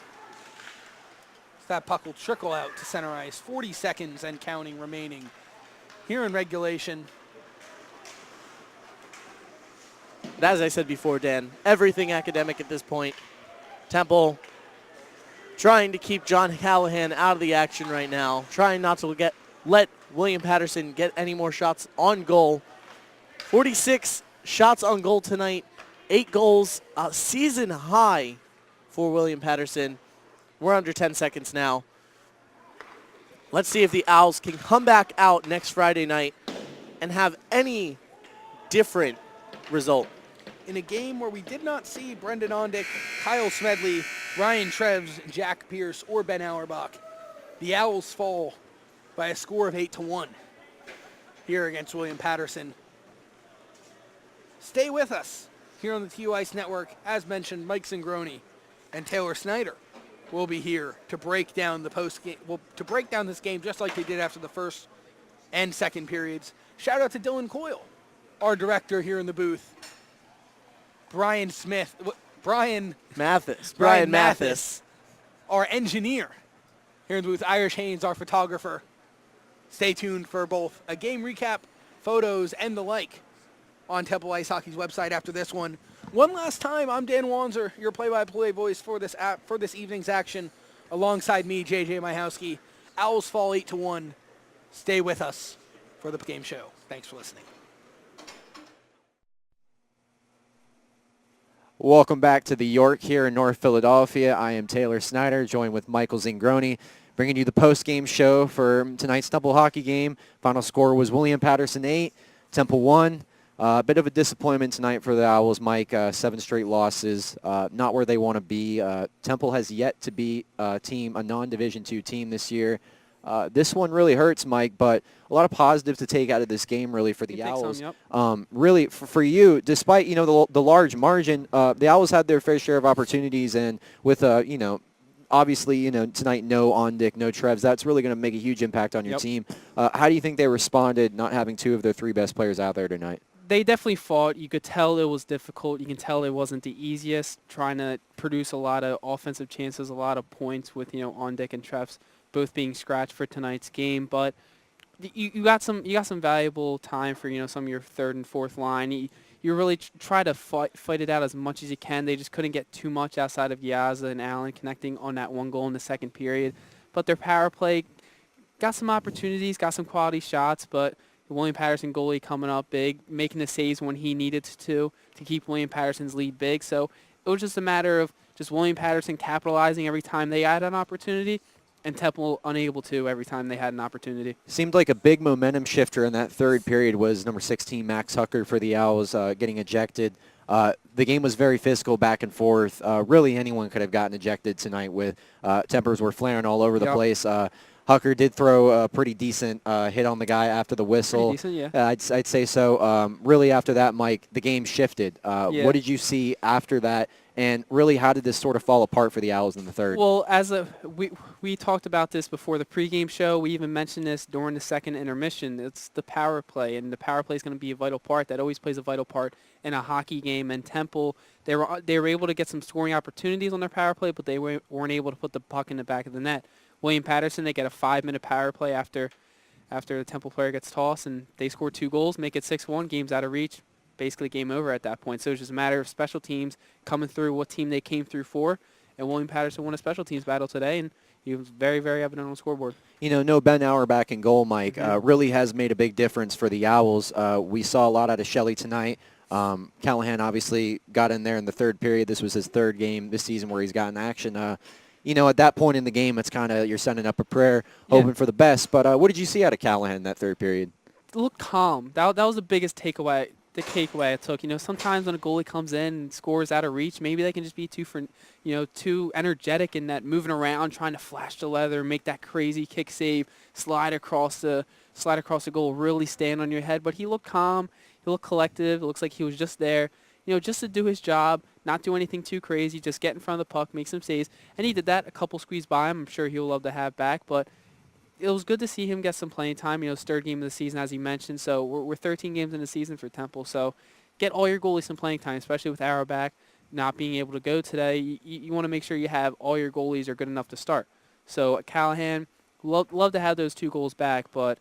That puck will trickle out to center ice. 40 seconds and counting remaining here in regulation. But as I said before, Dan, everything academic at this point. Temple trying to keep John Callahan out of the action right now, trying not to let William Paterson get any more shots on goal. 46 shots on goal tonight, 8 goals, a season high for William Paterson. We're under 10 seconds now. Let's see if the Owls can come back out next Friday night and have any different result. In a game where we did not see Brendan Ondick, Kyle Smedley, Ryan Treves, Jack Pierce, or Ben Auerbach, the Owls fall by a score of 8-1 here against William Paterson. Stay with us here on the TU Ice Network. As mentioned, Mike Zingroni and Taylor Snyder will be here to break down the post-game, to break down this game just like they did after the first and second periods. Shout out to Dylan Coyle, our director here in the booth. Brian Mathis, our engineer here in the booth. Irish Haynes, our photographer. Stay tuned for both a game recap, photos, and the like on Temple Ice Hockey's website after this one. One last time, I'm Dan Wanzer, your play-by-play voice for this evening's action, alongside me, JJ Myhowski. Owls fall 8-1. Stay with us for the game show. Thanks for listening. Welcome back to the York here in North Philadelphia. I am Taylor Snyder, joined with Michael Zingroni, bringing you the post-game show for tonight's Temple hockey game. Final score was William Paterson 8, Temple 1. A bit of a disappointment tonight for the Owls, Mike. 7 straight losses, not where they want to be. Temple has yet to beat a non-Division II team this year. This one really hurts, Mike, but a lot of positives to take out of this game, really, for the Owls. Yep. Really, for you, despite the large margin, the Owls had their fair share of opportunities, and with obviously tonight no Ondick, no Treves, that's really going to make a huge impact on your team. How do you think they responded, not having 2 of their 3 best players out there tonight? They definitely fought. You could tell it was difficult. You can tell it wasn't the easiest, trying to produce a lot of offensive chances, a lot of points with Ondick and Treves both being scratched for tonight's game. But you got some valuable time for some of your third and fourth line. You really try to fight it out as much as you can. They just couldn't get too much outside of Yaza and Allen connecting on that one goal in the second period. But their power play got some opportunities, got some quality shots, but the William Paterson goalie coming up big, making the saves when he needed to keep William Paterson's lead big. So it was just a matter of just William Paterson capitalizing every time they had an opportunity, and Temple unable to every time they had an opportunity. Seemed like a big momentum shifter in that third period was number 16, Max Hucker, for the Owls, getting ejected. The game was very physical, back and forth. Really anyone could have gotten ejected tonight with tempers were flaring all over the place. Hucker did throw a pretty decent hit on the guy after the whistle. Pretty decent, yeah. I'd say so. Really after that, Mike, the game shifted. What did you see after that? And really, how did this sort of fall apart for the Owls in the third? Well, we talked about this before the pregame show. We even mentioned this during the second intermission. It's the power play, and the power play is going to be a vital part. That always plays a vital part in a hockey game. And Temple, they were able to get some scoring opportunities on their power play, but they weren't able to put the puck in the back of the net. William Paterson, they get a 5-minute power play after the Temple player gets tossed, and they score 2 goals, make it 6-1, game's out of reach. Basically game over at that point. So it's just a matter of special teams coming through what team they came through for, and William Paterson won a special teams battle today, and he was very, very evident on the scoreboard. No Ben Auerbach in goal, Mike, really has made a big difference for the Owls. We saw a lot out of Shelley tonight. Callahan obviously got in there in the third period. This was his third game this season where he's gotten action. At that point in the game, it's kind of you're sending up a prayer, hoping for the best. But what did you see out of Callahan in that third period? Look calm. That was the biggest takeaway. The takeaway I took. Sometimes when a goalie comes in and scores out of reach, maybe they can just be too energetic in that moving around, trying to flash the leather, make that crazy kick save, slide across the goal, really stand on your head. But he looked calm. He looked collective. It looks like he was just there, just to do his job, not do anything too crazy, just get in front of the puck, make some saves. And he did that. A couple squeezed by him. I'm sure he'll love to have back, but it was good to see him get some playing time. His third game of the season, as he mentioned. So we're 13 games in the season for Temple. So get all your goalies some playing time, especially with Auerbach not being able to go today. You want to make sure you have all your goalies are good enough to start. So Callahan, love to have those 2 goals back, but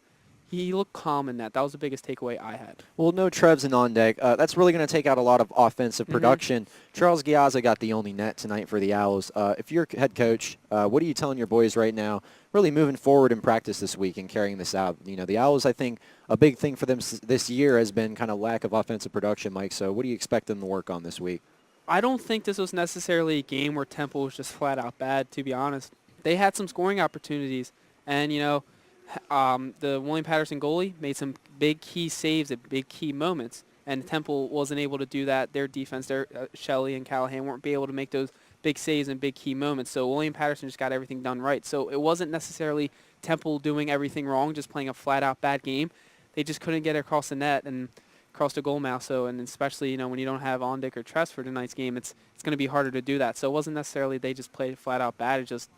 he looked calm in that. That was the biggest takeaway I had. Well, no Treves and on deck. That's really going to take out a lot of offensive production. Charles Giazza got the only net tonight for the Owls. If you're head coach, what are you telling your boys right now, really moving forward in practice this week and carrying this out? The Owls, I think, a big thing for them this year has been kind of lack of offensive production, Mike. So what do you expect them to work on this week? I don't think this was necessarily a game where Temple was just flat out bad, to be honest. They had some scoring opportunities, and, The William Paterson goalie made some big key saves at big key moments, and Temple wasn't able to do that. Their defense, Shelley and Callahan weren't able to make those big saves and big key moments. So William Paterson just got everything done right. So it wasn't necessarily Temple doing everything wrong, just playing a flat-out bad game. They just couldn't get across the net and across the goal mouth. So, and especially, when you don't have Ondick or Tress for tonight's game, it's going to be harder to do that. So it wasn't necessarily they just played flat out bad. It just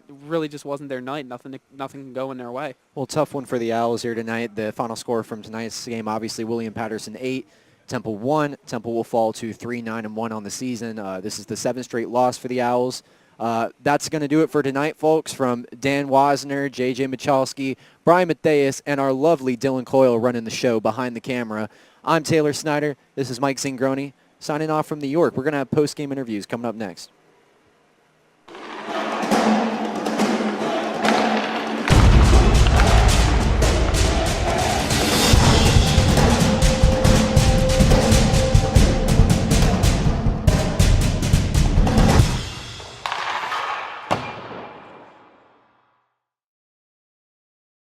really just wasn't their night. Nothing going their way. Well, tough one for the Owls here tonight. The final score from tonight's game, obviously, William Paterson 8, Temple 1. Temple will fall to 3-9-1 on the season. This is the 7th straight loss for the Owls. That's going to do it for tonight, folks. From Dan Wasner, J.J. Michalski, Brian Matthias, and our lovely Dylan Coyle running the show behind the camera. I'm Taylor Snyder. This is Mike Zingroni signing off from New York. We're going to have post-game interviews coming up next.